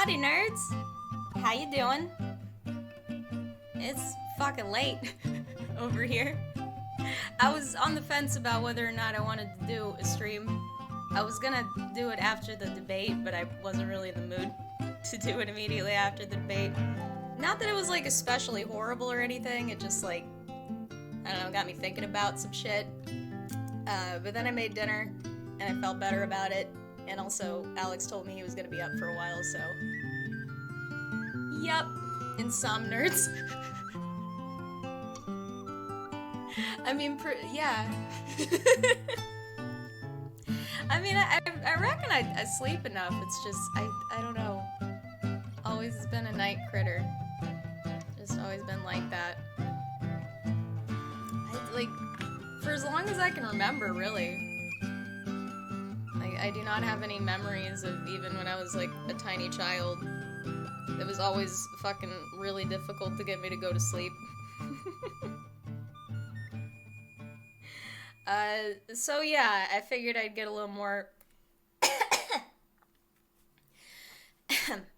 Howdy, nerds! How you doing? It's fucking late over here. I was on the fence about whether or not I wanted to do a stream. I was gonna do it after the debate, but I wasn't really in the mood to do it immediately after the debate. Not that it was, like, especially horrible or anything, it just, like, I don't know, got me thinking about some shit. But then I made dinner, and I felt better about it. And also, Alex told me he was gonna be up for a while, so... Yup. And some nerds. I mean, yeah. I mean, I reckon I sleep enough. It's just, I don't know. Always been a night critter. Just always been like that. Like, for as long as I can remember, really. Like, I do not have any memories of even when I was, like, a tiny child. It was always fucking really difficult to get me to go to sleep. So yeah, I figured I'd get a little more,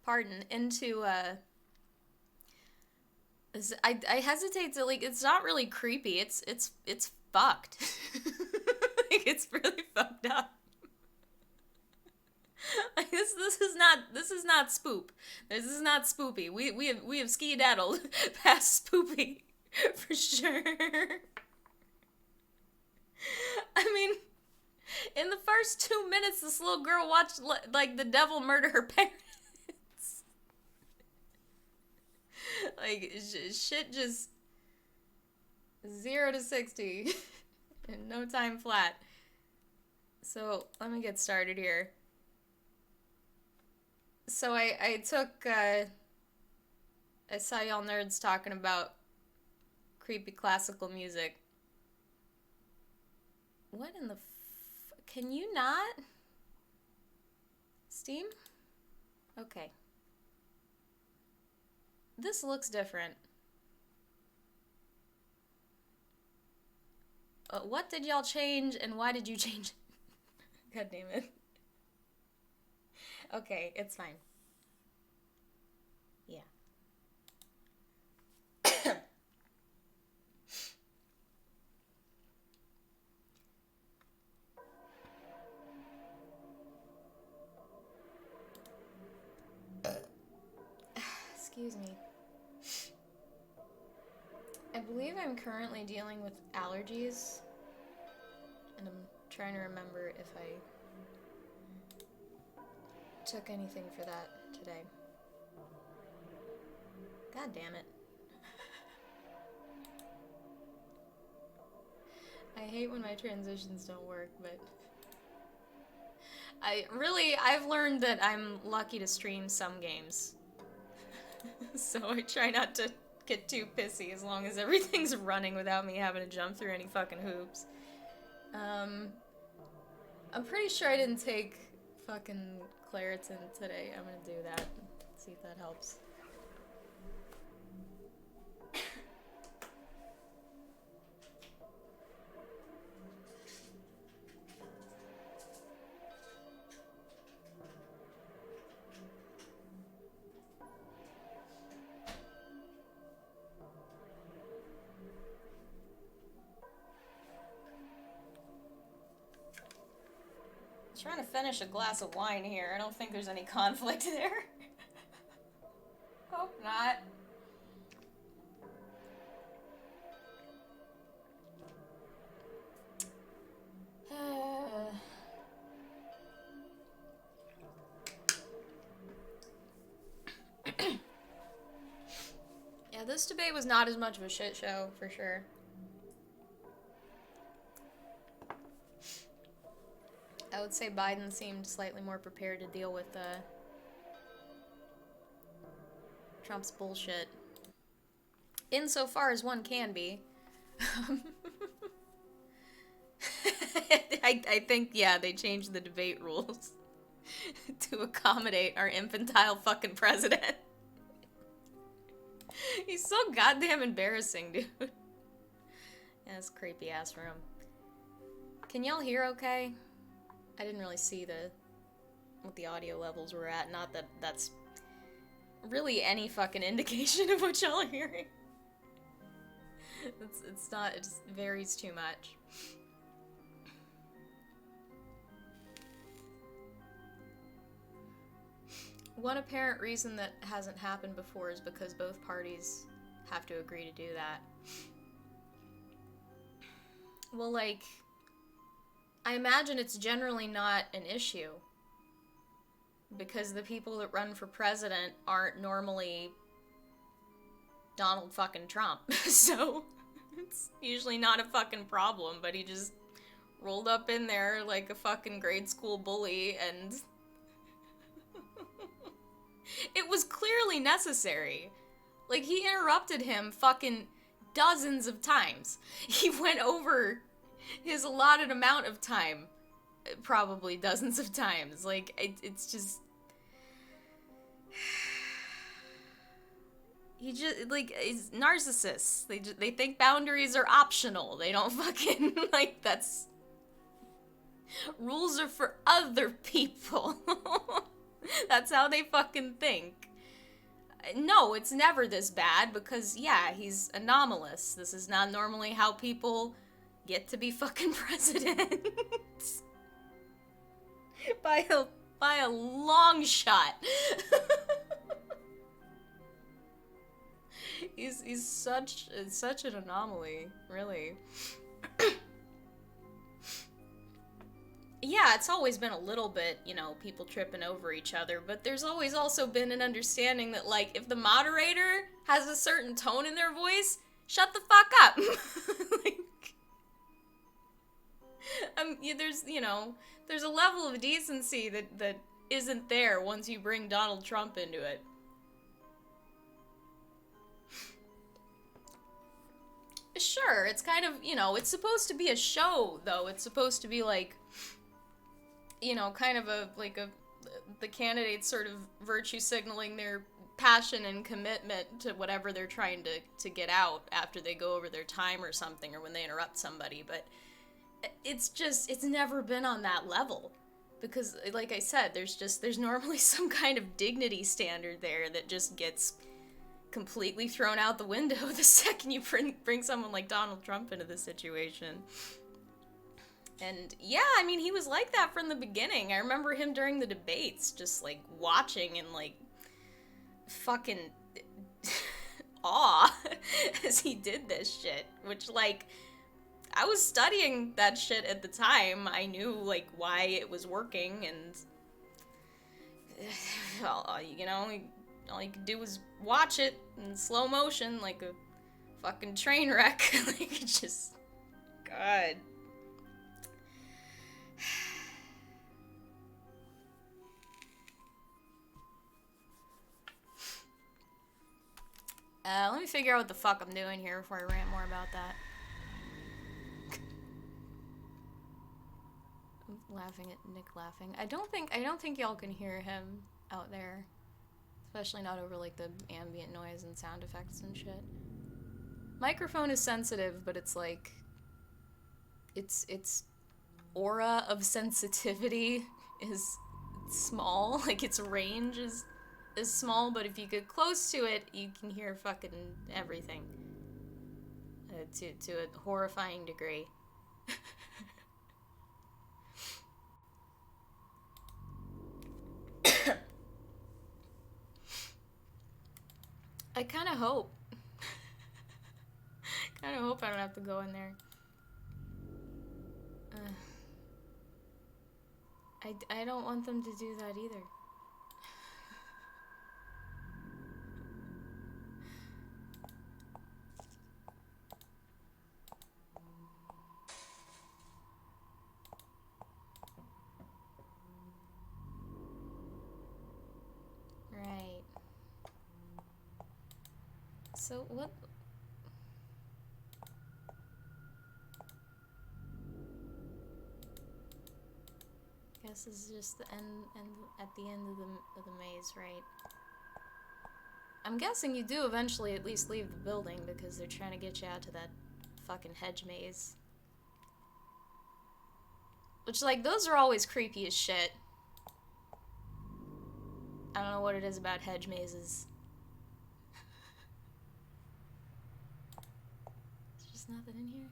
pardon, into, I hesitate to, like, it's not really creepy, it's fucked. Like, it's really fucked up. Like, this is not spoop. This is not spoopy. We have skedaddled past spoopy, for sure. I mean, in the first 2 minutes, this little girl watched, like, the devil murder her parents. Like, shit just 0 to 60 in no time flat. So, let me get started here. So, I saw y'all nerds talking about creepy classical music. What in the can you not? Steam? Okay. This looks different. What did y'all change and why did you change it? God damn it. Okay, it's fine. Yeah. Excuse me. I believe I'm currently dealing with allergies, and I'm trying to remember if I took anything for that today. God damn it. I hate when my transitions don't work, but I've learned that I'm lucky to stream some games. So I try not to get too pissy as long as everything's running without me having to jump through any fucking hoops. I'm pretty sure I didn't take fucking Claritin today. I'm gonna do that. See if that helps. Trying to finish a glass of wine here. I don't think there's any conflict there. Hope not. Yeah, this debate was not as much of a shit show, for sure. I would say Biden seemed slightly more prepared to deal with Trump's bullshit. Insofar as one can be. I think, yeah, they changed the debate rules to accommodate our infantile fucking president. He's so goddamn embarrassing, dude. Yeah, it's a creepy ass room. Can y'all hear okay? I didn't really see what the audio levels were at. Not that that's really any fucking indication of what y'all are hearing. It's not, it just varies too much. One apparent reason that hasn't happened before is because both parties have to agree to do that. Well, like, I imagine it's generally not an issue. Because the people that run for president aren't normally Donald fucking Trump. So, it's usually not a fucking problem, but he just rolled up in there like a fucking grade school bully, and it was clearly necessary. Like, he interrupted him fucking dozens of times. He went over his allotted amount of time probably dozens of times. Like, it's just... He just, like, he's narcissists. They think boundaries are optional. They don't fucking, like, that's... Rules are for other people. That's how they fucking think. No, it's never this bad because, yeah, he's anomalous. This is not normally how people get to be fucking president. By a long shot. He's such an anomaly, really. Yeah, it's always been a little bit, you know, people tripping over each other, but there's always also been an understanding that, like, if the moderator has a certain tone in their voice, shut the fuck up. Like, there's, you know, there's a level of decency that isn't there once you bring Donald Trump into it. Sure, it's kind of, you know, it's supposed to be a show, though. It's supposed to be, like, you know, kind of the candidates sort of virtue signaling their passion and commitment to whatever they're trying to get out after they go over their time or something, or when they interrupt somebody, but it's never been on that level. Because, like I said, there's normally some kind of dignity standard there that just gets completely thrown out the window the second you bring someone like Donald Trump into the situation. And yeah, I mean, he was like that from the beginning. I remember him during the debates, just like watching and like fucking awe as he did this shit, which, like, I was studying that shit at the time. I knew, like, why it was working, and you know, all you could do was watch it in slow motion like a fucking train wreck. Like, just, God. Let me figure out what the fuck I'm doing here before I rant more about that. I'm laughing at Nick laughing. I don't think y'all can hear him out there. Especially not over, like, the ambient noise and sound effects and shit. Microphone is sensitive, but it's like... Its aura of sensitivity is small. Like, its range is small, but if you get close to it, you can hear fucking everything. To a horrifying degree. I kind of hope. I don't have to go in there. I don't want them to do that either. Right. So what? Guess this is just the end at the end of the maze, right? I'm guessing you do eventually at least leave the building because they're trying to get you out to that fucking hedge maze. Which, like, those are always creepy as shit. I don't know what it is about hedge mazes. There's nothing in here.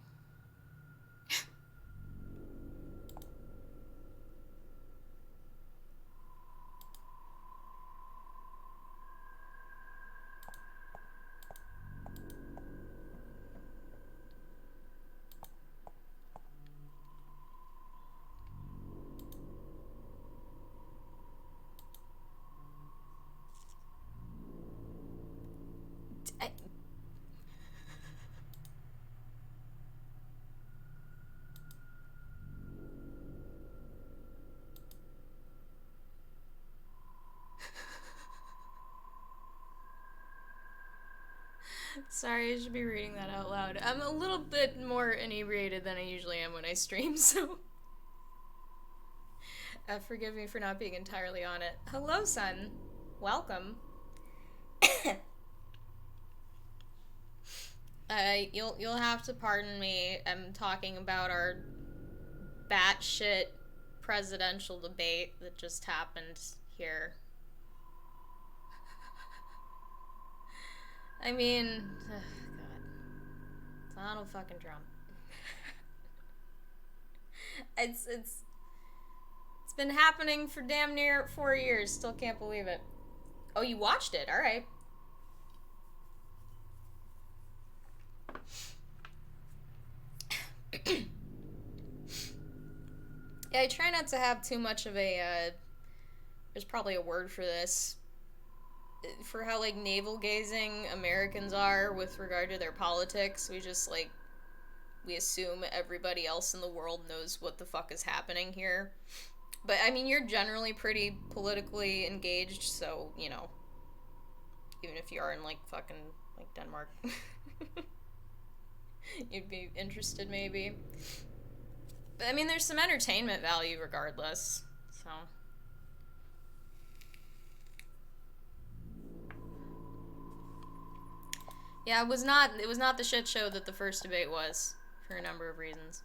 Sorry, I should be reading that out loud. I'm a little bit more inebriated than I usually am when I stream, so... forgive me for not being entirely on it. Hello, son. Welcome. You'll have to pardon me. I'm talking about our batshit presidential debate that just happened here. I mean, God, Donald fucking Trump. It's been happening for damn near 4 years. Still can't believe it. Oh, you watched it? All right. Yeah, I try not to have too much of a, there's probably a word for this, for how, like, navel-gazing Americans are with regard to their politics. We just, like, we assume everybody else in the world knows what the fuck is happening here. But, I mean, you're generally pretty politically engaged, so, you know, even if you are in, like, fucking, like, Denmark, you'd be interested, maybe. But, I mean, there's some entertainment value regardless, so... Yeah, it was not the shit show that the first debate was, for a number of reasons.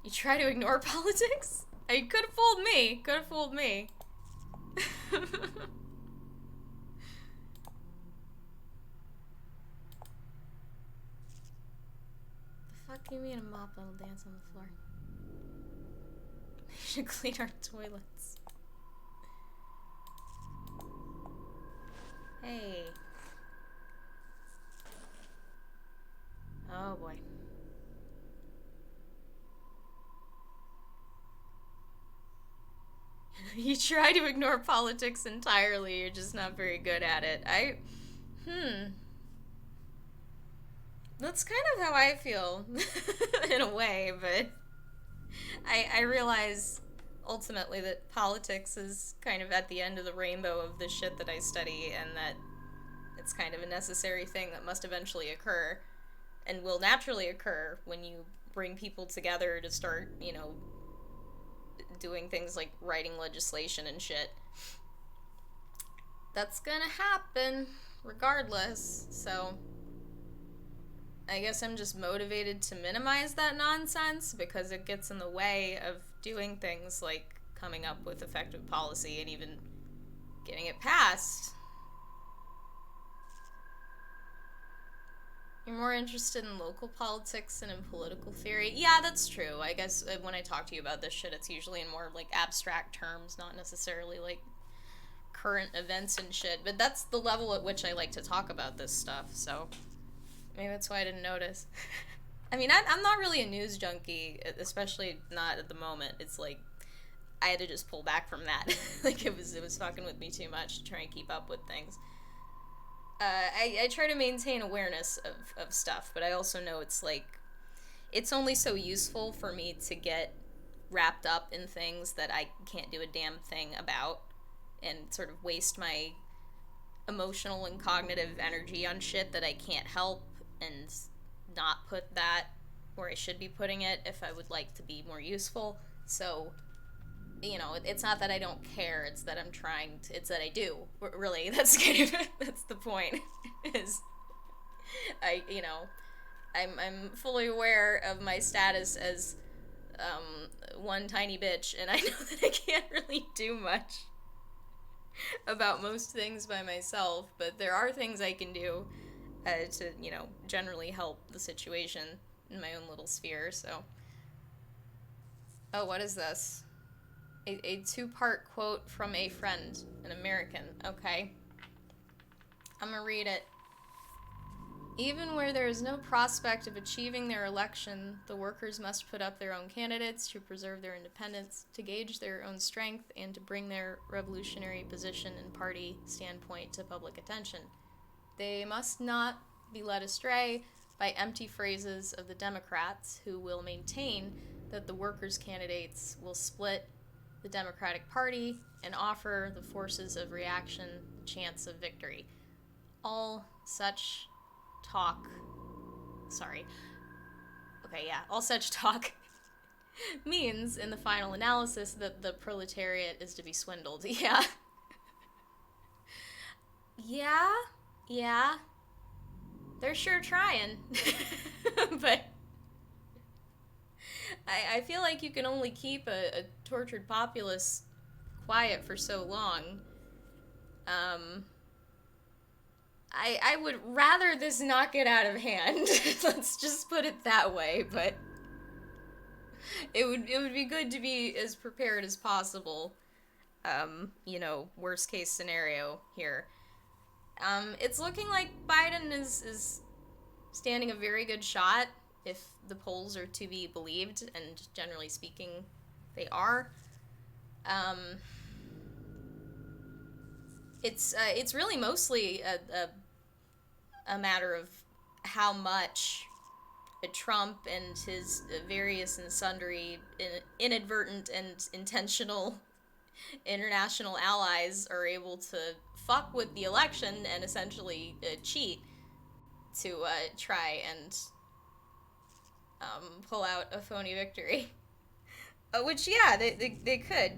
You try to ignore politics? You could have fooled me. Could have fooled me. The fuck do you mean a mop that'll dance on the floor? We should clean our toilets. Hey. Oh boy. You try to ignore politics entirely, you're just not very good at it. That's kind of how I feel, in a way, but I realize ultimately that politics is kind of at the end of the rainbow of the shit that I study, and that it's kind of a necessary thing that must eventually occur, and will naturally occur when you bring people together to start, you know, doing things like writing legislation and shit. That's gonna happen, regardless, so... I guess I'm just motivated to minimize that nonsense, because it gets in the way of doing things like coming up with effective policy and even getting it passed. You're more interested in local politics than in political theory? Yeah, that's true. I guess when I talk to you about this shit, it's usually in more, like, abstract terms, not necessarily, like, current events and shit. But that's the level at which I like to talk about this stuff, so... Maybe that's why I didn't notice. I mean, I'm not really a news junkie, especially not at the moment. It's like, I had to just pull back from that. Like, it was fucking with me too much to try and keep up with things. I try to maintain awareness of stuff, but I also know it's like, it's only so useful for me to get wrapped up in things that I can't do a damn thing about, and sort of waste my emotional and cognitive energy on shit that I can't help, and not put that where I should be putting it if I would like to be more useful. So, you know, it's not that I don't care, it's that I'm trying to, it's that I do. Really, that's kind of, that's the point, is, I'm fully aware of my status as, one tiny bitch, and I know that I can't really do much about most things by myself, but there are things I can do to, generally help the situation in my own little sphere, so. Oh, what is this? A two-part quote from a friend, an American. Okay. I'm gonna read it. Even where there is no prospect of achieving their election, the workers must put up their own candidates to preserve their independence, to gauge their own strength, and to bring their revolutionary position and party standpoint to public attention. They must not be led astray by empty phrases of the Democrats, who will maintain that the workers' candidates will split the Democratic Party and offer the forces of reaction the chance of victory. All such talk means, in the final analysis, that the proletariat is to be swindled. Yeah. Yeah. They're sure trying. But I feel like you can only keep a tortured populace quiet for so long. I would rather this not get out of hand. Let's just put it that way, but it would be good to be as prepared as possible. Worst case scenario here. It's looking like Biden is standing a very good shot, if the polls are to be believed, and generally speaking, they are. It's really mostly a matter of how much Trump and his various and sundry inadvertent and intentional international allies are able to fuck with the election and essentially cheat to try and pull out a phony victory. Which, yeah, they could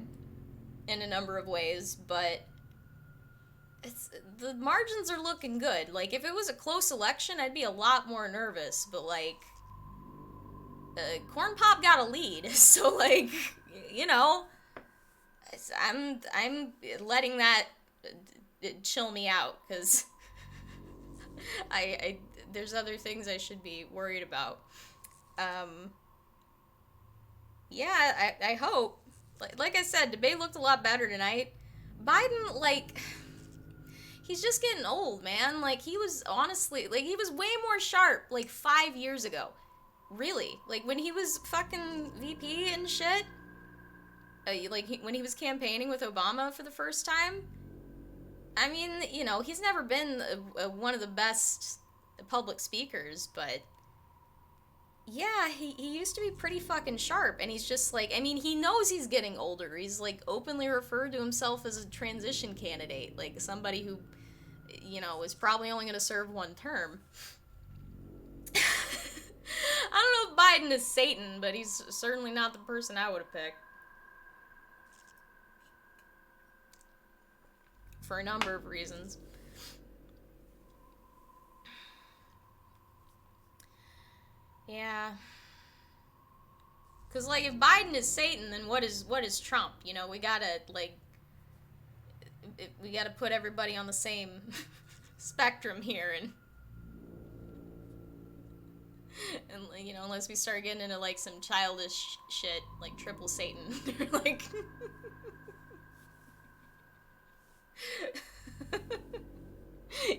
in a number of ways, but the margins are looking good. Like, if it was a close election, I'd be a lot more nervous, but, like, Corn Pop got a lead, so, like, I'm letting that chill me out, because there's other things I should be worried about. Yeah, I hope. Like I said, debate looked a lot better tonight. Biden, like, he's just getting old, man. Like, he was honestly, like, he was way more sharp, like, 5 years ago. Really. Like, when he was fucking VP and shit, when he was campaigning with Obama for the first time, I mean, he's never been one of the best public speakers, but yeah, he used to be pretty fucking sharp, and he's just like, I mean, he knows he's getting older. He's, like, openly referred to himself as a transition candidate, like, somebody who, is probably only going to serve one term. I don't know if Biden is Satan, but he's certainly not the person I would have picked. For a number of reasons. Yeah. Because, like, if Biden is Satan, then what is Trump? We gotta, like, we gotta put everybody on the same spectrum here, and unless we start getting into, like, some childish shit, like triple Satan, like,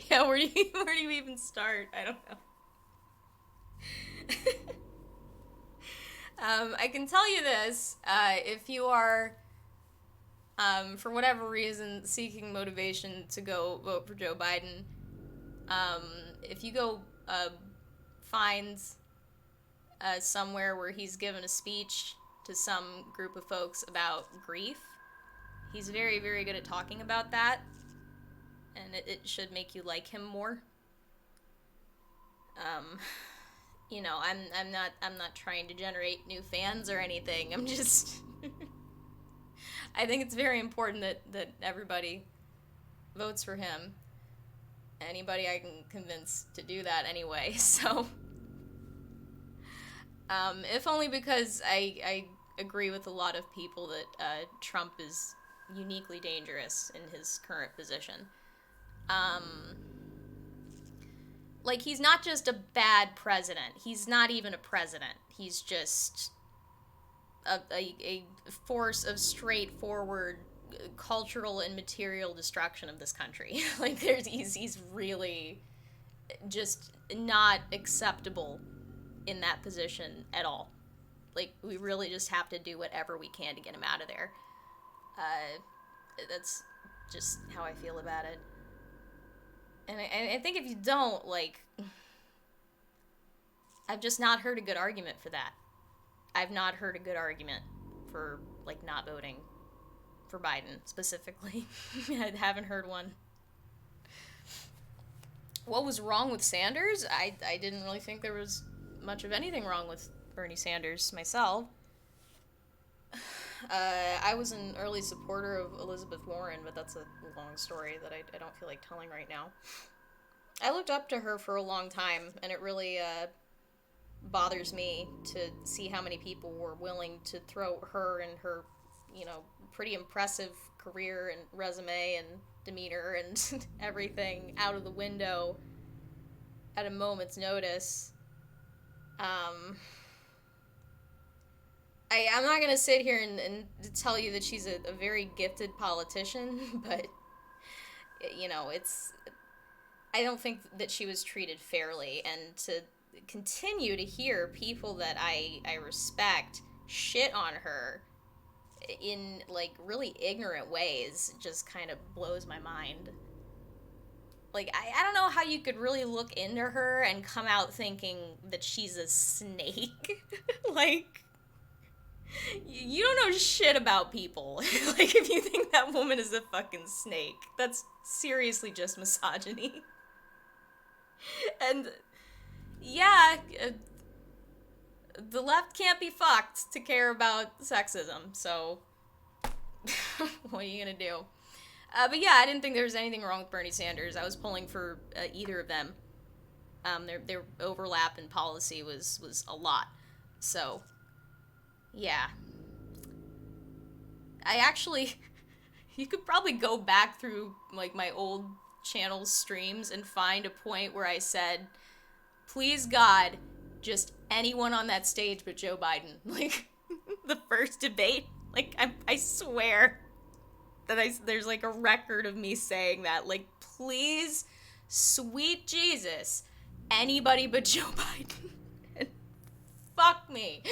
yeah, where do you even start? I don't know. I can tell you this, if you are, for whatever reason, seeking motivation to go vote for Joe Biden, if you go find somewhere where he's given a speech to some group of folks about grief, he's very, very good at talking about that, and it should make you like him more. I'm not trying to generate new fans or anything. I'm just I think it's very important that everybody votes for him. Anybody I can convince to do that anyway, so if only because I agree with a lot of people that Trump is uniquely dangerous in his current position. Like, he's not just a bad president. He's not even a president. He's just a force of straightforward cultural and material destruction of this country. Like, he's really just not acceptable in that position at all. Like, we really just have to do whatever we can to get him out of there. That's just how I feel about it. And I think if you don't, like, I've just not heard a good argument for that. I've not heard a good argument for, like, not voting for Biden, specifically. I haven't heard one. What was wrong with Sanders? I didn't really think there was much of anything wrong with Bernie Sanders myself. I was an early supporter of Elizabeth Warren, but that's a long story that I don't feel like telling right now. I looked up to her for a long time, and it really bothers me to see how many people were willing to throw her and her, you know, pretty impressive career and resume and demeanor and everything out of the window at a moment's notice. I'm not going to sit here and tell you that she's a very gifted politician, but, you know, I don't think that she was treated fairly, and to continue to hear people that I respect shit on her in, like, really ignorant ways just kind of blows my mind. Like, I don't know how you could really look into her and come out thinking that she's a snake. Like, you don't know shit about people. Like, if you think that woman is a fucking snake, that's seriously just misogyny. And, yeah, the left can't be fucked to care about sexism, so what are you gonna do? But yeah, I didn't think there was anything wrong with Bernie Sanders. I was pulling for either of them. Their overlap in policy was a lot. So, yeah. I actually, you could probably go back through, like, my old channel streams and find a point where I said, please God, just anyone on that stage but Joe Biden. Like, the first debate. Like, I swear that there's, like, a record of me saying that. Like, please, sweet Jesus, anybody but Joe Biden. And fuck me.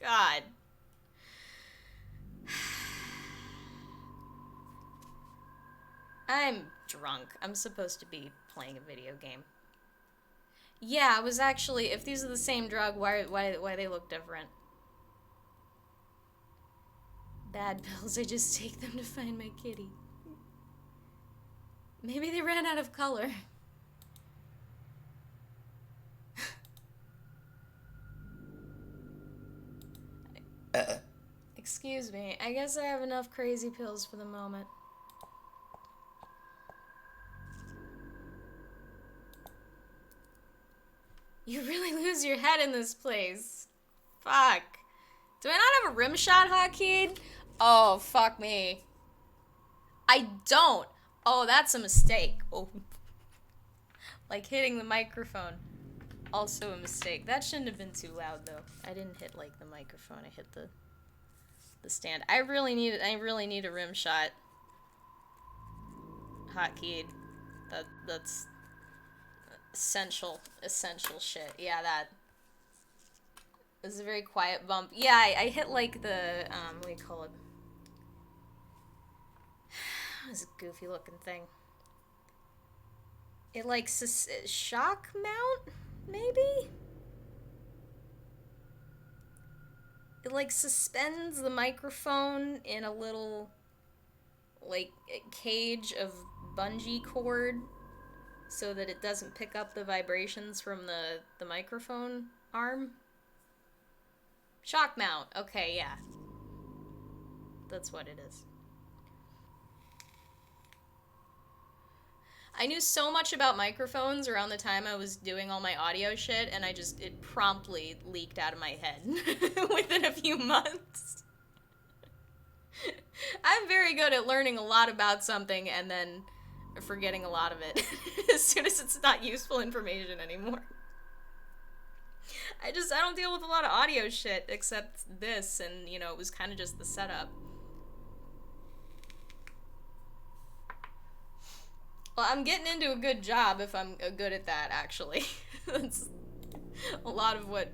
God. I'm drunk. I'm supposed to be playing a video game. Yeah, I was actually, if these are the same drug, why they look different? Bad pills, I just take them to find my kitty. Maybe they ran out of color. Excuse me, I guess I have enough crazy pills for the moment. You really lose your head in this place. Fuck. Do I not have a rim shot, hotkey? Oh, fuck me. I don't. Oh, that's a mistake. Oh. Like hitting the microphone. Also a mistake. That shouldn't have been too loud, though. I didn't hit, like, the microphone. I hit the stand. I really need a rim shot. Hotkeyed. That's essential shit. Yeah, that was a very quiet bump. Yeah, I hit, like, the, what do you call it? This goofy looking thing. It, like, shock mount, maybe? It, like, suspends the microphone in a little, like, cage of bungee cord so that it doesn't pick up the vibrations from the microphone arm. Shock mount. Okay, yeah. That's what it is. I knew so much about microphones around the time I was doing all my audio shit, and it promptly leaked out of my head within a few months. I'm very good at learning a lot about something and then forgetting a lot of it as soon as it's not useful information anymore. I don't deal with a lot of audio shit except this, and you know, it was kind of just the setup. Well, I'm getting into a good job if I'm good at that, actually. That's a lot of what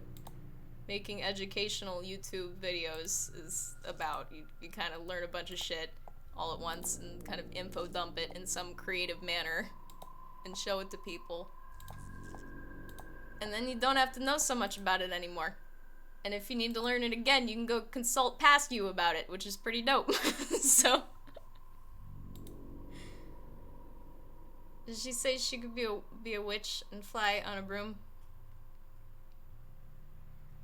making educational YouTube videos is about. You kind of learn a bunch of shit all at once and kind of info dump it in some creative manner and show it to people. And then you don't have to know so much about it anymore. And if you need to learn it again, you can go consult past you about it, which is pretty dope. So... Did she say she could be a witch and fly on a broom?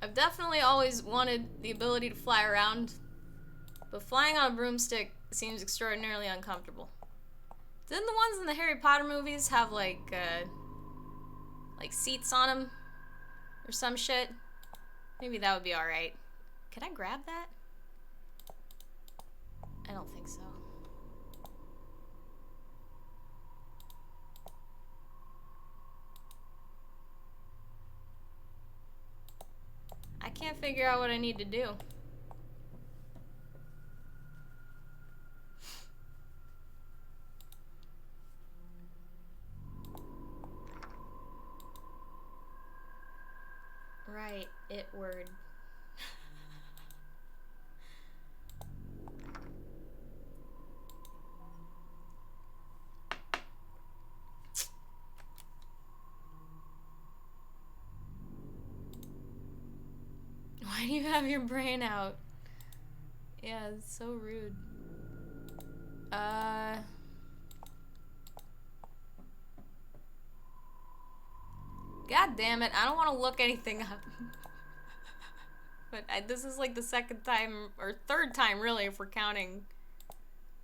I've definitely always wanted the ability to fly around, but flying on a broomstick seems extraordinarily uncomfortable. Didn't the ones in the Harry Potter movies have like seats on them or some shit? Maybe that would be alright. Can I grab that? I don't think so. I can't figure out what I need to do. Right, it word. Why do you have your brain out? Yeah, it's so rude. God damn it, I don't want to look anything up. But this is like the second time, or third time really, if we're counting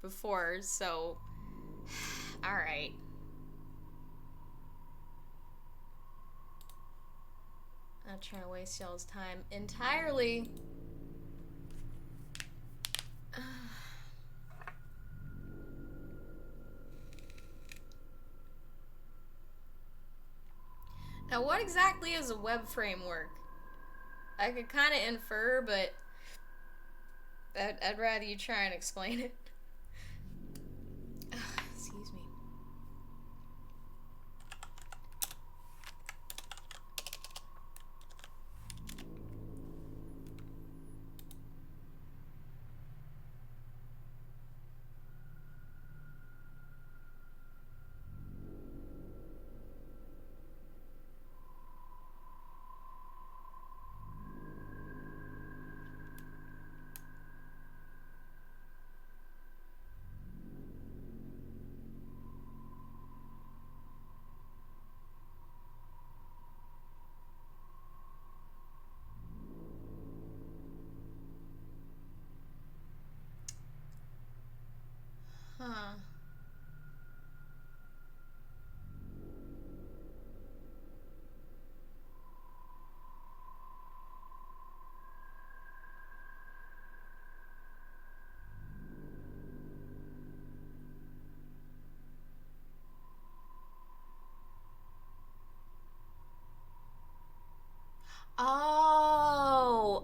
before, so... Alright. Not trying to waste y'all's time entirely. Now, what exactly is a web framework? I could kind of infer, but I'd rather you try and explain it. Excuse me. Huh.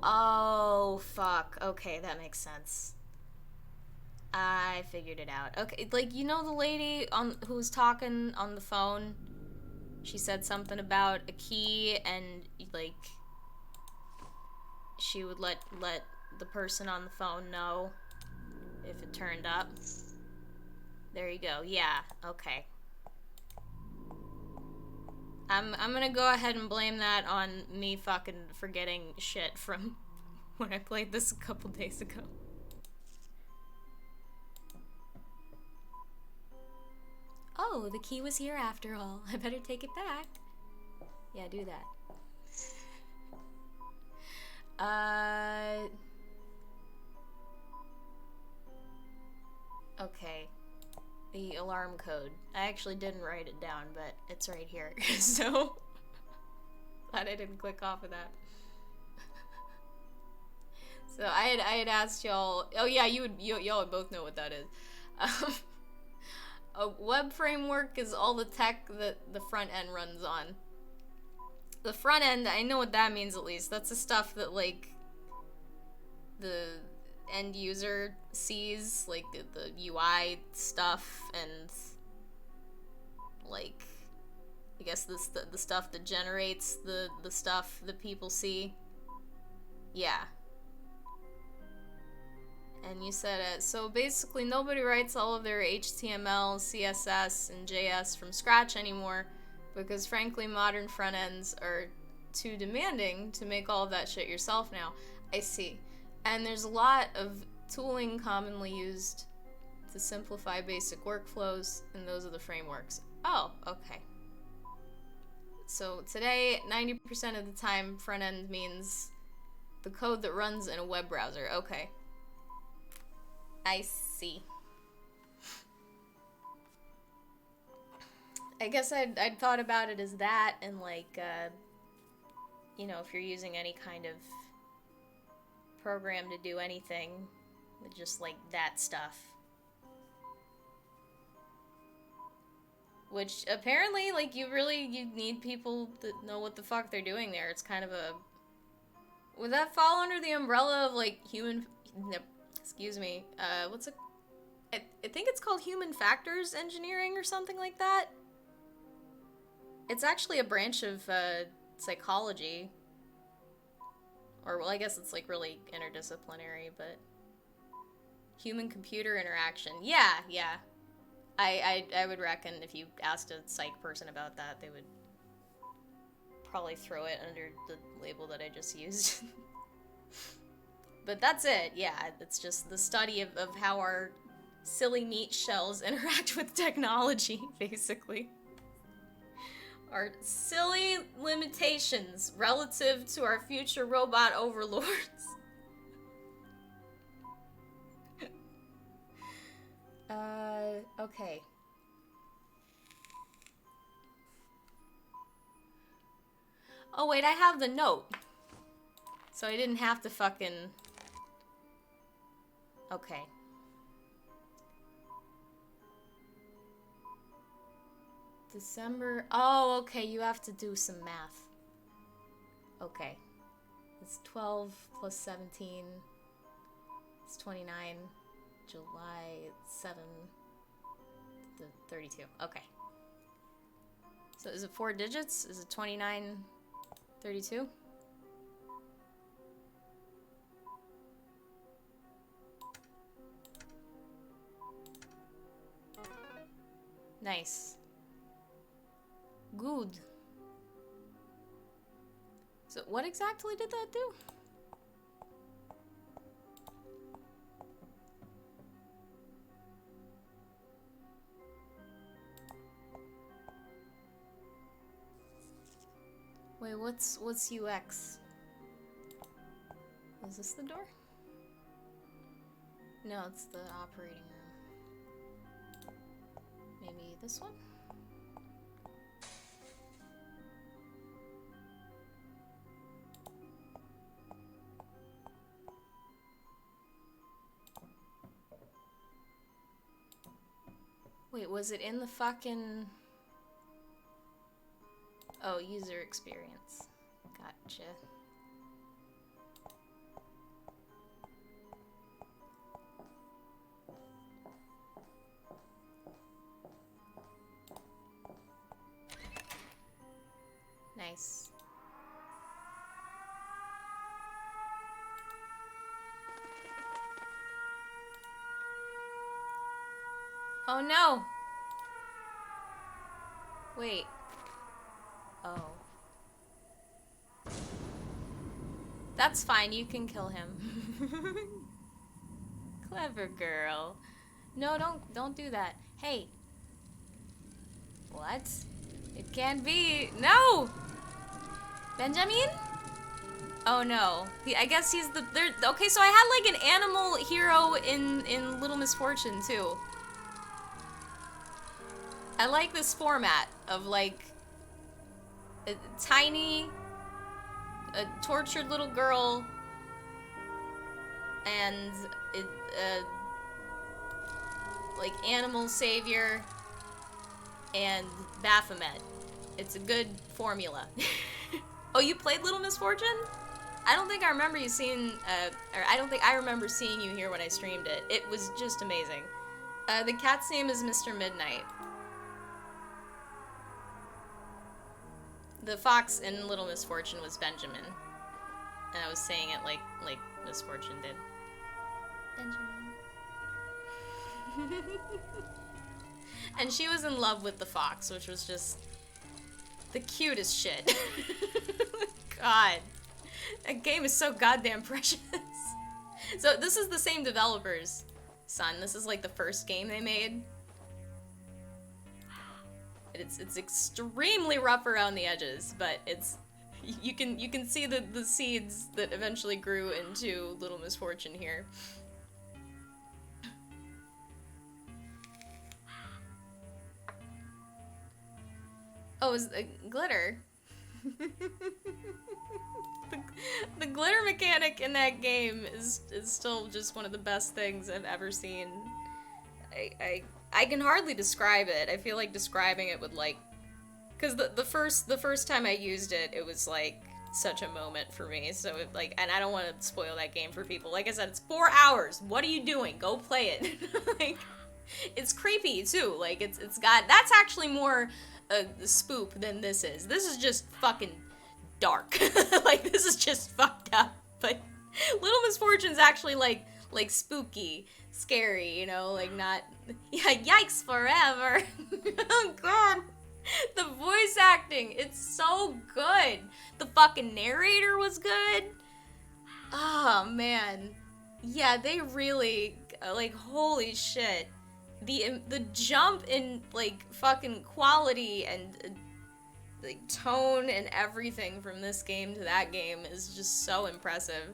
Oh, fuck. Okay, that makes sense. I figured it out. Okay, like, you know the lady who was talking on the phone? She said something about a key and, like, she would let the person on the phone know if it turned up. There you go. Yeah, okay. I'm gonna go ahead and blame that on me fucking forgetting shit from when I played this a couple days ago. Oh, the key was here after all. I better take it back. Yeah, do that. Okay. The alarm code. I actually didn't write it down, but it's right here. So, glad I didn't click off of that. So I had asked y'all. Oh yeah, y'all would both know what that is. A web framework is all the tech that the front end runs on. The front end, I know what that means at least. That's the stuff that like the end user sees, like the UI stuff and like I guess the stuff that generates the stuff that people see. Yeah. And you said it. So basically nobody writes all of their HTML, CSS, and JS from scratch anymore because frankly modern front ends are too demanding to make all of that shit yourself now. I see. And there's a lot of tooling commonly used to simplify basic workflows, and those are the frameworks. Oh, okay. So today, 90% of the time, front end means the code that runs in a web browser. Okay. I see. I guess I'd thought about it as that, and like, you know, if you're using any kind of program to do anything, just like that stuff. Which apparently, like, you need people that know what the fuck they're doing there. It's kind of a... Would that fall under the umbrella of, like, excuse me, what's it? I think it's called human factors engineering or something like that. It's actually a branch of, psychology. Or, well, I guess it's, like, really interdisciplinary, but... Human-computer interaction. Yeah. I would reckon if you asked a psych person about that, they would probably throw it under the label that I just used. But that's it, yeah. It's just the study of how our silly meat shells interact with technology, basically. Our silly limitations relative to our future robot overlords. Okay. Oh, wait, I have the note. So I didn't have to fucking... Okay. December... Oh, okay, you have to do some math. Okay. It's 12 plus 17. It's 29. July 7, 32. Okay. So is it 4 digits? Is it 29, 32? Nice. Good. So what exactly did that do? Wait, what's UX? Is this the door? No, it's the operating room. Maybe this one? Wait, was it in the fucking... Oh, user experience. Gotcha. Nice. Oh no! Wait. Oh. That's fine, you can kill him. Clever girl. No, don't do that. Hey. What? It can't be. No! Benjamin? Oh no. I guess he's the... Okay, so I had like an animal hero in Little Misfortune too. I like this format of like a tiny, tortured little girl and it, like Animal Savior and Baphomet. It's a good formula. Oh, you played Little Misfortune? I don't think I remember you seeing, or I don't think I remember seeing you here when I streamed it. It was just amazing. The cat's name is Mr. Midnight. The fox in Little Misfortune was Benjamin. And I was saying it like Misfortune did. Benjamin. And she was in love with the fox, which was just the cutest shit. God. That game is so goddamn precious. So this is the same developers, son. This is like the first game they made. It's extremely rough around the edges, but it's you can see the seeds that eventually grew into Little Misfortune here. Oh, is the glitter? the glitter mechanic in that game is still just one of the best things I've ever seen. I can hardly describe it. I feel like describing it would like, because the first time I used it, it was like such a moment for me. So it, like, and I don't want to spoil that game for people. Like I said, it's 4 hours. What are you doing? Go play it. Like, it's creepy too. Like it's got, that's actually more a spoop than this is. This is just fucking dark. Like this is just fucked up. But Little Misfortune's actually like spooky, scary, you know, like not, yeah, yikes forever. Oh god. The voice acting, it's so good. The fucking narrator was good. Oh man. Yeah, they really, like, holy shit. The jump in, like, fucking quality and like tone and everything from this game to that game is just so impressive.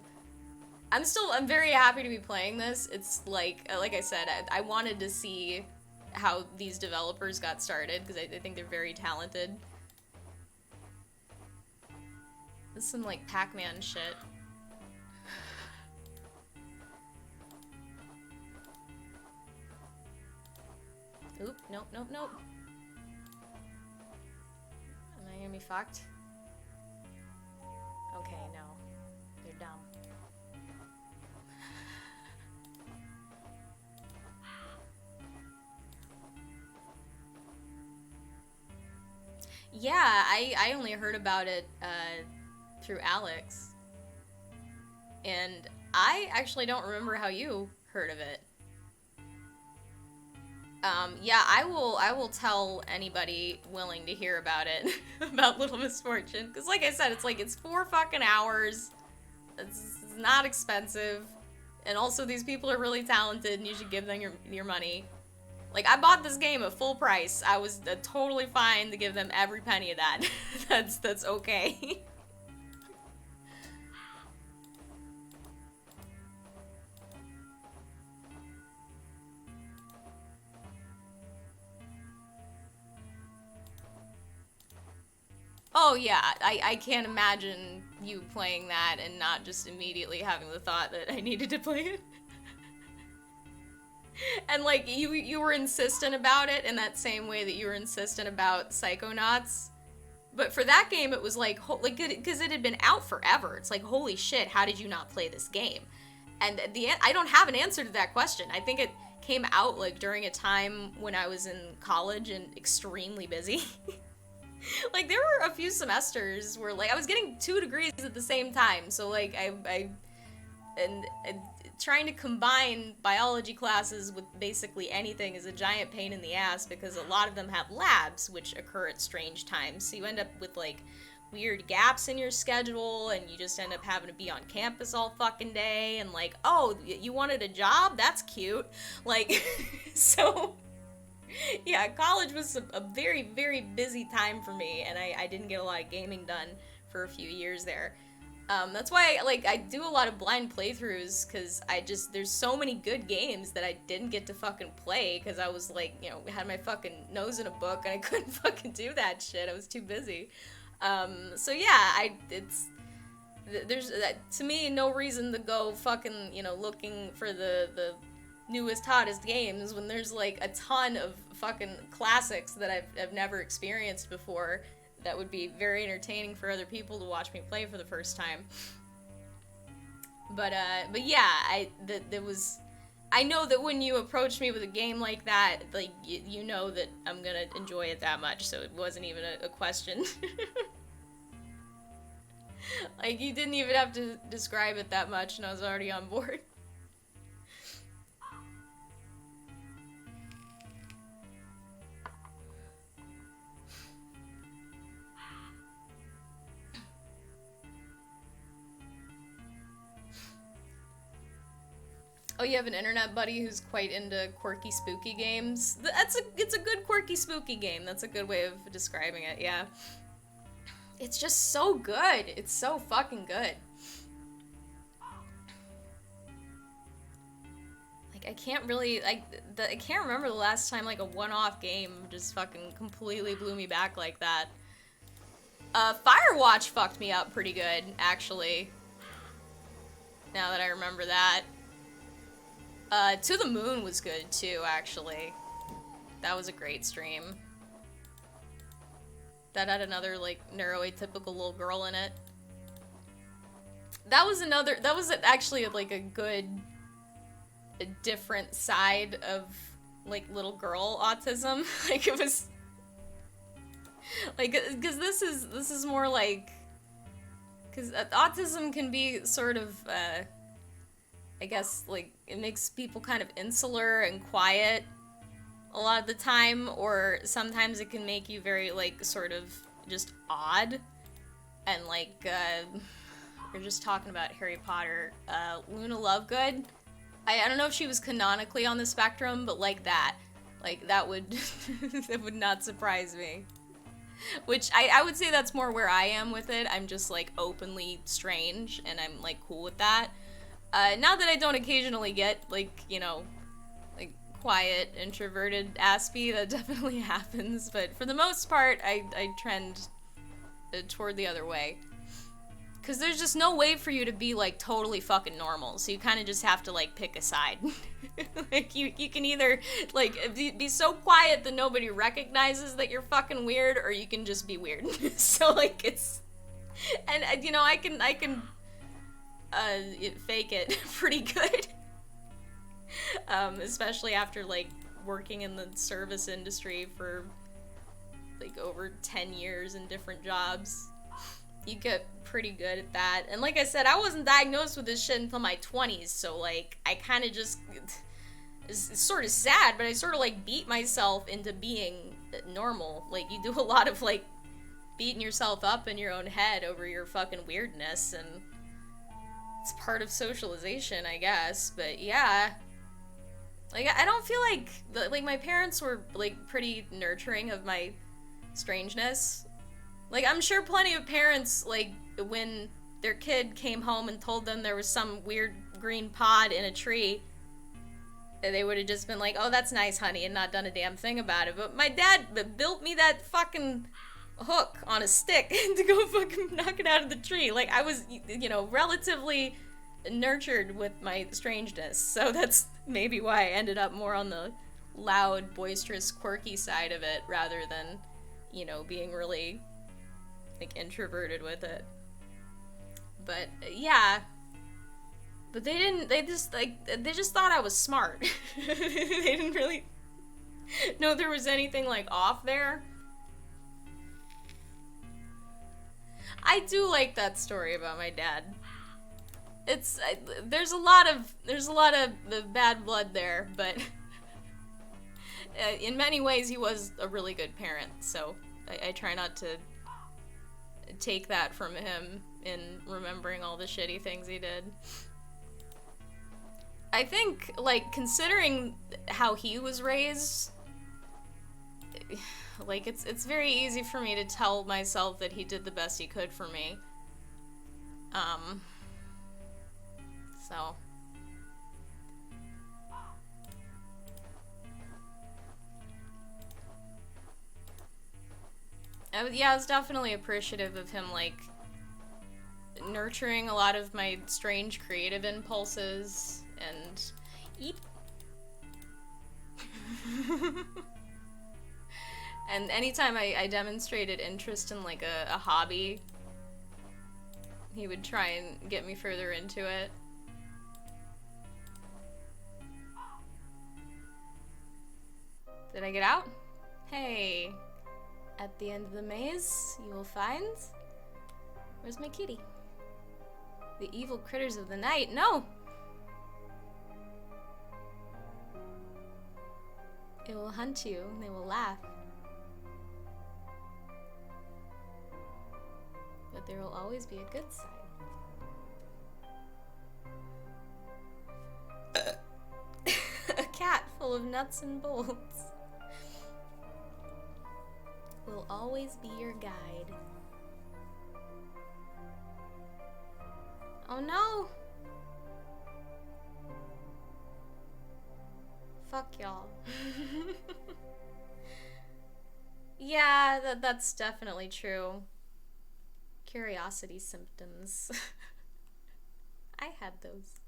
I'm very happy to be playing this. It's like I said, I wanted to see how these developers got started, because I think they're very talented. This is some, like, Pac-Man shit. Oop, nope. Am I gonna be fucked? Okay, no. You're dumb. Yeah, I only heard about it through Alex. And I actually don't remember how you heard of it. Yeah, I will tell anybody willing to hear about it, about Little Misfortune. Because like I said, it's 4 fucking hours. It's not expensive. And also these people are really talented and you should give them your money. Like, I bought this game at full price. I was totally fine to give them every penny of that. That's okay. Oh yeah, I can't imagine you playing that and not just immediately having the thought that I needed to play it. And like you were insistent about it in that same way that you were insistent about Psychonauts. But for that game, it was like because it had been out forever. It's like, holy shit, how did you not play this game? And I don't have an answer to that question. I think it came out like during a time when I was in college and extremely busy. Like there were a few semesters where like I was getting 2 degrees at the same time. So like I trying to combine biology classes with basically anything is a giant pain in the ass, because a lot of them have labs which occur at strange times. So you end up with like weird gaps in your schedule, and you just end up having to be on campus all fucking day, and like, oh, you wanted a job? That's cute. Like, so yeah, college was a very, very busy time for me, and I didn't get a lot of gaming done for a few years there. That's why I do a lot of blind playthroughs, because there's so many good games that I didn't get to fucking play, because I was like, you know, had my fucking nose in a book, and I couldn't fucking do that shit. I was too busy. So yeah, There's, to me, no reason to go fucking, you know, looking for the newest, hottest games when there's, like, a ton of fucking classics that I've never experienced before that would be very entertaining for other people to watch me play for the first time. But yeah, I know that when you approach me with a game like that, like, you know that I'm gonna enjoy it that much, so it wasn't even a question. Like, you didn't even have to describe it that much, and I was already on board. Oh, you have an internet buddy who's quite into quirky, spooky games? It's a good quirky, spooky game. That's a good way of describing it, yeah. It's just so good. It's so fucking good. Like, I can't remember the last time, like, a one-off game just fucking completely blew me back like that. Firewatch fucked me up pretty good, actually. Now that I remember that. To the Moon was good, too, actually. That was a great stream. That had another, like, neuroatypical little girl in it. That was actually, like, a different side of, like, little girl autism. Like, it was... Like, because this is more like... Because autism can be sort of, I guess, like, it makes people kind of insular and quiet a lot of the time, or sometimes it can make you very, like, sort of just odd. And, like, we're just talking about Harry Potter. Luna Lovegood, I don't know if she was canonically on the spectrum, but like that. Like, that would, that would not surprise me. Which, I would say that's more where I am with it. I'm just, like, openly strange, and I'm, like, cool with that. Not that I don't occasionally get, like, you know, like, quiet, introverted aspie, that definitely happens, but for the most part, I trend toward the other way. Because there's just no way for you to be, like, totally fucking normal, so you kind of just have to, like, pick a side. Like, you can either, like, be so quiet that nobody recognizes that you're fucking weird, or you can just be weird. So, like, it's... And, you know, I can fake it pretty good. Especially after, like, working in the service industry for, like, over 10 years in different jobs. You get pretty good at that. And like I said, I wasn't diagnosed with this shit until my 20s, so, like, I kind of just... It's sort of sad, but I sort of, like, beat myself into being normal. Like, you do a lot of, like, beating yourself up in your own head over your fucking weirdness, and it's part of socialization, I guess. But yeah, like, I don't feel like my parents were, like, pretty nurturing of my strangeness. Like, I'm sure plenty of parents, like, when their kid came home and told them there was some weird green pod in a tree, they would have just been like, oh, that's nice, honey, and not done a damn thing about it. But my dad built me that fucking hook on a stick to go fucking knock it out of the tree. Like, I was, you know, relatively nurtured with my strangeness, so that's maybe why I ended up more on the loud, boisterous, quirky side of it, rather than, you know, being really, like, introverted with it. But, yeah. But they just thought I was smart. They didn't really know there was anything, like, off there. I do like that story about my dad. It's, there's a lot of the bad blood there, but in many ways he was a really good parent, so I try not to take that from him in remembering all the shitty things he did. I think, like, considering how he was raised, like, it's very easy for me to tell myself that he did the best he could for me. So. Yeah, I was definitely appreciative of him, like, nurturing a lot of my strange creative impulses and eep. And anytime I demonstrated interest in like a hobby, he would try and get me further into it. Did I get out? Hey, at the end of the maze, you will find... Where's my kitty? The evil critters of the night. No! It will hunt you, and they will laugh. But there will always be a good side. A cat full of nuts and bolts will always be your guide. Oh no! Fuck y'all. Yeah, that's definitely true. Curiosity symptoms. I had those.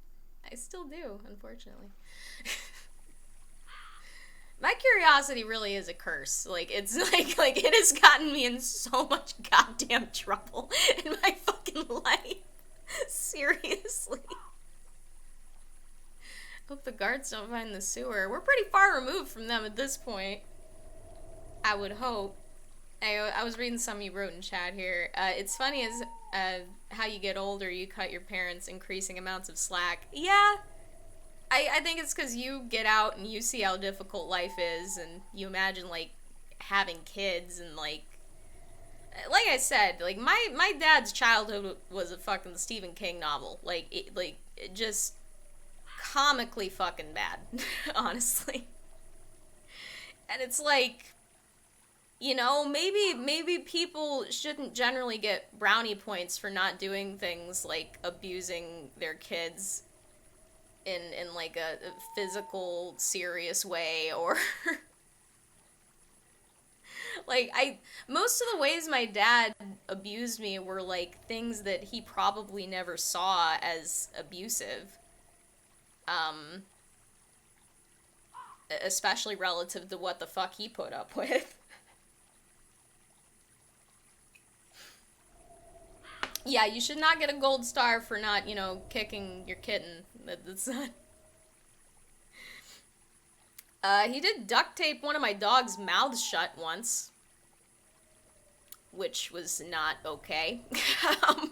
I still do, unfortunately. My curiosity really is a curse. Like, it's like it has gotten me in so much goddamn trouble in my fucking life. Seriously. Hope the guards don't find the sewer. We're pretty far removed from them at this point. I would hope. I was reading some you wrote in chat here. It's funny as how you get older, you cut your parents increasing amounts of slack. Yeah. I think it's because you get out and you see how difficult life is, and you imagine, like, having kids, and, like I said, like, my dad's childhood was a fucking Stephen King novel. Like, it just comically fucking bad, honestly. And it's like, you know, maybe people shouldn't generally get brownie points for not doing things like abusing their kids in like a physical, serious way, or like, most of the ways my dad abused me were like things that he probably never saw as abusive. Especially relative to what the fuck he put up with. Yeah, you should not get a gold star for not, you know, kicking your kitten. That's not... he did duct tape one of my dog's mouths shut once. Which was not okay. Because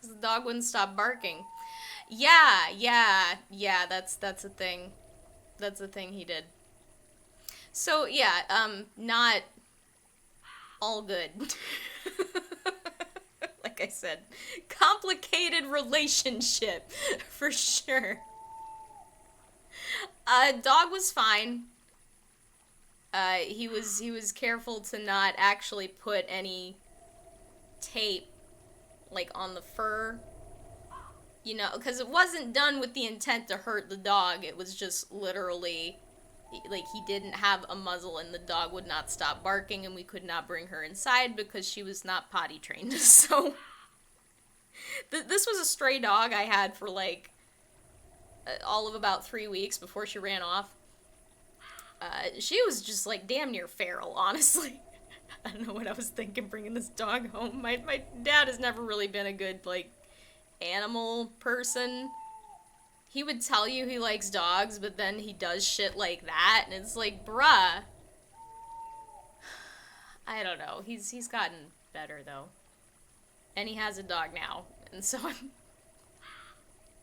the dog wouldn't stop barking. Yeah, that's a thing. That's a thing he did. So, yeah, not all good. Like I said, complicated relationship, for sure. Dog was fine. He was careful to not actually put any tape, like, on the fur. You know, because it wasn't done with the intent to hurt the dog. It was just literally, like, he didn't have a muzzle and the dog would not stop barking, and we could not bring her inside because she was not potty trained. So, this was a stray dog I had for, like, all of about 3 weeks before she ran off. She was just, like, damn near feral, honestly. I don't know what I was thinking bringing this dog home. My dad has never really been a good, like, animal person. He would tell you he likes dogs, but then he does shit like that, and it's like, bruh. I don't know. He's gotten better, though. And he has a dog now, and so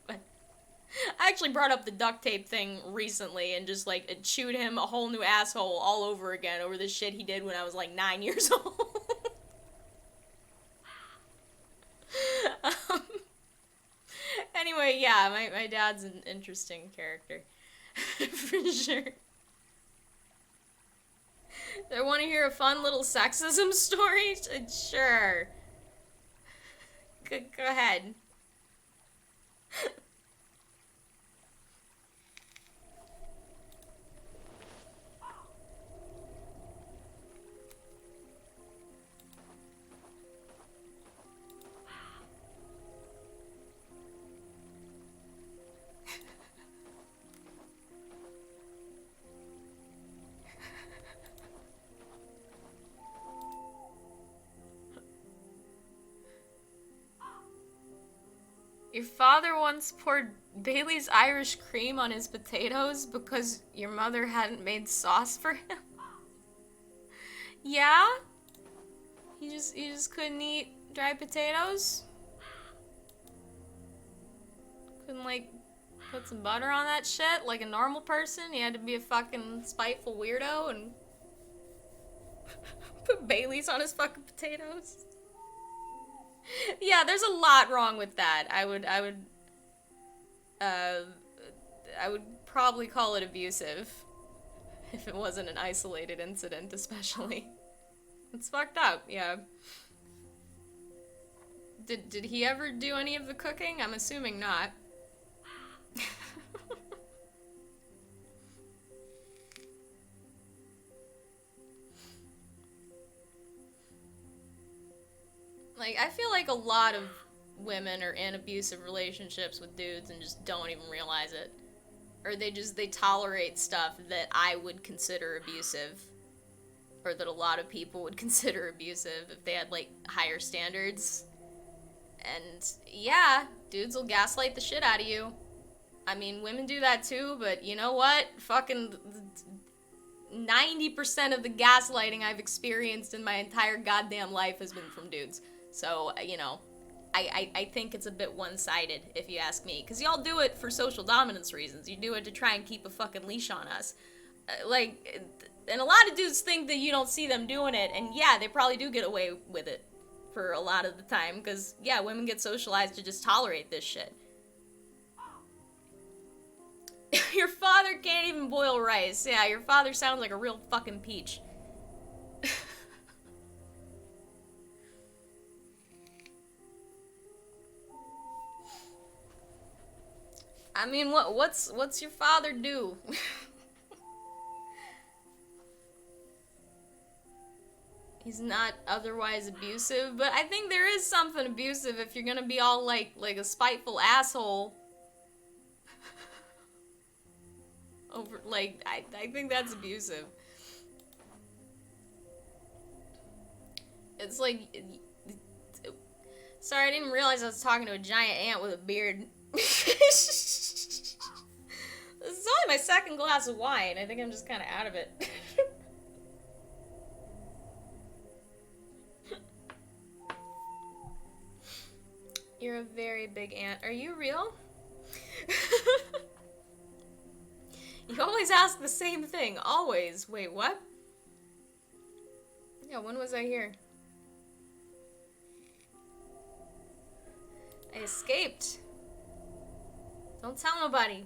I actually brought up the duct tape thing recently and just, like, it chewed him a whole new asshole all over again over the shit he did when I was, like, 9 years old. Anyway, yeah, my dad's an interesting character. For sure. Do I want to hear a fun little sexism story? Sure. Go ahead. Your father once poured Bailey's Irish cream on his potatoes because your mother hadn't made sauce for him? Yeah? You just couldn't eat dry potatoes? Couldn't, like, put some butter on that shit like a normal person? You had to be a fucking spiteful weirdo and put Bailey's on his fucking potatoes? Yeah, there's a lot wrong with that. I would probably call it abusive. If it wasn't an isolated incident, especially. It's fucked up, yeah. Did he ever do any of the cooking? I'm assuming not. Like, I feel like a lot of women are in abusive relationships with dudes and just don't even realize it. Or they tolerate stuff that I would consider abusive. Or that a lot of people would consider abusive if they had, like, higher standards. And, yeah, dudes will gaslight the shit out of you. I mean, women do that too, but you know what? Fucking 90% of the gaslighting I've experienced in my entire goddamn life has been from dudes. So, you know, I think it's a bit one-sided, if you ask me. Because y'all do it for social dominance reasons. You do it to try and keep a fucking leash on us. And a lot of dudes think that you don't see them doing it, and yeah, they probably do get away with it for a lot of the time. Because, yeah, women get socialized to just tolerate this shit. Your father can't even boil rice. Yeah, your father sounds like a real fucking peach. I mean, what's your father do? He's not otherwise abusive, but I think there is something abusive if you're gonna be all like a spiteful asshole. Over, like, I think that's abusive. It's like, sorry, I didn't realize I was talking to a giant ant with a beard. This is only my second glass of wine. I think I'm just kind of out of it. You're a very big ant. Are you real? You always ask the same thing. Always. Wait, what? Yeah, when was I here? I escaped. Don't tell nobody.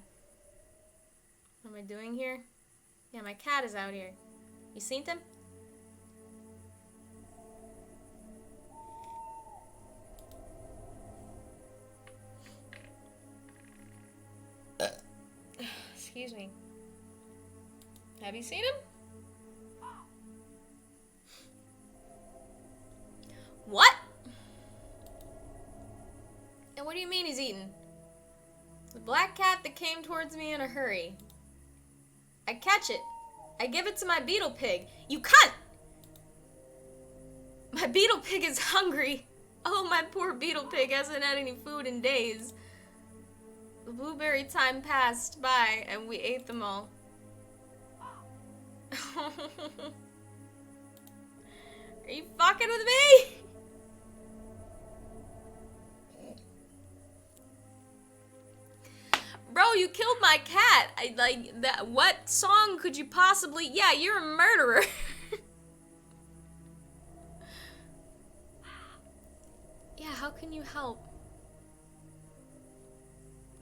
What am I doing here? Yeah, my cat is out here. You seen him? Excuse me. Have you seen him? What? And what do you mean he's eaten? The black cat that came towards me in a hurry. I catch it. I give it to my beetle pig. You cunt! My beetle pig is hungry. Oh, my poor beetle pig hasn't had any food in days. The blueberry time passed by and we ate them all. Are you fucking with me? Bro, you killed my cat. I like that. What song could you possibly? Yeah, you're a murderer. Yeah, how can you help?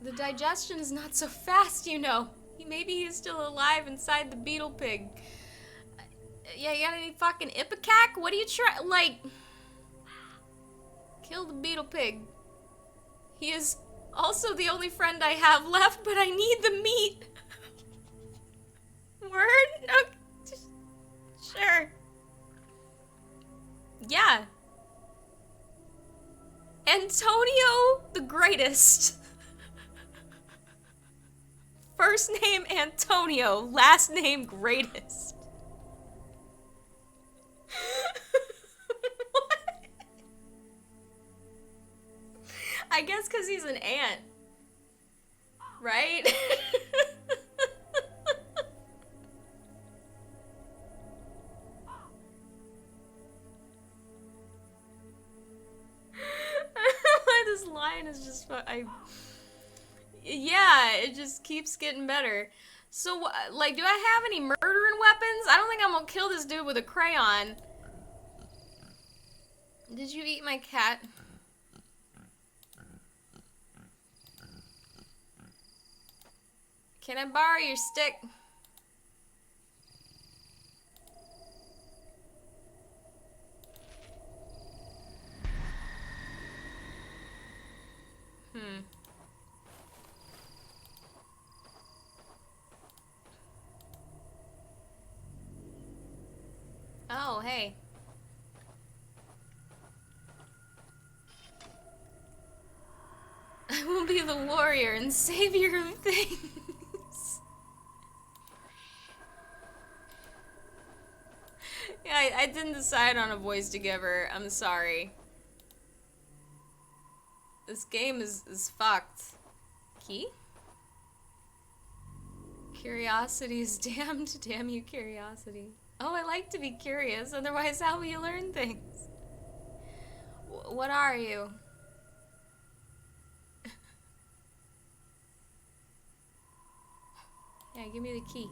The digestion is not so fast, you know. Maybe he's still alive inside the beetle pig. Yeah, you got any fucking ipecac? What are you trying? Like, kill the beetle pig. He is also the only friend I have left, but I need the meat. Word? No, sure. Yeah. Antonio the Greatest. First name Antonio, last name Greatest. What? I guess because he's an ant. Right? Why this line is just... Yeah, it just keeps getting better. So, like, do I have any murdering weapons? I don't think I'm gonna kill this dude with a crayon. Did you eat my cat? Can I borrow your stick? Oh, hey. I will be the warrior and savior of things. Yeah, I didn't decide on a voice to give her. I'm sorry. This game is fucked. Key? Curiosity is damned. Damn you, curiosity. Oh, I like to be curious, otherwise how will you learn things? What are you? Yeah, give me the key.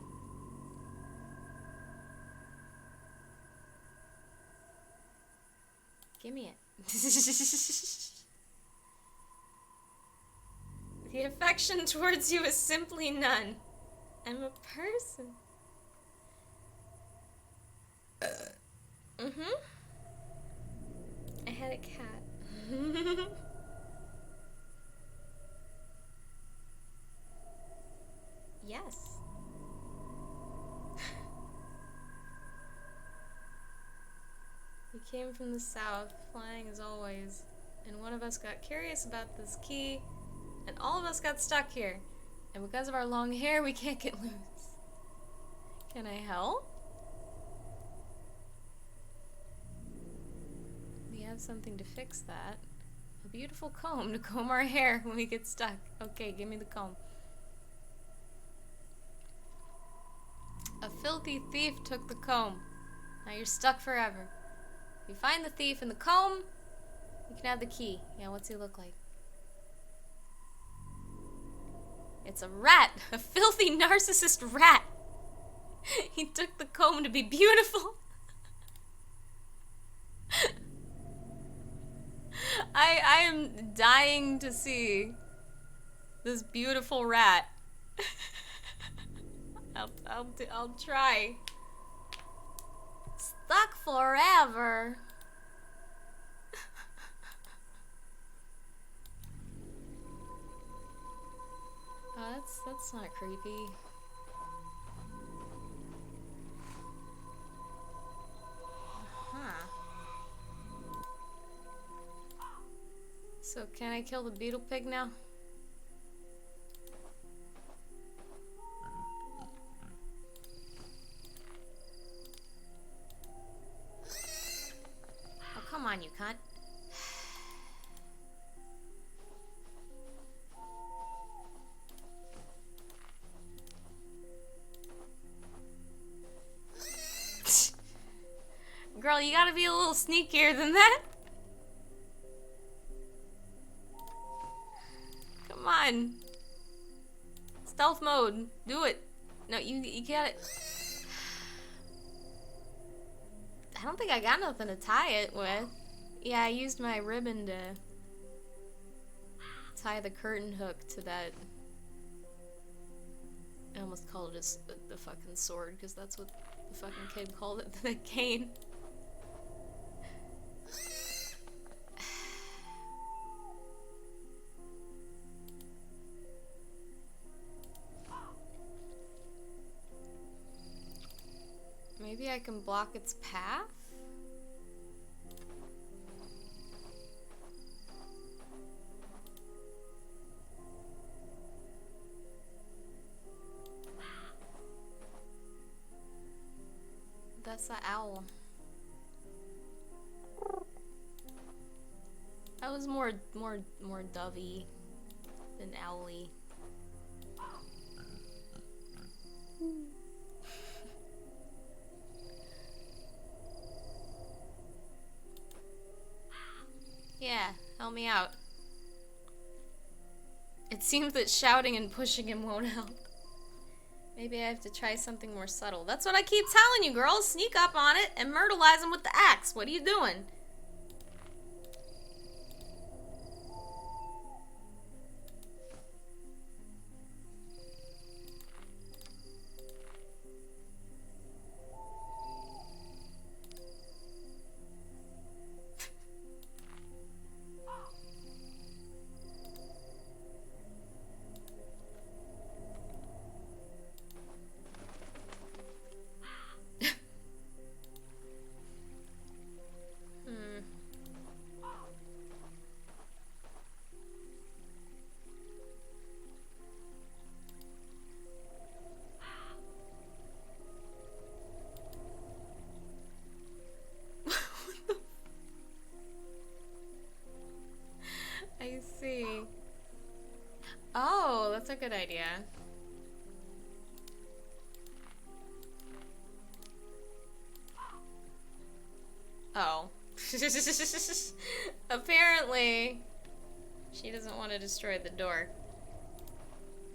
Give me it. The affection towards you is simply none. I'm a person. I had a cat. Yes. We came from the south, flying as always, and one of us got curious about this key, and all of us got stuck here. And because of our long hair, we can't get loose. Can I help? We have something to fix that. A beautiful comb to comb our hair when we get stuck. Okay, give me the comb. A filthy thief took the comb. Now you're stuck forever. If you find the thief and the comb, you can have the key. Yeah, what's he look like? It's a rat! A filthy narcissist rat! He took the comb to be beautiful. I am dying to see this beautiful rat. I'll try. Stuck forever. Oh, that's not creepy. Huh. So can I kill the beetle pig now? Oh, come on, you cunt. Girl, you gotta be a little sneakier than that. Come on. Stealth mode. Do it. No, you got it. I don't think I got nothing to tie it with. Yeah, I used my ribbon to tie the curtain hook to that. I almost called it the fucking sword, because that's what the fucking kid called it, the cane. Maybe I can block its path? That's the owl. was more dovey than owly. Yeah, help me out. It seems that shouting and pushing him won't help. Maybe I have to try something more subtle. That's what I keep telling you, girls. Sneak up on it and myrtleize him with the axe. What are you doing? I see. Oh, that's a good idea. Oh. Apparently, she doesn't want to destroy the door.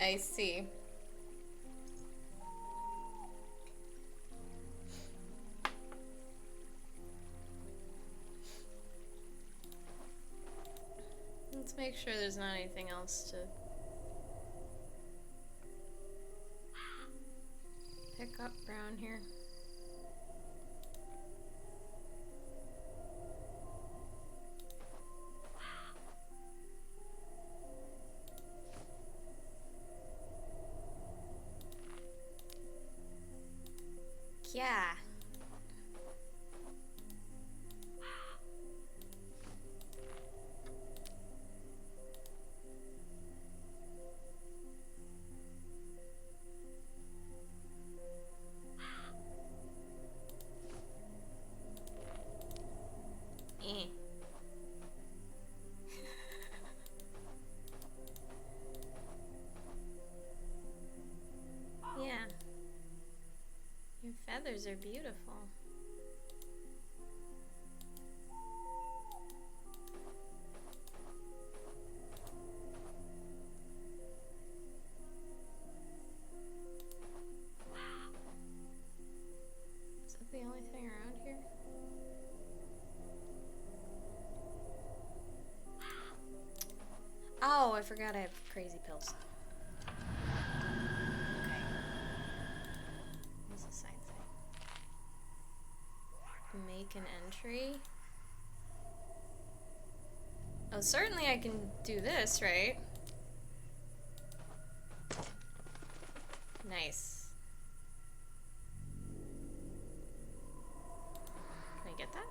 I see. Let's make sure there's not anything else to pick up around here. Yeah. Yeah. Your feathers are beautiful. Is that the only thing around here? Oh, I forgot I have crazy pills. Make an entry. Oh, certainly I can do this, right? Nice. Can I get that?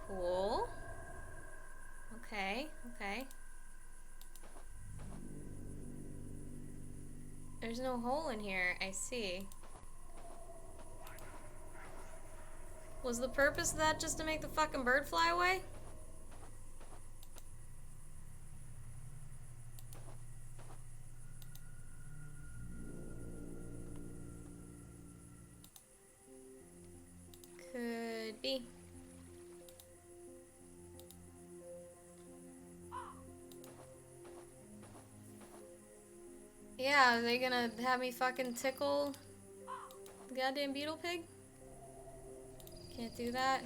Cool. Okay, okay. There's no hole in here, I see. Was the purpose of that just to make the fucking bird fly away? Could be. Yeah, are they gonna have me fucking tickle the goddamn beetle pig? Can't do that.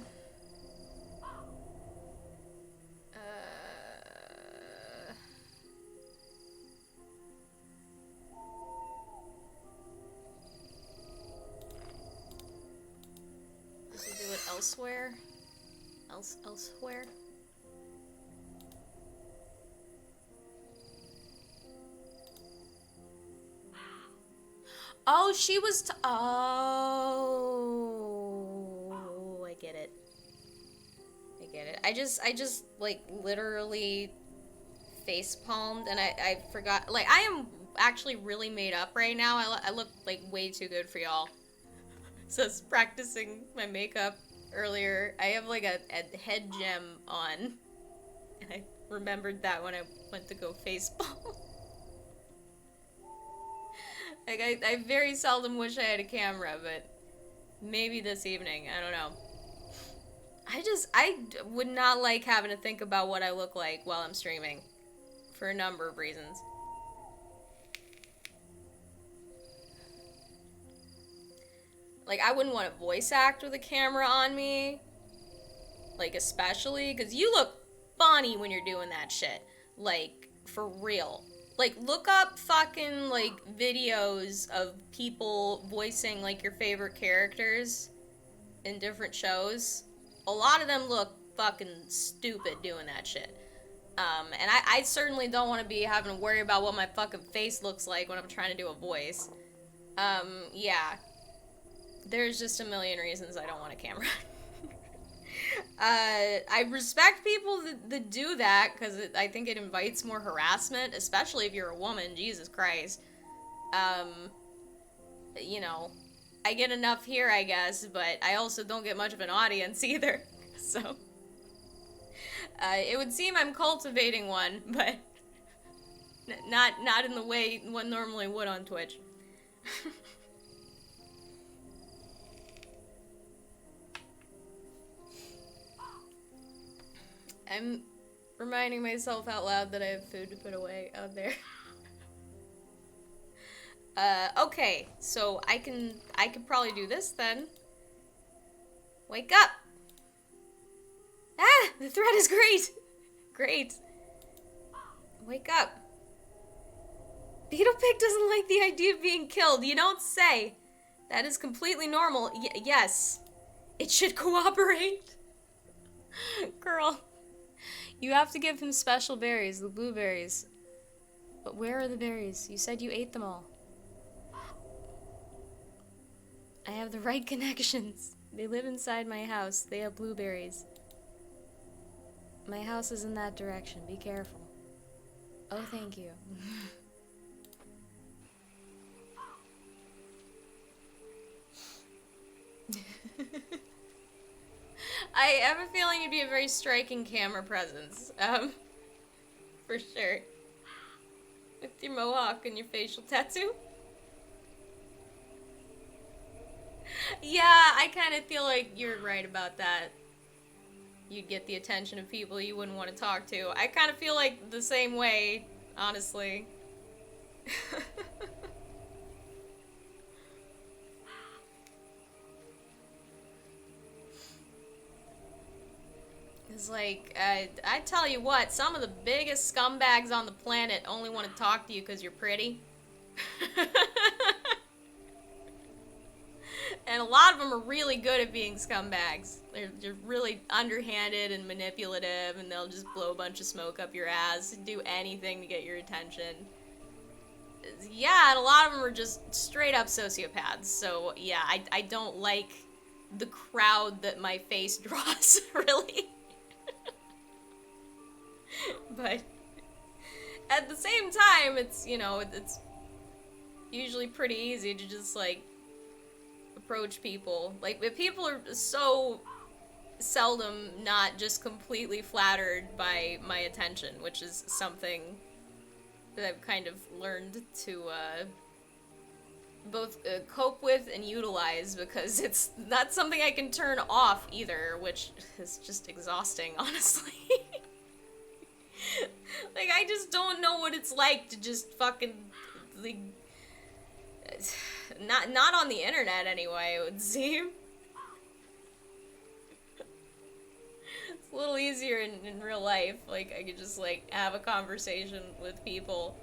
Does it do it elsewhere? Elsewhere? Oh, she was oh, I get it. I get it. I just like literally face palmed and I forgot. Like, I am actually really made up right now. I look like way too good for y'all. So I was practicing my makeup earlier. I have like a head gem on. remembered that when I went to go faceball. Like, I very seldom wish I had a camera, but maybe this evening, I don't know. I would not like having to think about what I look like while I'm streaming, for a number of reasons. Like, I wouldn't want to voice act with a camera on me. Like, especially, because you look funny when you're doing that shit. Like, for real. Like, look up fucking, like, videos of people voicing, like, your favorite characters in different shows. A lot of them look fucking stupid doing that shit. And I certainly don't want to be having to worry about what my fucking face looks like when I'm trying to do a voice. Yeah. There's just a million reasons I don't want a camera. I respect people that do that, because I think it invites more harassment, especially if you're a woman, Jesus Christ. You know, I get enough here, I guess, but I also don't get much of an audience either, so. It would seem I'm cultivating one, but not in the way one normally would on Twitch. I'm reminding myself out loud that I have food to put away out there. Okay, so I could probably do this then. Wake up! Ah! The thread is great! Great. Wake up. Beetle Pig doesn't like the idea of being killed. You don't say. That is completely normal. Yes. It should cooperate. Girl. You have to give him special berries, the blueberries. But where are the berries? You said you ate them all. I have the right connections. They live inside my house. They have blueberries. My house is in that direction. Be careful. Oh, thank you. I have a feeling you'd be a very striking camera presence. For sure. With your mohawk and your facial tattoo. Yeah, I kind of feel like you're right about that. You'd get the attention of people you wouldn't want to talk to. I kind of feel like the same way, honestly. It's like, I tell you what, some of the biggest scumbags on the planet only want to talk to you because you're pretty. And a lot of them are really good at being scumbags. They're really underhanded and manipulative, and they'll just blow a bunch of smoke up your ass, do anything to get your attention. Yeah, and a lot of them are just straight up sociopaths. So yeah, I don't like the crowd that my face draws, really. But at the same time, it's, you know, it's usually pretty easy to just, like, approach people. Like, but people are so seldom not just completely flattered by my attention, which is something that I've kind of learned to both cope with and utilize, because it's not something I can turn off either, which is just exhausting, honestly. Like, I just don't know what it's like to just fucking, like, not on the internet anyway, it would seem. It's a little easier in real life. Like, I could just, like, have a conversation with people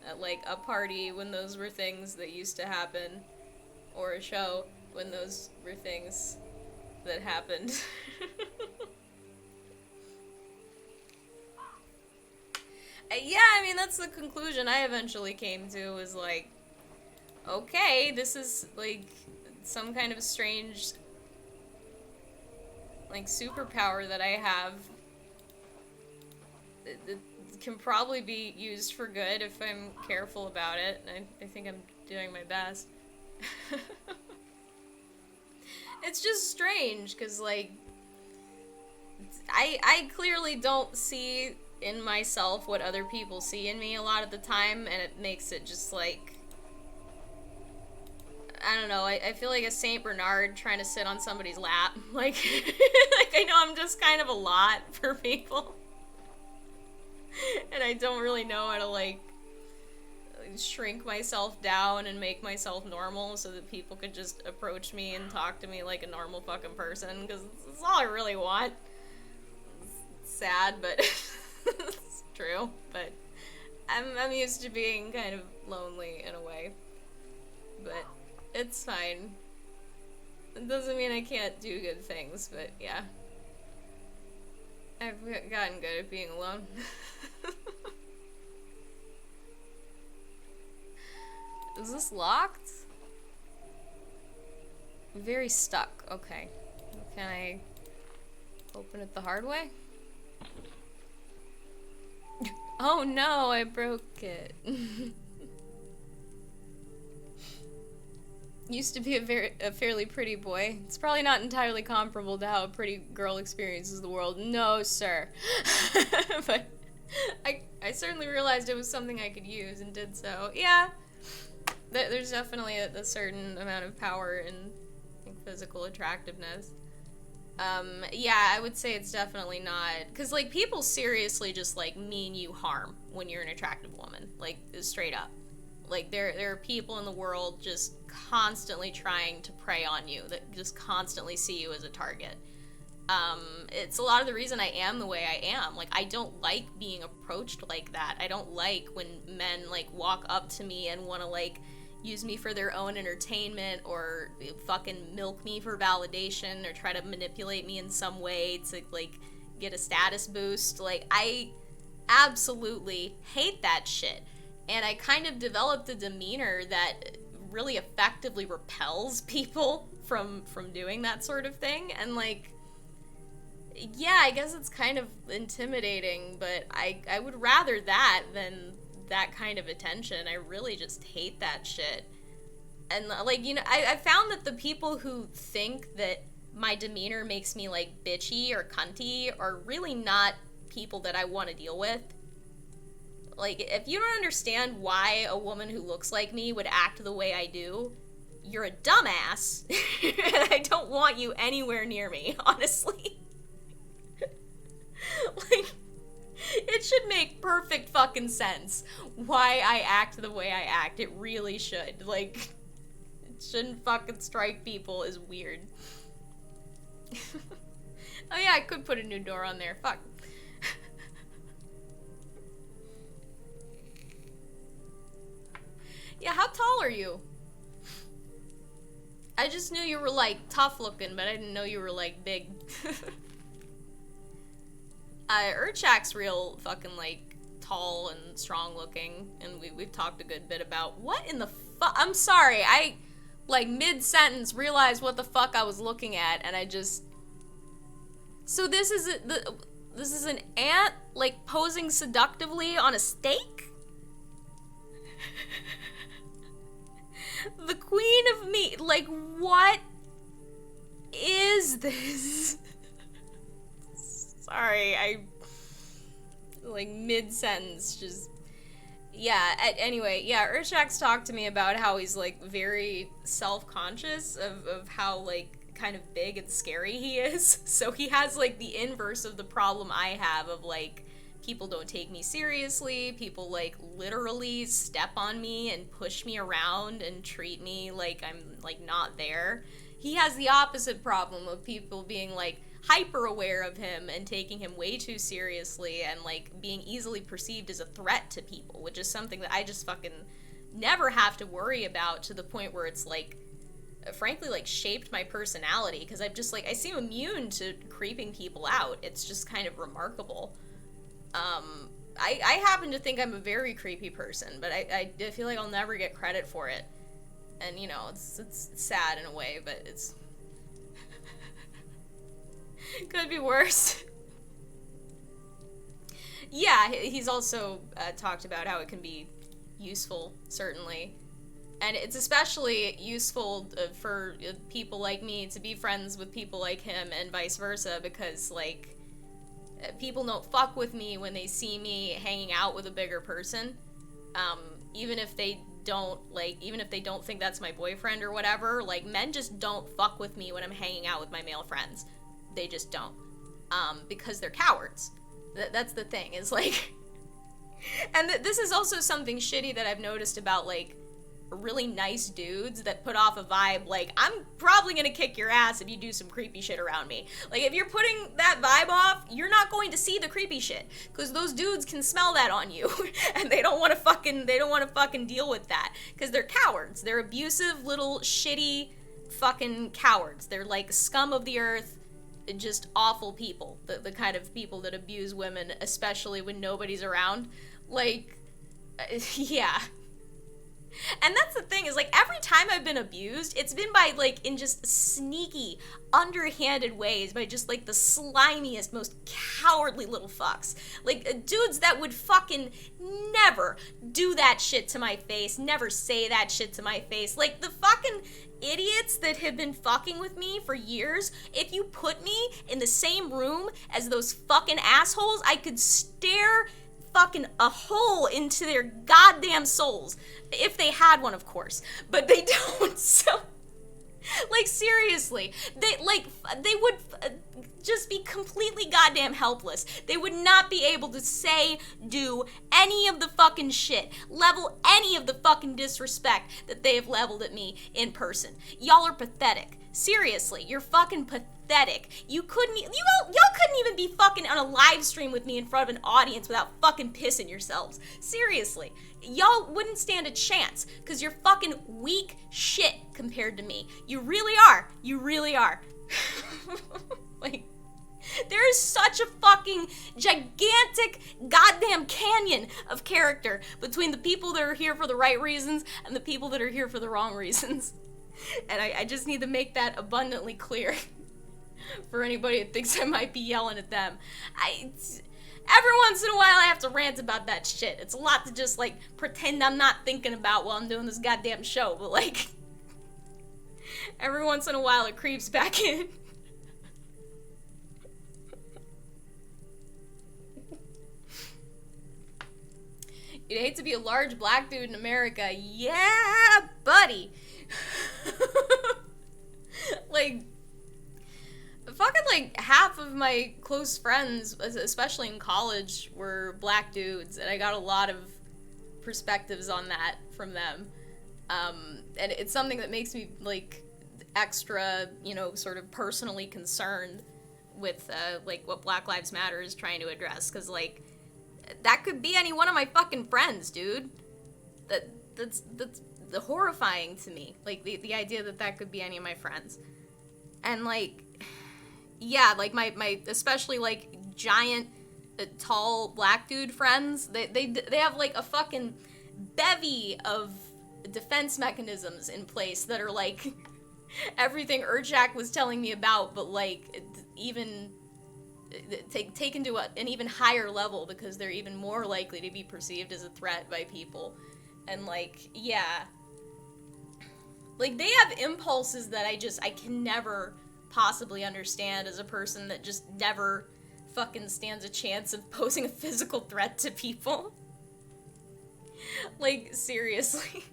at, like, a party when those were things that used to happen, or a show when those were things that happened. Yeah, I mean, that's the conclusion I eventually came to, was like, okay, this is, like, some kind of strange, like, superpower that I have. It can probably be used for good if I'm careful about it, and I think I'm doing my best. It's just strange, because, like, I clearly don't see in myself what other people see in me a lot of the time, and it makes it just like, I don't know, I feel like a Saint Bernard trying to sit on somebody's lap. Like, like I know I'm just kind of a lot for people. And I don't really know how to, like, shrink myself down and make myself normal so that people could just approach me and talk to me like a normal fucking person, because that's all I really want. It's sad, but it's true. But I'm used to being kind of lonely in a way. But it's fine. It doesn't mean I can't do good things, but yeah. I've gotten good at being alone. Is this locked? I'm very stuck. Okay. Can I open it the hard way? Oh no, I broke it. Used to be a fairly pretty boy. It's probably not entirely comparable to how a pretty girl experiences the world. No, sir. But I certainly realized it was something I could use and did so. Yeah. There's definitely a certain amount of power in, I think, physical attractiveness. Yeah, I would say it's definitely not, because, like, people seriously just, like, mean you harm when you're an attractive woman, like, straight up. Like, there are people in the world just constantly trying to prey on you, that just constantly see you as a target. It's a lot of the reason I am the way I am. Like, I don't like being approached like that. I don't like when men, like, walk up to me and want to, like, use me for their own entertainment, or fucking milk me for validation, or try to manipulate me in some way to, like, get a status boost. Like, I absolutely hate that shit. And I kind of developed a demeanor that really effectively repels people from doing that sort of thing. And, like, yeah, I guess it's kind of intimidating, but I would rather that than that kind of attention. I really just hate that shit. And, like, you know, I found that the people who think that my demeanor makes me, like, bitchy or cunty are really not people that I want to deal with. Like, if you don't understand why a woman who looks like me would act the way I do, you're a dumbass, and I don't want you anywhere near me, honestly. Like, it should make perfect fucking sense why I act the way I act. It really should. Like, it shouldn't fucking strike people as weird. Oh yeah, I could put a new door on there. Fuck. Yeah, how tall are you? I just knew you were, like, tough looking, but I didn't know you were, like, big. Urchak's real fucking, like, tall and strong looking, and we've talked a good bit about what in the fuck. I'm sorry, I, like, mid-sentence realized what the fuck I was looking at, and I just... So this is an ant, like, posing seductively on a steak? The queen of meat. Like, what is this? Sorry, I, like, mid-sentence just... Yeah, anyway, yeah, Urshak's talked to me about how he's, like, very self-conscious of how, like, kind of big and scary he is. So he has, like, the inverse of the problem I have of, like, people don't take me seriously, people, like, literally step on me and push me around and treat me like I'm, like, not there. He has the opposite problem of people being, like, hyper aware of him and taking him way too seriously and, like, being easily perceived as a threat to people, which is something that I just fucking never have to worry about, to the point where it's, like, frankly, like, shaped my personality, because I've just, like, I seem immune to creeping people out. It's just kind of remarkable. I happen to think I'm a very creepy person, but I feel like I'll never get credit for it. And, you know, it's sad in a way, but it's... could be worse. Yeah, he's also talked about how it can be useful, certainly. And it's especially useful for people like me to be friends with people like him, and vice versa, because, like, people don't fuck with me when they see me hanging out with a bigger person. Even if they don't think that's my boyfriend or whatever, like, men just don't fuck with me when I'm hanging out with my male friends. They just don't. Because they're cowards. That's the thing, is like, and this is also something shitty that I've noticed about, like, really nice dudes that put off a vibe, like, I'm probably gonna kick your ass if you do some creepy shit around me. Like, if you're putting that vibe off, you're not going to see the creepy shit, because those dudes can smell that on you, and they don't want to fucking deal with that, because they're cowards. They're abusive, little, shitty, fucking cowards. They're, like, scum of the earth, just awful people. The kind of people that abuse women, especially when nobody's around. Like, yeah. And that's the thing, is, like, every time I've been abused, it's been by, like, in just sneaky, underhanded ways, by just, like, the slimiest, most cowardly little fucks. Like, dudes that would fucking never do that shit to my face, never say that shit to my face. Like, the fucking idiots that have been fucking with me for years, if you put me in the same room as those fucking assholes, I could stare fucking a hole into their goddamn souls. If they had one, of course. But they don't, so... Like, seriously. They would just be completely goddamn helpless. They would not be able to say, do any of the fucking shit, level any of the fucking disrespect that they have leveled at me in person. Y'all are pathetic. Seriously, you're fucking pathetic. Y'all couldn't even be fucking on a live stream with me in front of an audience without fucking pissing yourselves. Seriously. Y'all wouldn't stand a chance, because you're fucking weak shit compared to me. You really are. You really are. Like, there is such a fucking gigantic goddamn canyon of character between the people that are here for the right reasons and the people that are here for the wrong reasons. And I just need to make that abundantly clear for anybody that thinks I might be yelling at them. Every once in a while I have to rant about that shit. It's a lot to just, like, pretend I'm not thinking about while I'm doing this goddamn show, but, like, every once in a while it creeps back in. You'd hate to be a large black dude in America. Yeah, buddy. Like, fucking, like, half of my close friends, especially in college, were black dudes, and I got a lot of perspectives on that from them. And it's something that makes me, like, extra, you know, sort of personally concerned with, like, what Black Lives Matter is trying to address, because, like, that could be any one of my fucking friends, dude. That's the horrifying to me. Like, the idea that could be any of my friends. And, like, yeah, like, my especially, like, giant, tall black dude friends, they have, like, a fucking bevy of defense mechanisms in place that are, like, everything Urchak was telling me about, but, like, even taken to an even higher level, because they're even more likely to be perceived as a threat by people. And, like, yeah. Like, they have impulses that I can never possibly understand as a person that just never fucking stands a chance of posing a physical threat to people. Like, seriously.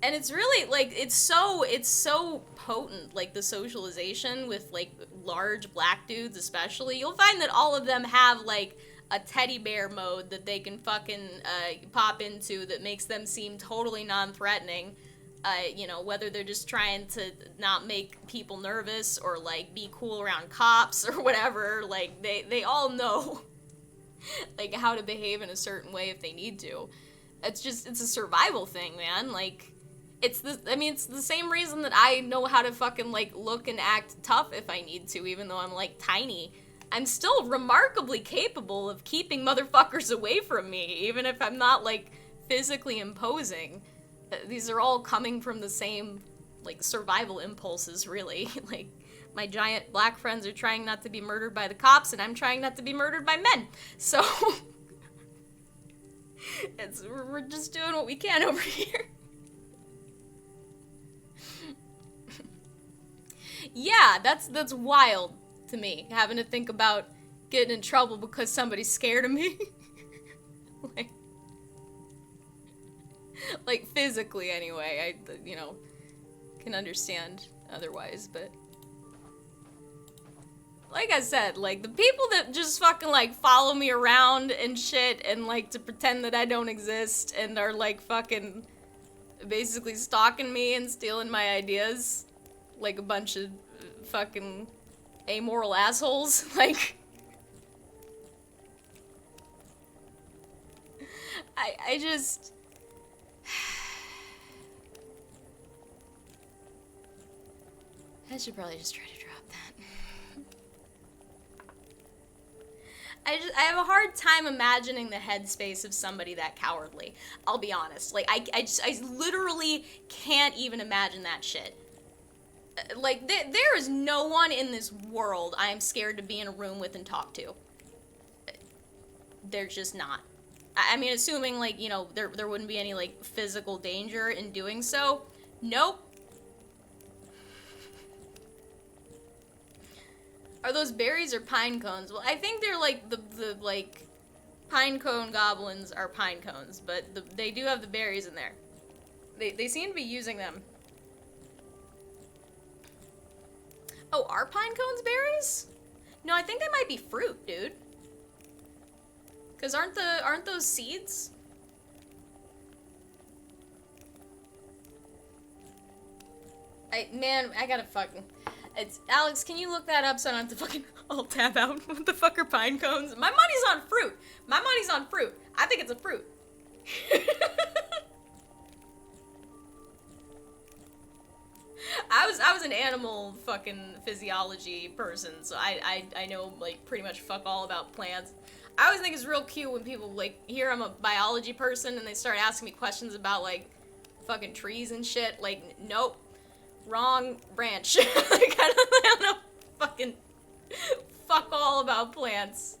And it's really, like, it's so potent, like, the socialization with, like, large black dudes especially. You'll find that all of them have, like, a teddy bear mode that they can fucking pop into that makes them seem totally non-threatening. You know, whether they're just trying to not make people nervous or, like, be cool around cops or whatever. Like, they all know, like, how to behave in a certain way if they need to. It's a survival thing, man. Like, it's the same reason that I know how to fucking, like, look and act tough if I need to, even though I'm, like, tiny. I'm still remarkably capable of keeping motherfuckers away from me, even if I'm not, like, physically imposing. These are all coming from the same, like, survival impulses, really. Like, my giant black friends are trying not to be murdered by the cops, and I'm trying not to be murdered by men. So, we're just doing what we can over here. Yeah, that's wild to me, having to think about getting in trouble because somebody's scared of me. like, like physically anyway. I, you know, can understand otherwise, but like I said, like, the people that just fucking, like, follow me around and shit and, like, to pretend that I don't exist and are, like, fucking basically stalking me and stealing my ideas like a bunch of fucking amoral assholes, like, I just... I should probably just try to drop that. I have a hard time imagining the headspace of somebody that cowardly. I'll be honest. Like, I literally can't even imagine that shit. Like, there is no one in this world I am scared to be in a room with and talk to. There's just not. I mean, assuming, like, you know, there wouldn't be any, like, physical danger in doing so. Nope. Are those berries or pine cones? Well, I think they're, like, the like, pine cone goblins are pine cones, but they do have the berries in there. They seem to be using them. Oh, are pine cones berries? No, I think they might be fruit, dude. Cause aren't those seeds? Man, I gotta fucking... It's... Alex, can you look that up so I don't have to fucking alt-tab out? What the fuck are pine cones? My money's on fruit. My money's on fruit. I think it's a fruit. I was an animal fucking physiology person, so I know, like, pretty much fuck all about plants. I always think it's real cute when people, like, hear I'm a biology person and they start asking me questions about, like, fucking trees and shit. Like, nope. Wrong branch. Like, I don't know fucking fuck all about plants.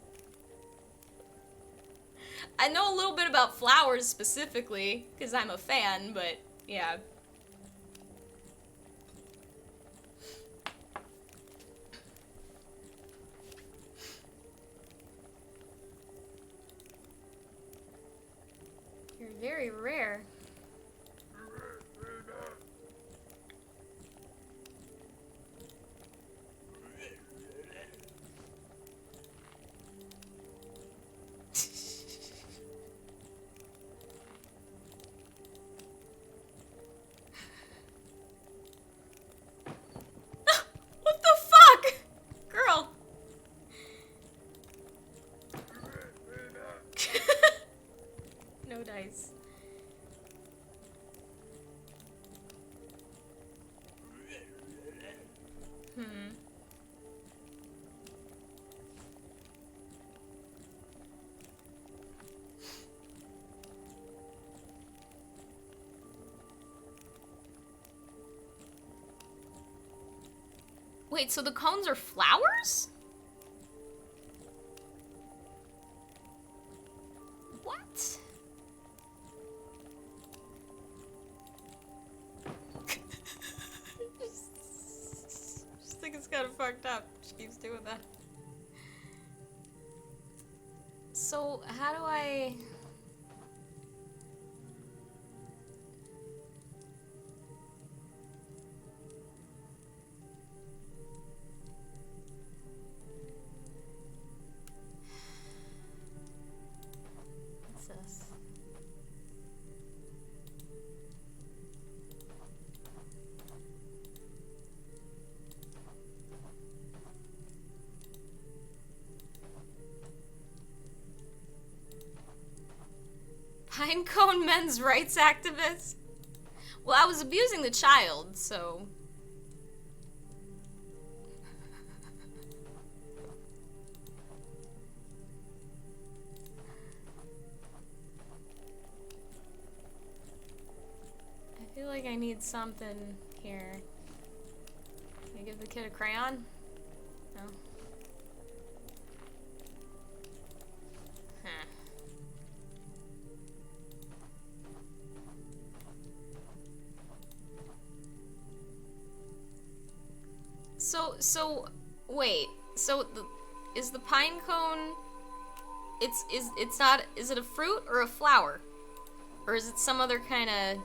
I know a little bit about flowers specifically, because I'm a fan, but yeah. You're very rare. What the fuck? Girl. No dice. Wait, so the cones are flowers? What? Just think it's kind of fucked up. She keeps doing that. So, how do I... What's this? Pinecone men's rights activist? Well, I was abusing the child, so... I feel like I need something here. Can I give the kid a crayon? No. Huh. So, wait. So, is the pine cone... It's not... Is it a fruit or a flower? Or is it some other kind of...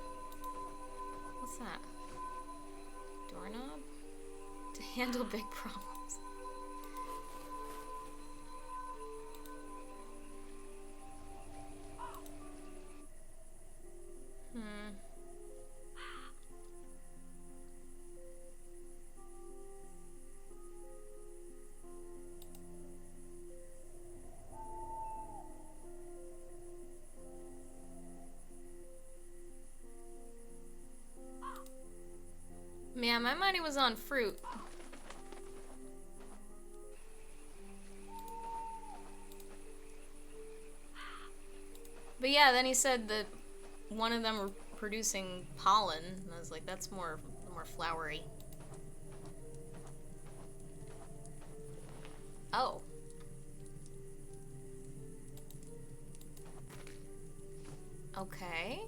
What's that? Doorknob? To handle big problems. Man, my money was on fruit. But yeah, then he said that one of them were producing pollen, and I was like, that's more flowery. Oh. Okay.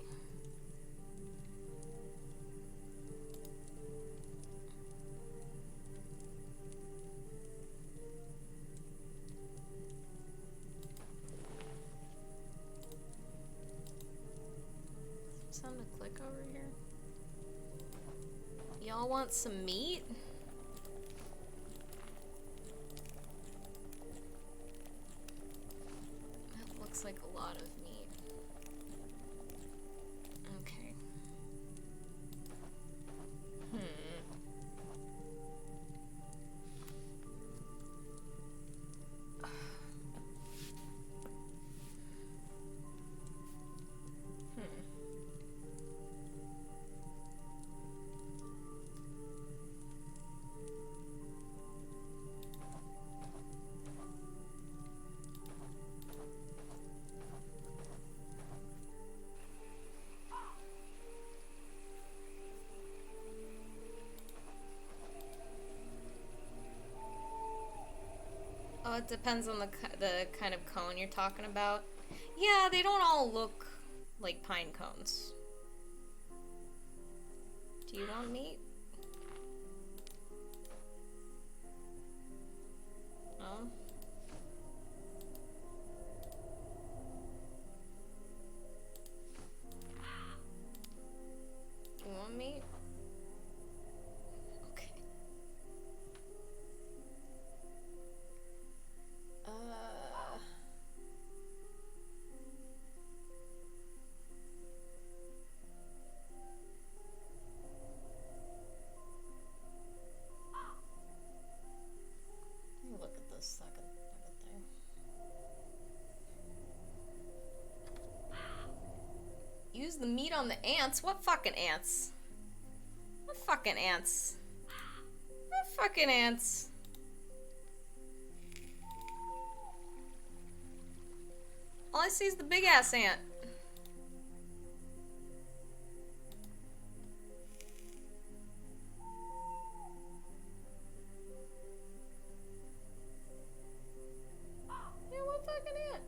Something to click over here. Y'all want some meat? That looks like a lot of meat. Okay. Oh, it depends on the kind of cone you're talking about. Yeah, they don't all look like pine cones. Do you want meat? No? You want meat? Use the meat on the ants? What fucking ants? What fucking ants? What fucking ants? All I see is the big ass ant. Yeah, what fucking ant?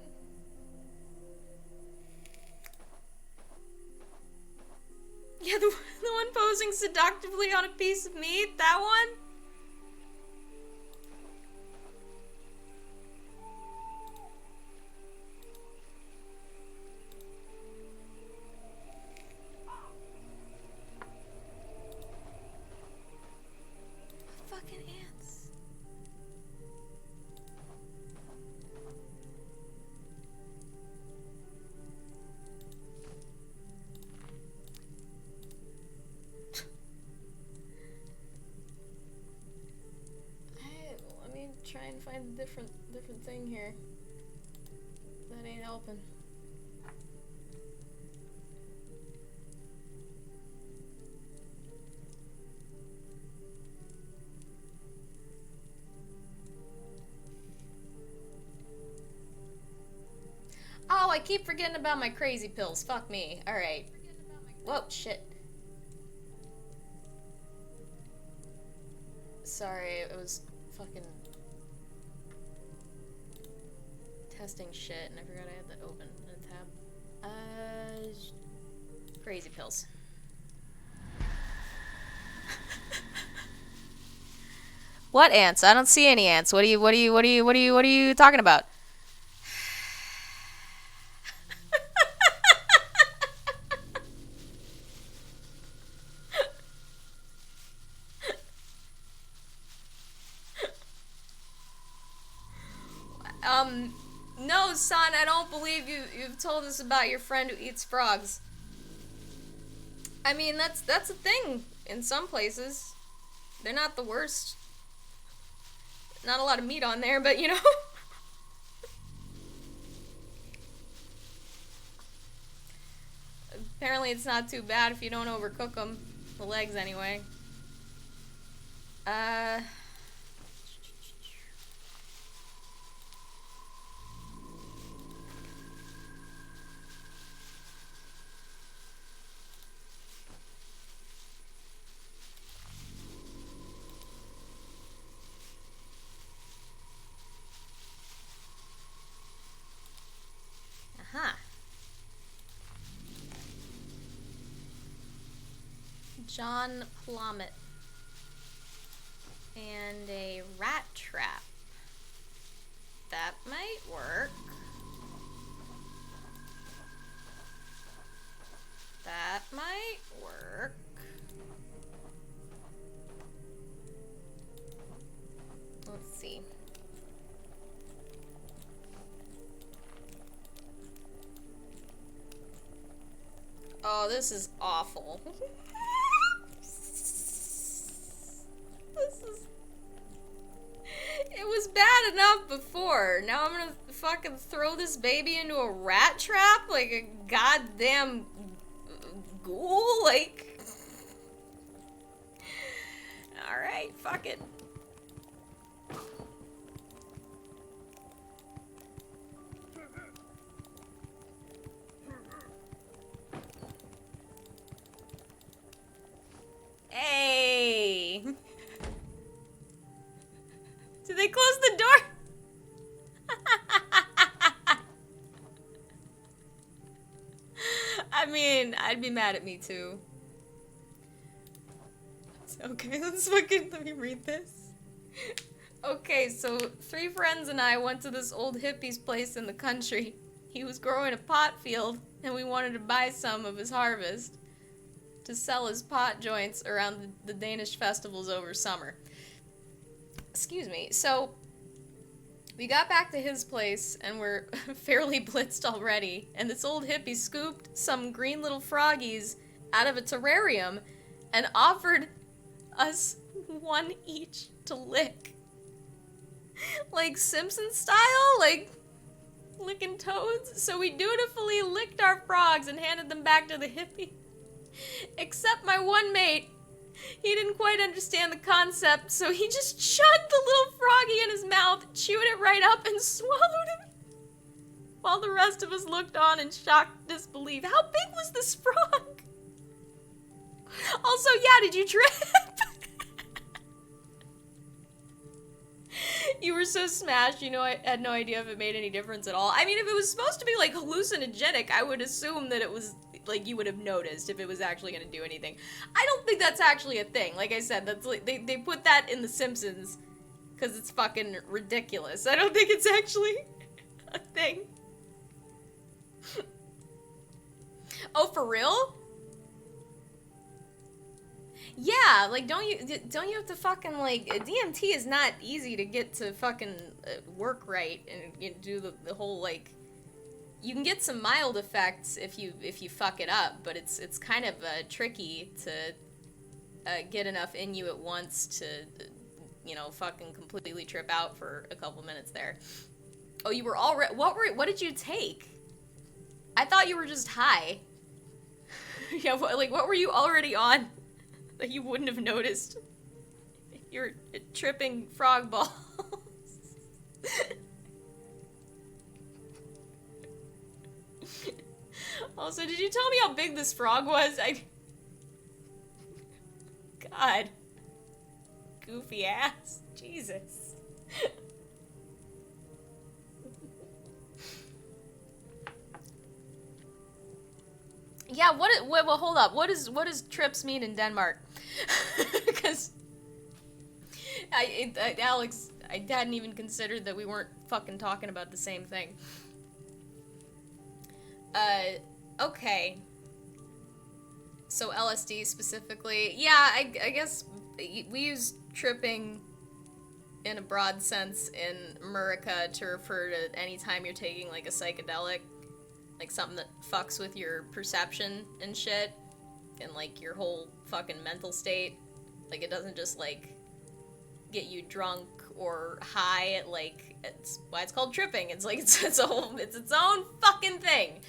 Yeah, the one posing seductively on a piece of meat? That one? Fucking ants. Let me try and find a different thing here. That ain't helping. Oh, I keep forgetting about my crazy pills. Fuck me. Alright. Whoa, shit. Sorry, it was fucking testing shit and I forgot I had that open in a tab. Crazy pills. What ants? I don't see any ants. What are you talking about? No, son, I don't believe you've told us about your friend who eats frogs. I mean, that's a thing in some places. They're not the worst. Not a lot of meat on there, but you know. Apparently it's not too bad if you don't overcook them. The legs, anyway. John Plummet. And a rat trap. That might work. That might work. Let's see. Oh, this is awful. It was bad enough before. Now I'm gonna fucking throw this baby into a rat trap like a goddamn ghoul? Like... Alright, fuck it. Hey! Did they close the door? I mean, I'd be mad at me too. Okay, let me read this. Okay, so 3 friends and I went to this old hippie's place in the country. He was growing a pot field, and we wanted to buy some of his harvest to sell as pot joints around the Danish festivals over summer. Excuse me. So, we got back to his place, and we're fairly blitzed already, and this old hippie scooped some green little froggies out of a terrarium and offered us one each to lick. Like Simpsons style? Like licking toads? So we dutifully licked our frogs and handed them back to the hippie. Except my one mate, he didn't quite understand the concept, so he just shoved the little froggy in his mouth, chewed it right up, and swallowed it. While the rest of us looked on in shocked disbelief. How big was this frog? Also, yeah, did you trip? You were so smashed, you know, I had no idea if it made any difference at all. I mean, if it was supposed to be, like, hallucinogenic, I would assume that it was, like, you would have noticed if it was actually gonna do anything. I don't think that's actually a thing. Like I said, that's like, they put that in The Simpsons because it's fucking ridiculous. I don't think it's actually a thing. Oh, for real? Yeah, like, don't you have to fucking, like, DMT is not easy to get to fucking work right and you do the whole, like, you can get some mild effects if you fuck it up, but it's kind of tricky to get enough in you at once to, you know, fucking completely trip out for a couple minutes there. Oh, you were already, what did you take? I thought you were just high. Yeah, like, what were you already on that you wouldn't have noticed? You're tripping frog balls. Also, did you tell me how big this frog was? God. Goofy ass. Jesus. Yeah, well, hold up. What does trips mean in Denmark? Because Alex, I hadn't even considered that we weren't fucking talking about the same thing. Okay. So LSD specifically, yeah, I guess we use tripping in a broad sense in America to refer to any time you're taking like a psychedelic, like something that fucks with your perception and shit, and like your whole fucking mental state. Like it doesn't just like get you drunk or high. Like it's why it's called tripping. It's like it's its own fucking thing,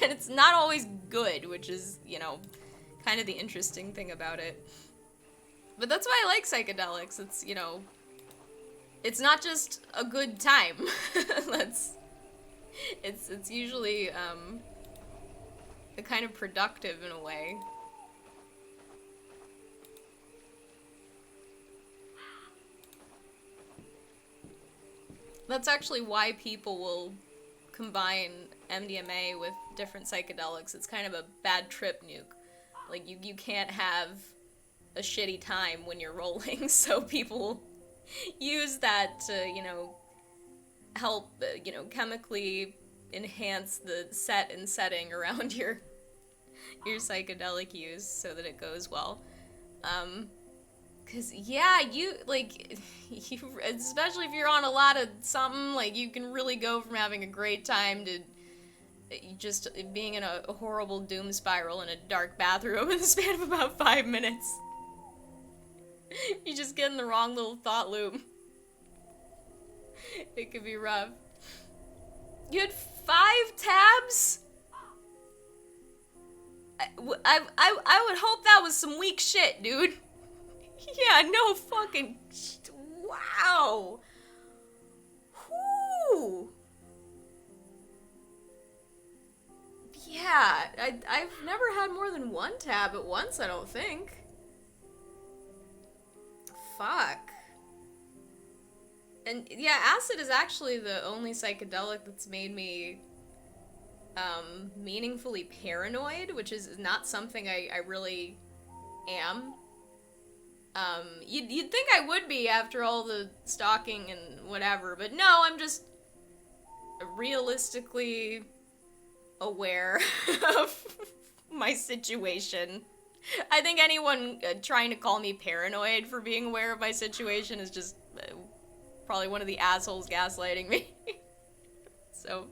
and it's not always good, which is, you know, kind of the interesting thing about it. But that's why I like psychedelics. It's, you know, it's not just a good time. It's usually a kind of productive in a way. That's actually why people will combine MDMA with different psychedelics. It's kind of a bad trip nuke. Like, you can't have a shitty time when you're rolling, so people use that to, you know, help, you know, chemically enhance the set and setting around your psychedelic use so that it goes well. Cause yeah, you, like, especially if you're on a lot of something, like, you can really go from having a great time to just being in a horrible doom spiral in a dark bathroom in the span of about 5 minutes. You just get in the wrong little thought loop. It could be rough. You had 5 tabs? I would hope that was some weak shit, dude. Yeah, no fucking... Wow. Whew. Yeah, I've never had more than 1 tab at once, I don't think. Fuck. And yeah, acid is actually the only psychedelic that's made me meaningfully paranoid, which is not something I really am. You'd think I would be after all the stalking and whatever, but no, I'm just realistically aware of my situation. I think anyone trying to call me paranoid for being aware of my situation is just probably one of the assholes gaslighting me. So,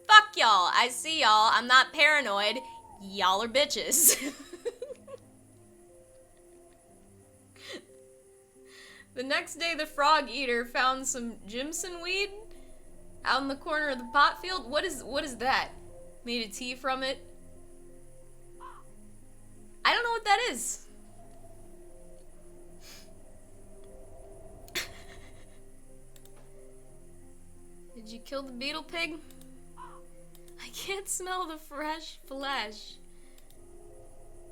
fuck y'all. I see y'all. I'm not paranoid. Y'all are bitches. The next day, the frog eater found some Jimson weed out in the corner of the pot field. What is that? Made a tea from it? I don't know what that is. Did you kill the beetle pig? I can't smell the fresh flesh.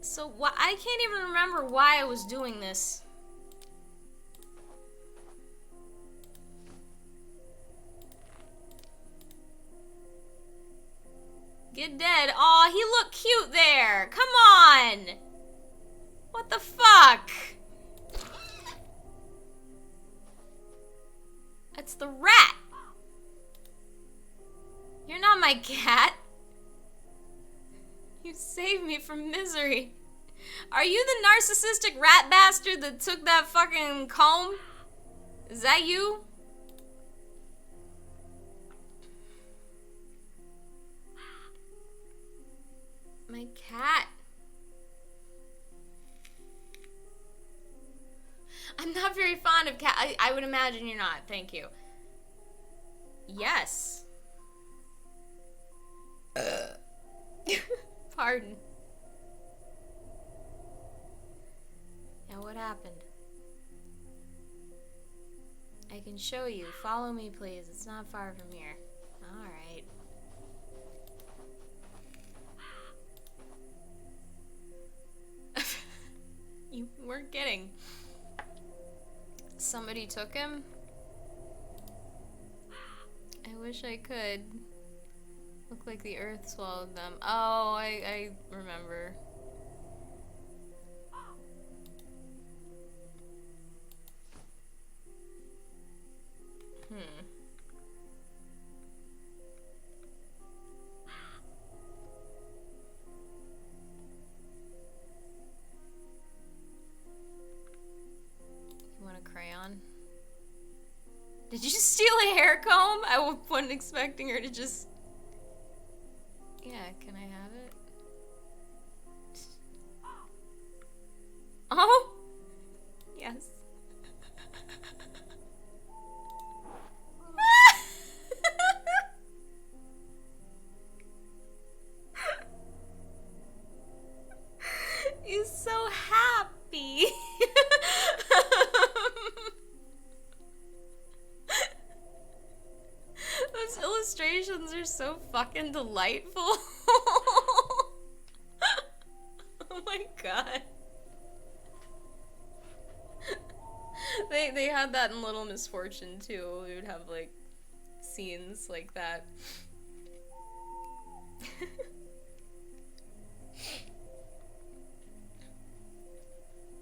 So I can't even remember why I was doing this. Get dead. Aw, he looked cute there. Come on. What the fuck? That's the rat. You're not my cat. You saved me from misery. Are you the narcissistic rat bastard that took that fucking comb? Is that you? My cat. I'm not very fond of cat. I would imagine you're not. Thank you. Yes. Pardon. Now what happened? I can show you. Follow me, please. It's not far from here. Alright. You weren't kidding. Somebody took him? I wish I could. Looked like the earth swallowed them. Oh, I remember. on. Did you steal a hair comb? I wasn't expecting her to just... Yeah, can I have it? Oh! Yes. He's so happy. Those illustrations are so fucking delightful. Oh my god. They had that in Little Misfortune too. We would have like scenes like that.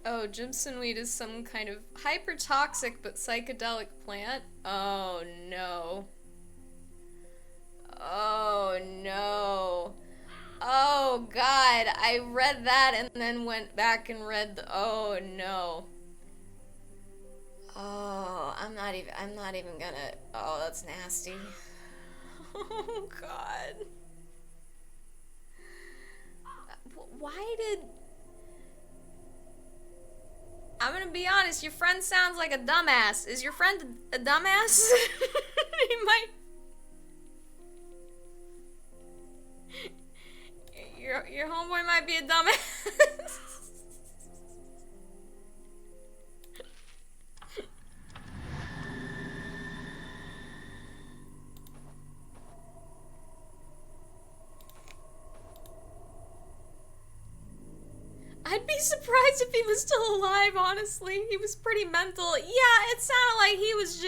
Oh, Jimsonweed is some kind of hyper-toxic but psychedelic plant? Oh no. Oh no. Oh god, I read that and then went back and read the... Oh no. Oh, I'm not even gonna... Oh, that's nasty. Oh god. Why did... I'm gonna be honest, your friend sounds like a dumbass. Is your friend a dumbass? He might... Your homeboy might be a dumbass. I'd be surprised if he was still alive, honestly. He was pretty mental. Yeah, it sounded like he was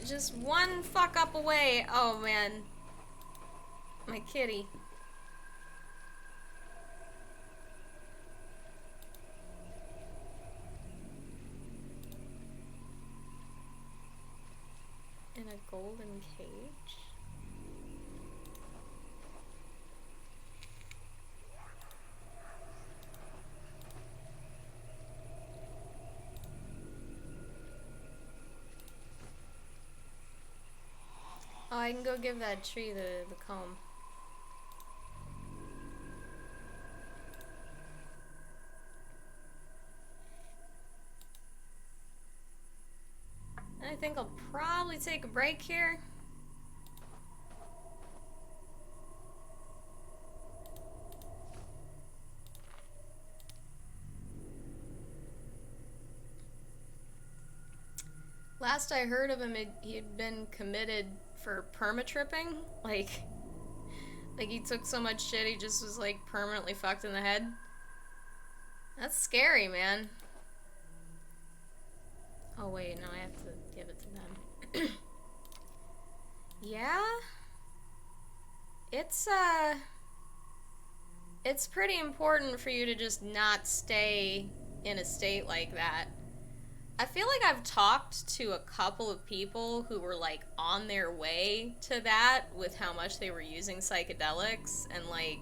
just one fuck up away. Oh, man. My kitty. In a golden cage? Oh, I can go give that tree the comb. I think I'll probably take a break here. Last I heard of him, he had been committed for perma-tripping. Like he took so much shit, he just was like permanently fucked in the head. That's scary, man. Oh wait, no, I have to give it to them. Yeah? It's pretty important for you to just not stay in a state like that. I feel like I've talked to a couple of people who were like on their way to that with how much they were using psychedelics, and like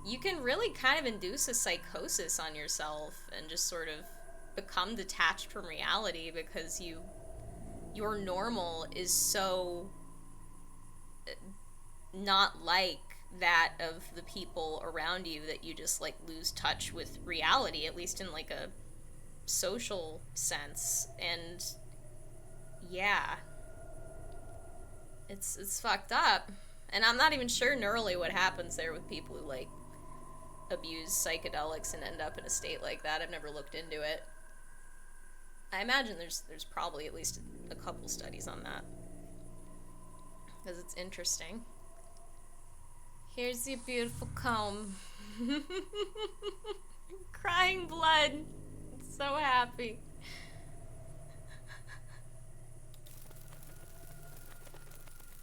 you can really kind of induce a psychosis on yourself and just sort of become detached from reality because your normal is so not like that of the people around you that you just like lose touch with reality, at least in like a social sense. And yeah, it's fucked up. And I'm not even sure neurally what happens there with people who like abuse psychedelics and end up in a state like that. I've never looked into it. I imagine there's probably at least a couple studies on that, because it's interesting. Here's your beautiful comb. Crying blood. So happy.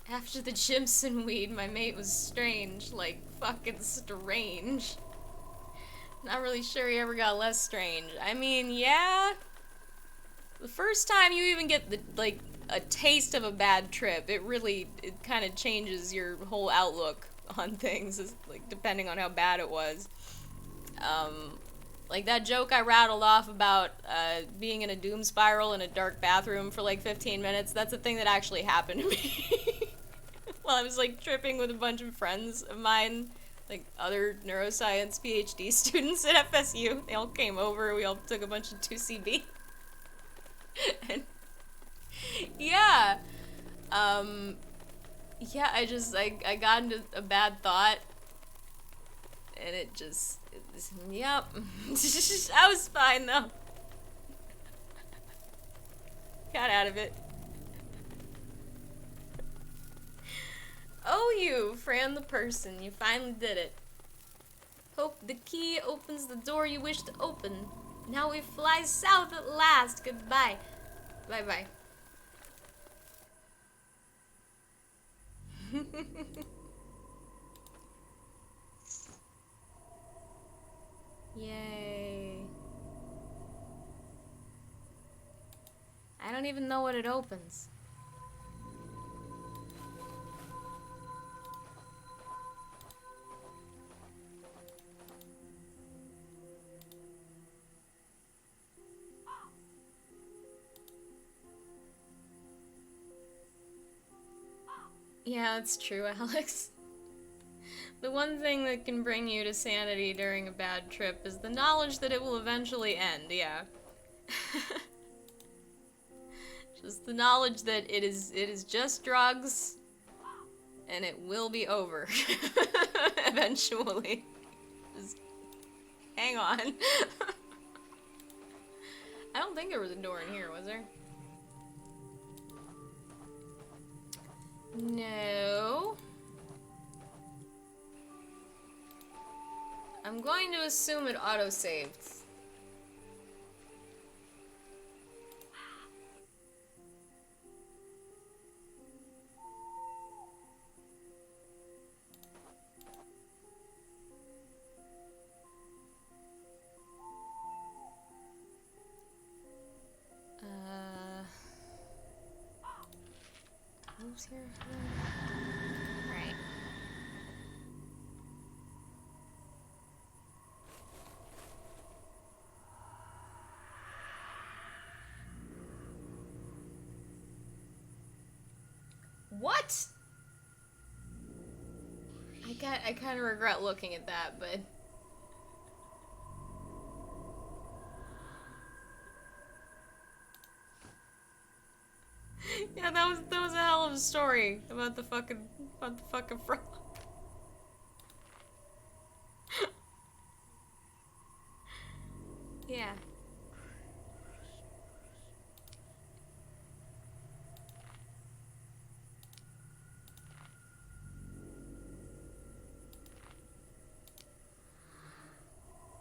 After the Jimson weed, my mate was strange. Like, fucking strange. Not really sure he ever got less strange. I mean, yeah. The first time you even get a taste of a bad trip, it kind of changes your whole outlook on things, like, depending on how bad it was. Like that joke I rattled off about being in a doom spiral in a dark bathroom for like 15 minutes, that's a thing that actually happened to me. While I was like tripping with a bunch of friends of mine, like other neuroscience PhD students at FSU. They all came over, we all took a bunch of 2CB. And yeah. Yeah, I got into a bad thought. And yep. I was fine though. Got out of it. Oh, you, Fran the person, you finally did it. Hope the key opens the door you wish to open. Now we fly south at last. Goodbye. Bye-bye. Yay. I don't even know what it opens. Yeah, that's true, Alex. The one thing that can bring you to sanity during a bad trip is the knowledge that it will eventually end, yeah. Just the knowledge that it is just drugs, and it will be over. Eventually. Just hang on. I don't think there was a door in here, was there? No. I'm going to assume it auto-saved. Who's here? Right. What? I kind of regret looking at that, but yeah, that was a hell of a story about the fucking frog. Yeah.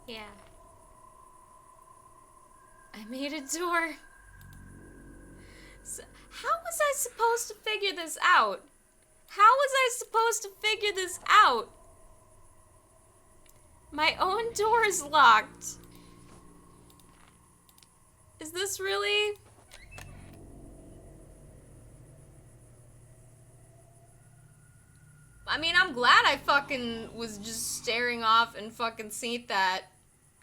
Yeah. I made a door. So, how was I supposed to figure this out? How was I supposed to figure this out? My own door is locked. Is this really? I mean, I'm glad I fucking was just staring off and fucking seen that.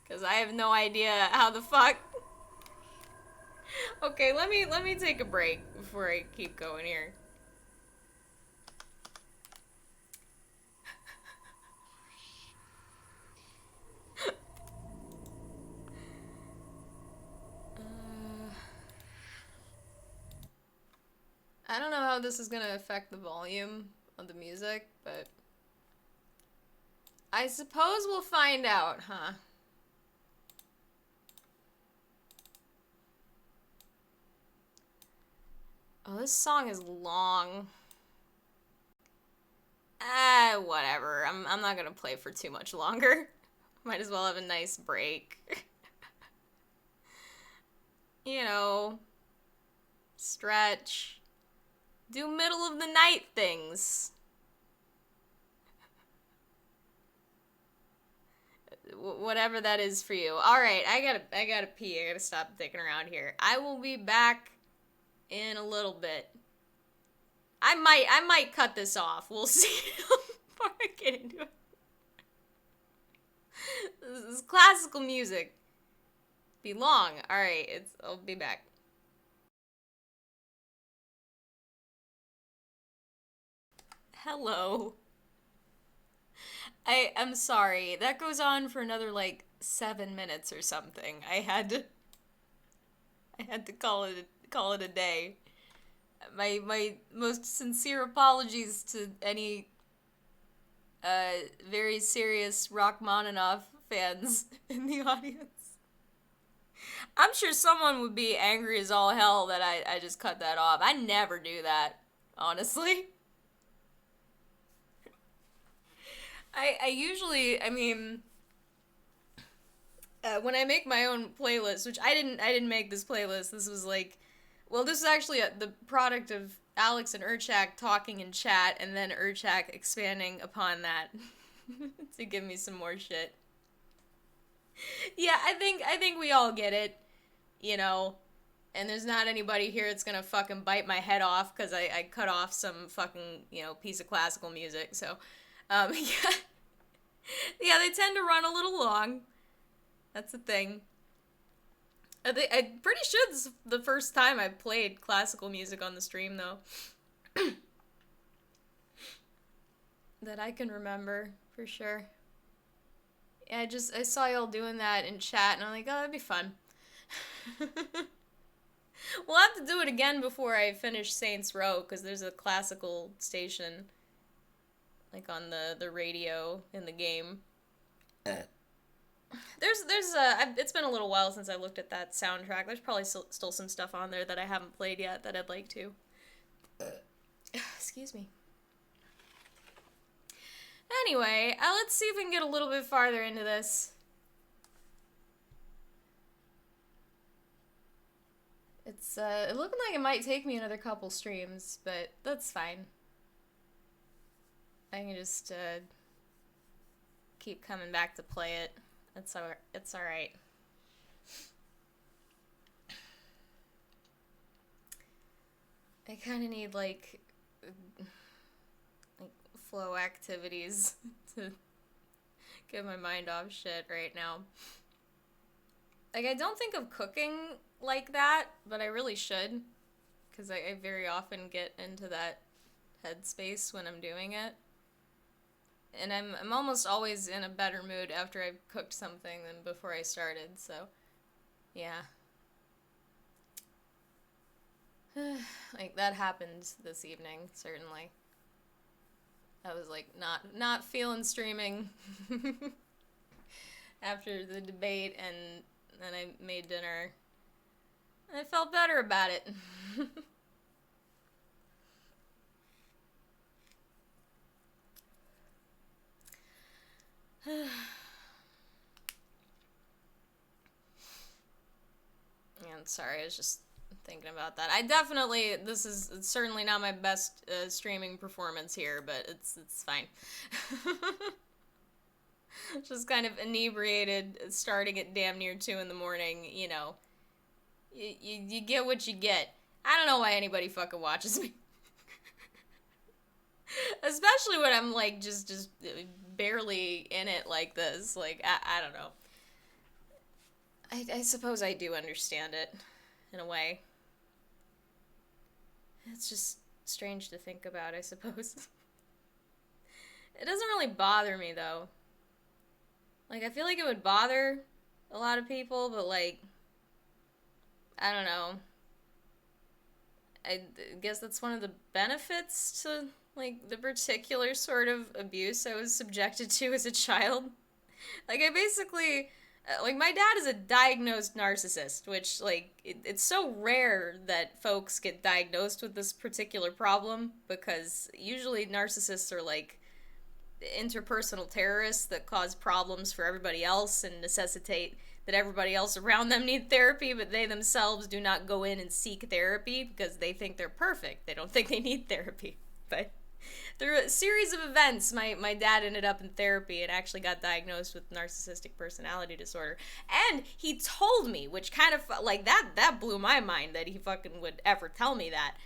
Because I have no idea how the fuck. Okay, let me take a break before I keep going here. I don't know how this is gonna affect the volume of the music, but I suppose we'll find out, huh? Oh, this song is long. Whatever. I'm not gonna play for too much longer. Might as well have a nice break. You know, stretch. Do middle of the night things. Whatever that is for you. Alright, I gotta pee. I gotta stop dicking around here. I will be back in a little bit. I might cut this off. We'll see before I get into it. This is classical music. Be long. Alright, I'll be back. Hello. I'm sorry. That goes on for another like 7 minutes or something. I had to call it a day. My most sincere apologies to any very serious Rachmaninoff fans in the audience. I'm sure someone would be angry as all hell that I just cut that off. I never do that, honestly. I usually, I mean, when I make my own playlist, which I didn't make this playlist. This was like, well, this is actually the product of Alex and Urchak talking in chat, and then Urchak expanding upon that to give me some more shit. Yeah, I think we all get it, you know. And there's not anybody here that's gonna fucking bite my head off because I cut off some fucking, piece of classical music. So, yeah. Yeah, they tend to run a little long. That's the thing. I'm pretty sure this is the first time I played classical music on the stream, though. That I can remember, for sure. Yeah, I saw y'all doing that in chat, and I'm like, oh, that'd be fun. We'll have to do it again before I finish Saints Row, because there's a classical station, like, on the radio in the game. It's been a little while since I looked at that soundtrack. There's probably still some stuff on there that I haven't played yet that I'd like to. Excuse me. Anyway, let's see if we can get a little bit farther into this. It's looking like it might take me another couple streams, but that's fine. I can just keep coming back to play it. It's alright. I kind of need like flow activities to get my mind off shit right now. Like, I don't think of cooking like that, but I really should, because I very often get into that headspace when I'm doing it. And I'm almost always in a better mood after I've cooked something than before I started, so yeah. Like, that happened this evening, certainly. I was like not feeling streaming after the debate, and then I made dinner. And I felt better about it. And sorry, I was just thinking about that. This is certainly not my best streaming performance here, but it's fine. Just kind of inebriated, starting at damn near 2 in the morning, you know. You get what you get. I don't know why anybody fucking watches me. Especially when I'm, like, just barely in it like this. Like, I don't know. I suppose I do understand it, in a way. It's just strange to think about, I suppose. It doesn't really bother me, though. Like, I feel like it would bother a lot of people, but, like, I don't know. I guess that's one of the benefits to, like, the particular sort of abuse I was subjected to as a child. Like, I basically... Like, my dad is a diagnosed narcissist, which, like, it's so rare that folks get diagnosed with this particular problem, because usually narcissists are, like, interpersonal terrorists that cause problems for everybody else and necessitate that everybody else around them need therapy, but they themselves do not go in and seek therapy because they think they're perfect. They don't think they need therapy. But through a series of events, my dad ended up in therapy and actually got diagnosed with narcissistic personality disorder. And he told me, which kind of, like, that blew my mind that he fucking would ever tell me that.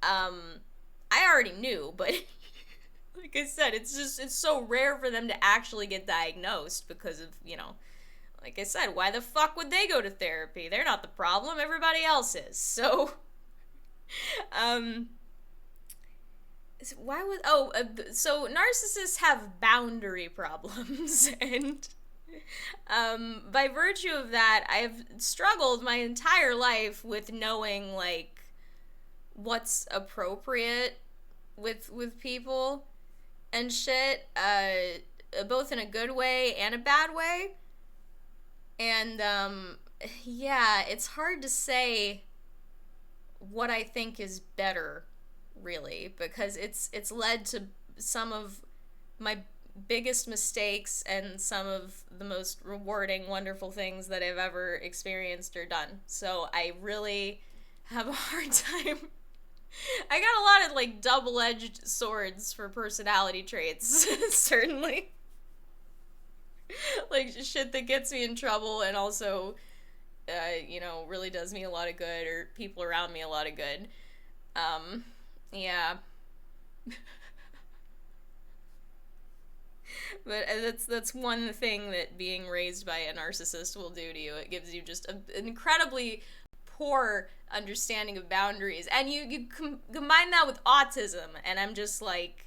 I already knew, but Like I said, it's so rare for them to actually get diagnosed because of, like I said, why the fuck would they go to therapy? They're not the problem, everybody else is. So, so narcissists have boundary problems, and by virtue of that, I've struggled my entire life with knowing, like, what's appropriate with people and shit, both in a good way and a bad way. And, yeah, it's hard to say what I think is better, really, because it's led to some of my biggest mistakes and some of the most rewarding, wonderful things that I've ever experienced or done. So I really have a hard time. I got a lot of, like, double-edged swords for personality traits, certainly. Like, shit that gets me in trouble and also, really does me a lot of good, or people around me a lot of good. Yeah. But that's one thing that being raised by a narcissist will do to you. It gives you just an incredibly poor understanding of boundaries, and you combine that with autism, and I'm just like,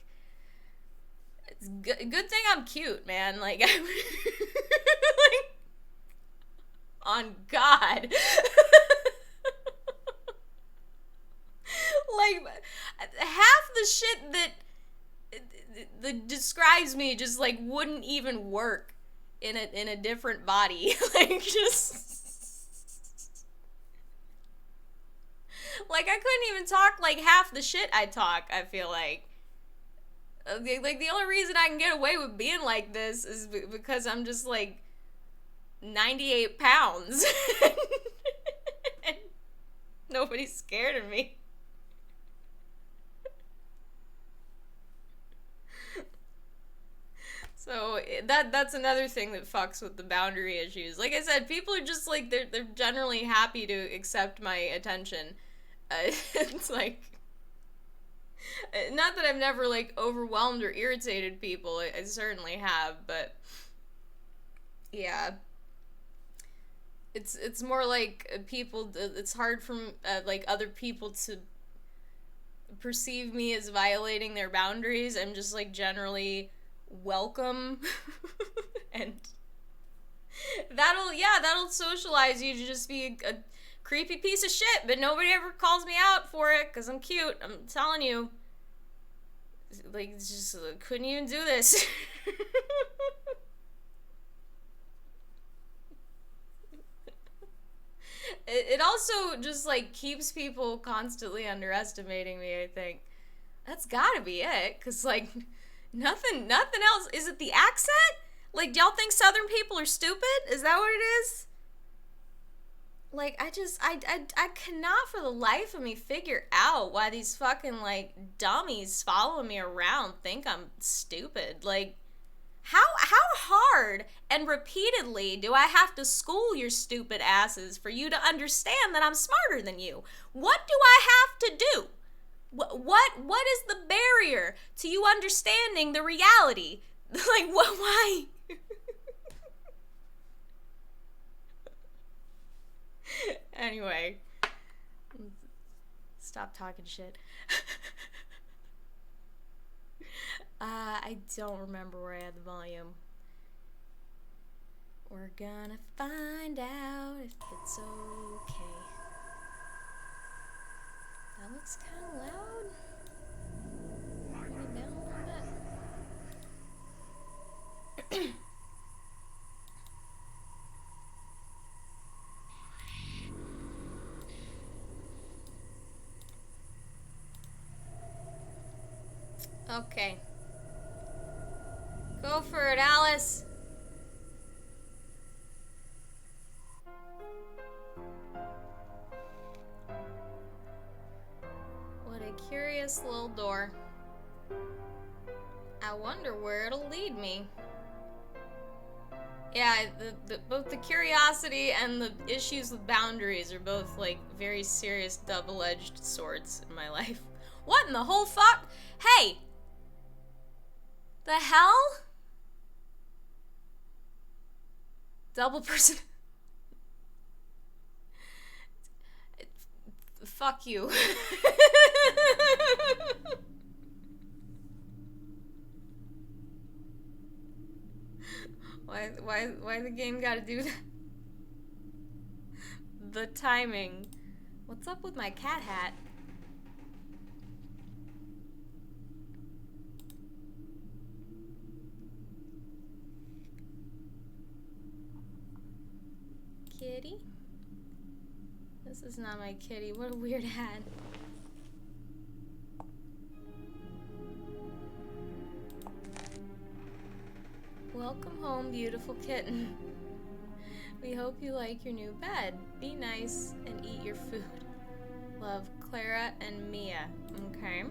it's good thing I'm cute, man. Like, I'm like, on God. Like, half the shit that describes me just, like, wouldn't even work in a different body. Like, just, like, I couldn't even talk, like, half the shit I talk, I feel like. Like, the only reason I can get away with being like this is because I'm just, like, 98 pounds. And nobody's scared of me. So that's another thing that fucks with the boundary issues. Like I said, people are just, like, they're generally happy to accept my attention. It's like, not that I've never, like, overwhelmed or irritated people. I certainly have, but yeah, it's more like people. It's hard for like, other people to perceive me as violating their boundaries. I'm just, like, generally welcome. And that'll socialize you to just be a creepy piece of shit, but nobody ever calls me out for it because I'm cute. I'm telling you. Like, just couldn't even do this. It also just, like, keeps people constantly underestimating me, I think. That's gotta be it, because, like, nothing else. Is it the accent? Like, do y'all think Southern people are stupid? Is that what it is? Like, I cannot for the life of me figure out why these fucking, like, dummies following me around think I'm stupid. Like, how hard and repeatedly do I have to school your stupid asses for you to understand that I'm smarter than you? What do I have to do? What is the barrier to you understanding the reality? Like, what? Why? Anyway, stop talking shit. I don't remember where I had the volume. We're gonna find out if it's okay. That looks kind of loud. Bring it down a little bit. Okay. Go for it, Alice. What a curious little door. I wonder where it'll lead me. Yeah, both the curiosity and the issues with boundaries are both, like, very serious double-edged swords in my life. What in the whole fuck? Hey! The hell? Double person. Fuck you. Why the game gotta do that? The timing. What's up with my cat hat? Kitty? This is not my kitty. What a weird hat. Welcome home, beautiful kitten. We hope you like your new bed. Be nice and eat your food. Love, Clara and Mia. Okay.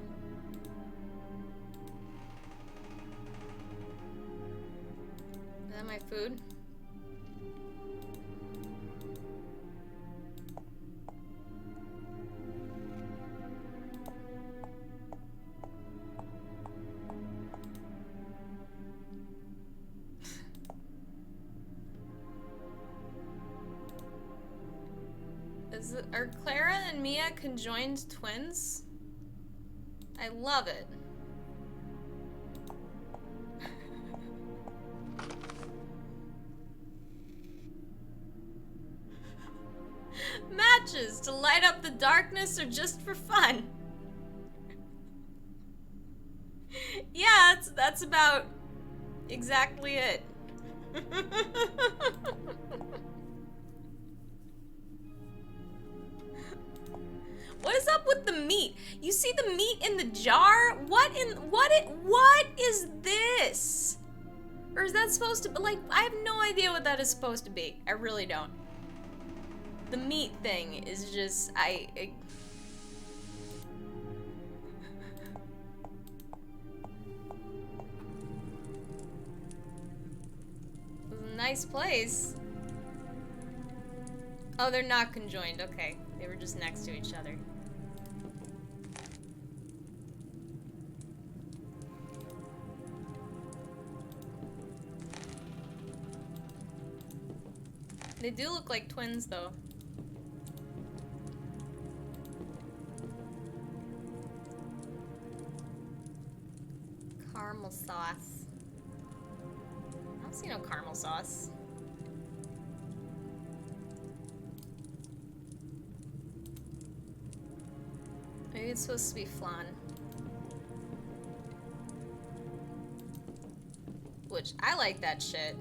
Is that my food? Are Clara and Mia conjoined twins? I love it. Matches to light up the darkness or just for fun? Yeah, that's about exactly it. What is up with the meat? You see the meat in the jar? What is this? Or is that supposed to be, like, I have no idea what that is supposed to be. I really don't. The meat thing is just, It was a nice place. Oh, they're not conjoined, okay. They were just next to each other. They do look like twins, though. Caramel sauce. I don't see no caramel sauce. Maybe it's supposed to be flan. Which, I like that shit.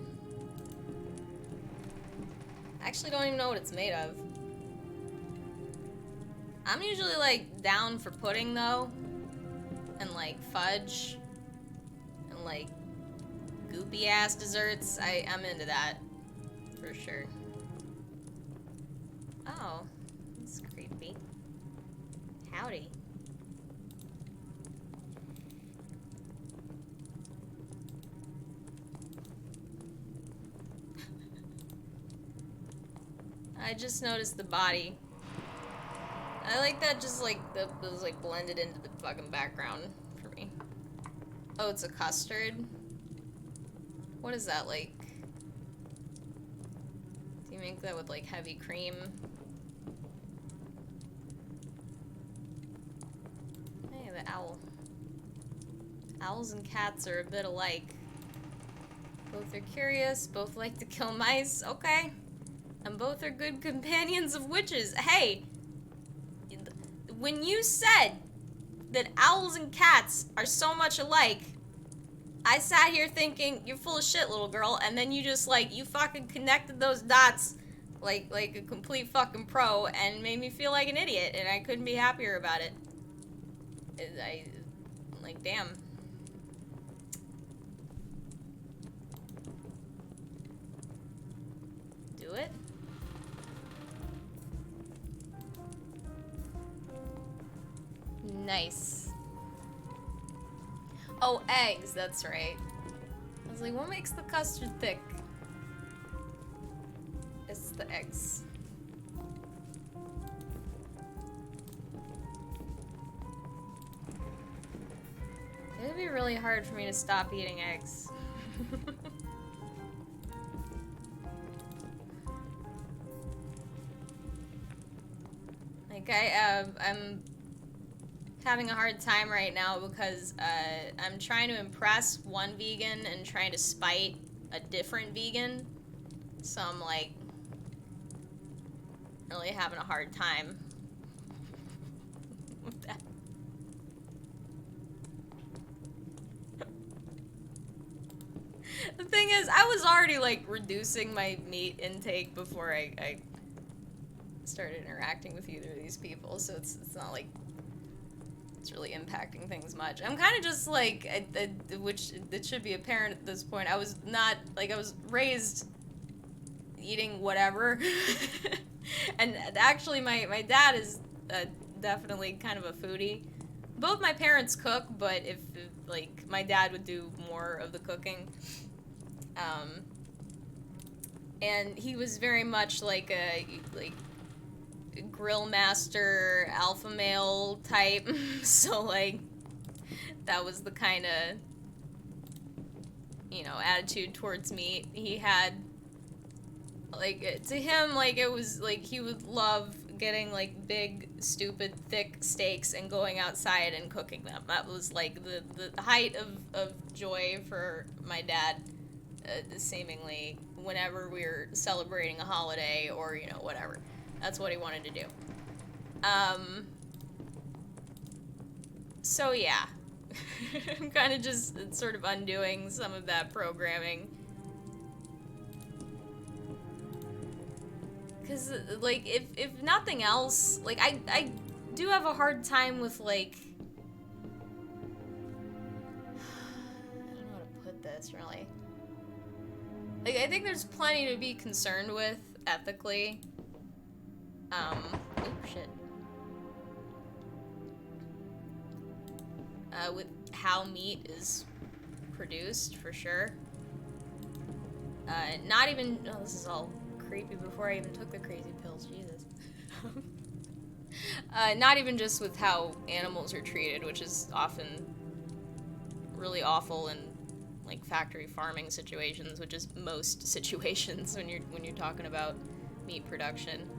I actually don't even know what it's made of. I'm usually, like, down for pudding, though. And, like, fudge. And, like, goopy-ass desserts. I'm into that. For sure. Oh. That's creepy. Howdy. I just noticed the body. I like that just like it was like blended into the fucking background for me. Oh, it's a custard? What is that like? Do you make that with like heavy cream? Hey, the owl. Owls and cats are a bit alike. Both are curious, both like to kill mice. Okay. And both are good companions of witches. Hey, when you said that owls and cats are so much alike, I sat here thinking, you're full of shit, little girl, and then you just, like, you fucking connected those dots like a complete fucking pro and made me feel like an idiot, and I couldn't be happier about it. Like, damn. Do it? Nice. Oh, eggs, that's right. I was like, what makes the custard thick? It's the eggs. It would be really hard for me to stop eating eggs. Like, I'm having a hard time right now because I'm trying to impress one vegan and trying to spite a different vegan. So I'm like really having a hard time with that. The thing is, I was already like reducing my meat intake before I started interacting with either of these people, so it's not like it's really impacting things much. I'm kind of just like, which it should be apparent at this point, I was not, like, I was raised eating whatever. And actually my dad is definitely kind of a foodie. Both my parents cook, but if like, my dad would do more of the cooking. And he was very much like a, grill master, alpha male type. So, like, that was the kind of, you know, attitude towards meat he had. Like, to him, like, it was, like, he would love getting, like, big, stupid, thick steaks and going outside and cooking them. That was, like, the height of joy for my dad, seemingly, whenever we were celebrating a holiday or, you know, whatever. That's what he wanted to do. So yeah. I'm kind of just sort of undoing some of that programming. Because, like, if nothing else, like, I do have a hard time with, like, I don't know how to put this, really. Like, I think there's plenty to be concerned with, ethically. Oh, shit. With how meat is produced, for sure. Not even, oh, this is all creepy before I even took the crazy pills, Jesus. Not even just with how animals are treated, which is often really awful in, like, factory farming situations, which is most situations when you're talking about meat production.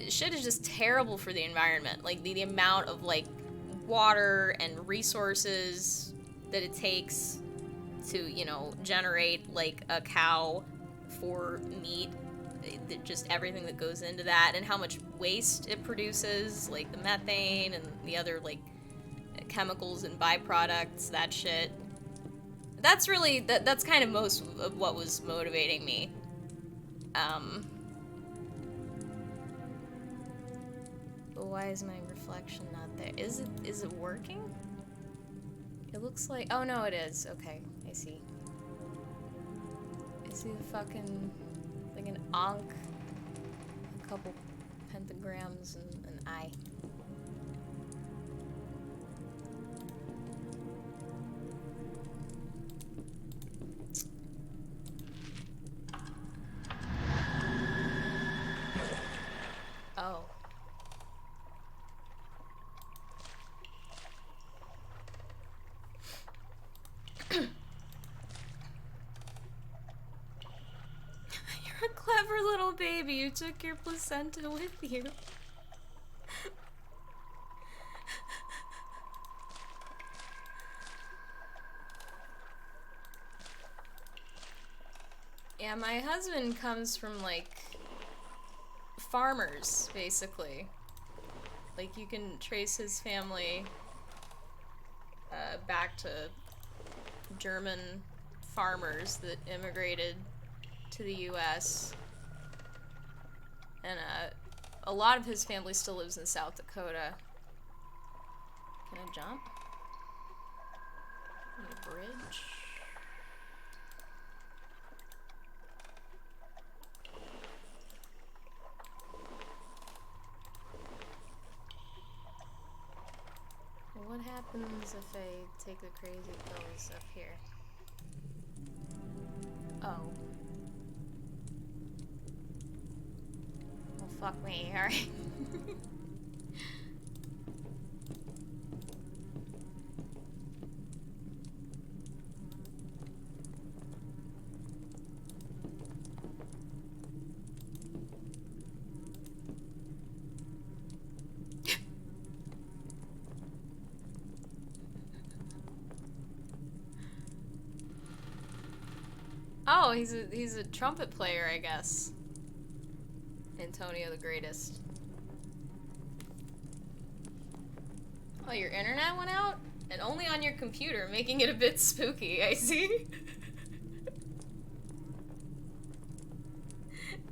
Shit is just terrible for the environment. Like, the amount of, like, water and resources that it takes to, you know, generate, like, a cow for meat. Just everything that goes into that, and how much waste it produces, like the methane and the other, like, chemicals and byproducts, that shit. That's really, that's kind of most of what was motivating me. But why is my reflection not there? Is it working? It looks like, oh no, it is. Okay, I see. I see the fucking, like, an ankh, a couple pentagrams, and an eye. Oh. You're a clever little baby. You took your placenta with you. Yeah, my husband comes from, like, farmers, basically. Like, you can trace his family back to German farmers that immigrated to the US. And a lot of his family still lives in South Dakota. Can I jump? Need a bridge? What happens if I take the crazy pills up here? Oh. Well, fuck me, alright. Oh, he's a trumpet player, I guess. Antonio the Greatest. Oh, your internet went out? And only on your computer, making it a bit spooky, I see.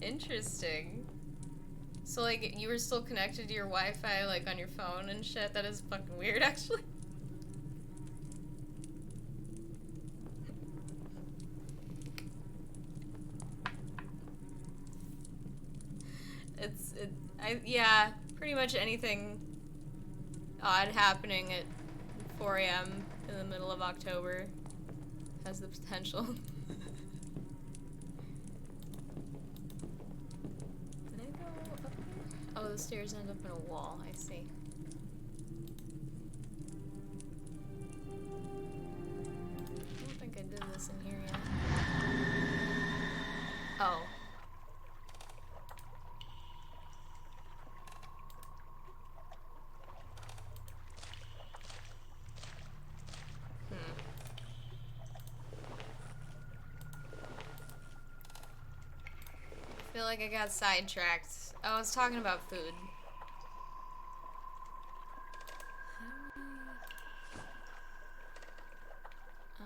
Interesting. So, like, you were still connected to your Wi-Fi, like, on your phone and shit? That is fucking weird, actually. Yeah, pretty much anything odd happening at 4 a.m. in the middle of October has the potential. Did I go up here? Oh, the stairs end up in a wall, I see. I don't think I did this in here yet. Oh. I feel like I got sidetracked. Oh, I was talking about food. Oh.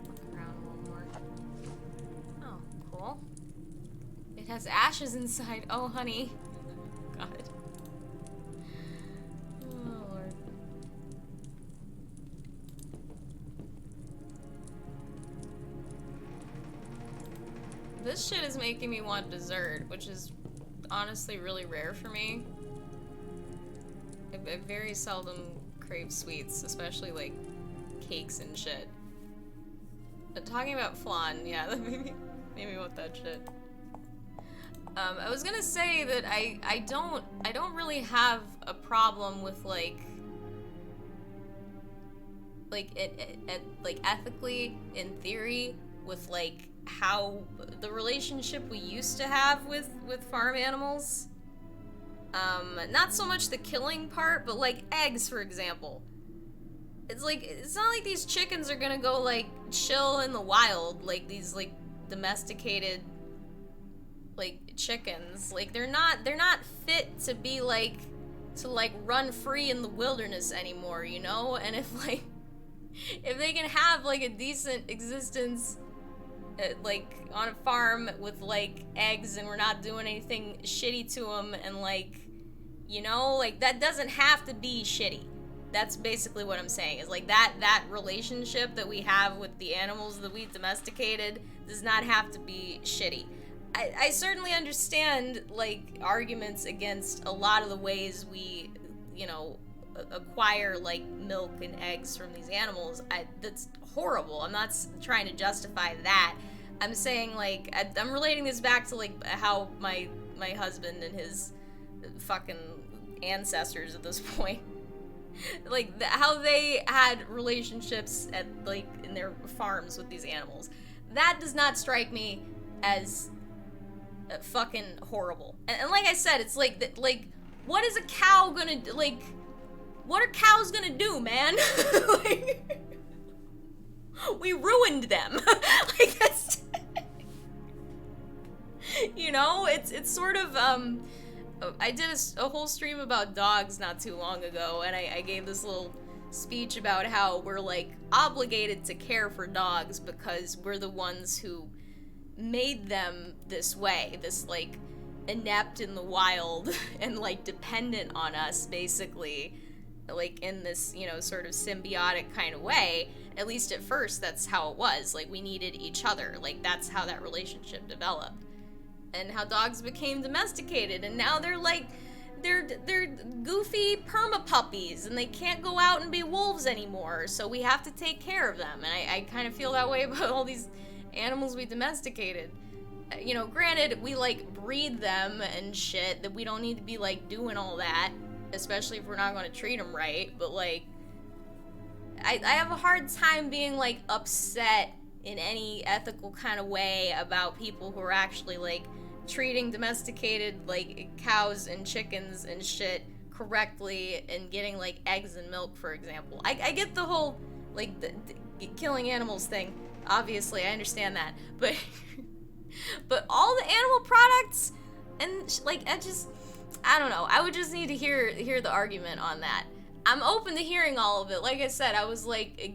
Look around a little more. Oh, cool. It has ashes inside. Oh, honey. God. This shit is making me want dessert, which is honestly really rare for me. I very seldom crave sweets, especially like cakes and shit. But talking about flan, yeah, that made me want that shit. I was gonna say that I don't really have a problem with like ethically, in theory, with like how the relationship we used to have with farm animals. Not so much the killing part, but like eggs, for example. It's like, it's not like these chickens are gonna go like chill in the wild like these like domesticated like chickens. Like they're not fit to be like to like run free in the wilderness anymore, you know? And if like if they can have like a decent existence like on a farm with like eggs, and we're not doing anything shitty to them, and like, you know, like that doesn't have to be shitty. That's basically what I'm saying, is like that relationship that we have with the animals that we domesticated does not have to be shitty. I certainly understand like arguments against a lot of the ways we, you know, acquire like milk and eggs from these animals. That's horrible. I'm not trying to justify that. I'm saying like I'm relating this back to like how my husband and his fucking ancestors at this point like how they had relationships at like in their farms with these animals. That does not strike me as fucking horrible. And like I said, it's like what is a cow gonna do? Like, what are cows gonna do, man? Like, we ruined them. Like, that's you know, it's sort of I did a whole stream about dogs not too long ago, and I gave this little speech about how we're like obligated to care for dogs because we're the ones who made them this way, this like inept in the wild and like dependent on us, basically, like in this, you know, sort of symbiotic kind of way. At least at first that's how it was. Like we needed each other. Like that's how that relationship developed, and how dogs became domesticated, and now they're like they're goofy perma puppies, and they can't go out and be wolves anymore, so we have to take care of them. And I kind of feel that way about all these animals we domesticated. You know, granted, we like breed them and shit, that we don't need to be like doing all that, especially if we're not going to treat them right. But like I have a hard time being like upset in any ethical kind of way about people who are actually like treating domesticated, like, cows and chickens and shit correctly and getting, like, eggs and milk, for example. I get the whole, like, the killing animals thing. Obviously, I understand that. But, but all the animal products and, like, I don't know. I would just need to hear the argument on that. I'm open to hearing all of it. Like I said, I was, like,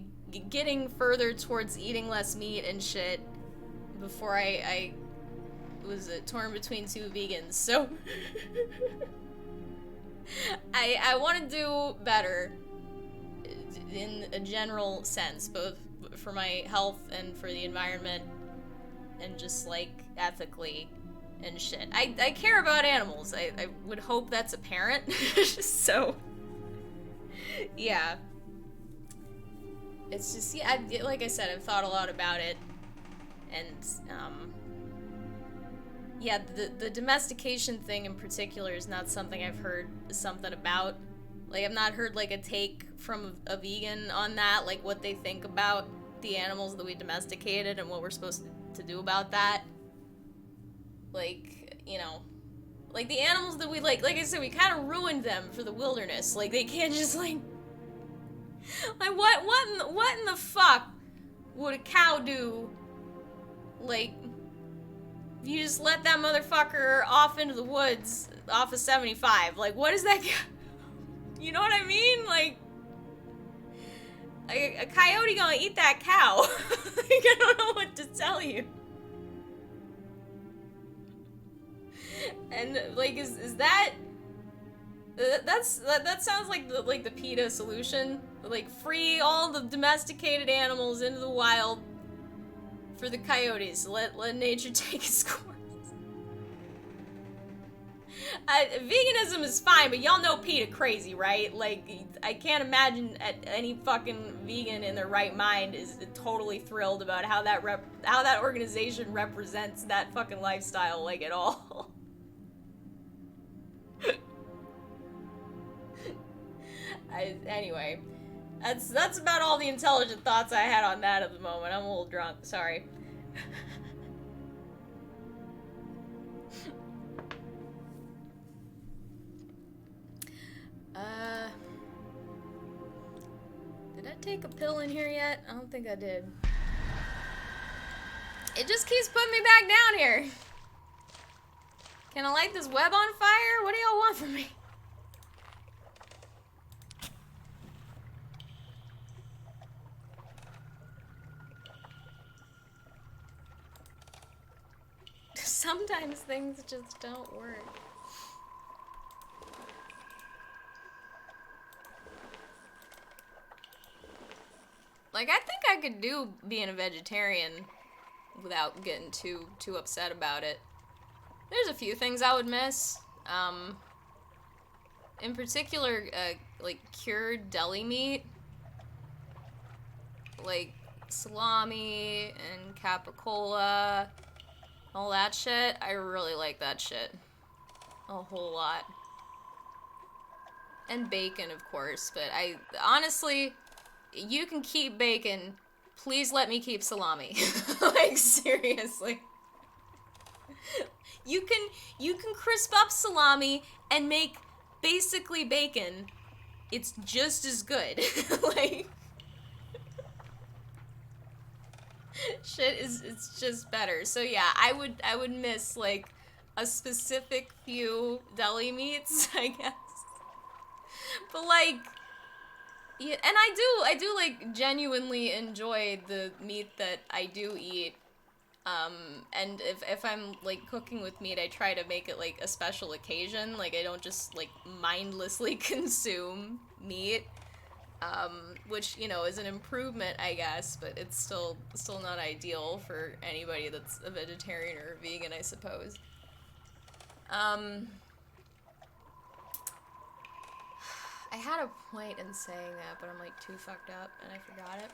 getting further towards eating less meat and shit before I was torn between two vegans, so I want to do better in a general sense, both for my health and for the environment, and just, like, ethically and shit. I care about animals. I would hope that's apparent. So, yeah. It's just, yeah, like I said, I've thought a lot about it, and, yeah, the domestication thing in particular is not something I've heard something about. Like, I've not heard, like, a take from a vegan on that, like, what they think about the animals that we domesticated and what we're supposed to do about that. Like, you know, like, the animals that we, like I said, we kind of ruined them for the wilderness. Like, they can't just, like, what in the fuck would a cow do, like, you just let that motherfucker off into the woods off of 75. Like, what is that? You know what I mean? Like, a coyote gonna eat that cow. Like, I don't know what to tell you. And, like, is that... That sounds like the PETA solution. Like, free all the domesticated animals into the wild for the coyotes. Let nature take its course. Veganism is fine, but y'all know PETA crazy, right? Like, I can't imagine any fucking vegan in their right mind is totally thrilled about how that organization represents that fucking lifestyle, like, at all. Anyway, that's about all the intelligent thoughts I had on that at the moment. I'm a little drunk, sorry. Did I take a pill in here yet? I don't think I did. It just keeps putting me back down here. Can I light this web on fire? What do y'all want from me? Sometimes things just don't work. Like, I think I could do being a vegetarian without getting too upset about it. There's a few things I would miss. In particular, like, cured deli meat. Like, salami and capicola. All that shit. I really like that shit. A whole lot. And bacon, of course. But honestly, you can keep bacon. Please let me keep salami. Like, seriously. You can crisp up salami and make basically bacon. It's just as good. Like, shit it's just better. So yeah, I would miss, like, a specific few deli meats, I guess. But, like, yeah, and I do like genuinely enjoy the meat that I do eat. And if I'm, like, cooking with meat, I try to make it, like, a special occasion. Like, I don't just, like, mindlessly consume meat. Which, you know, is an improvement, I guess, but it's still not ideal for anybody that's a vegetarian or a vegan, I suppose. I had a point in saying that, but I'm, like, too fucked up, and I forgot it.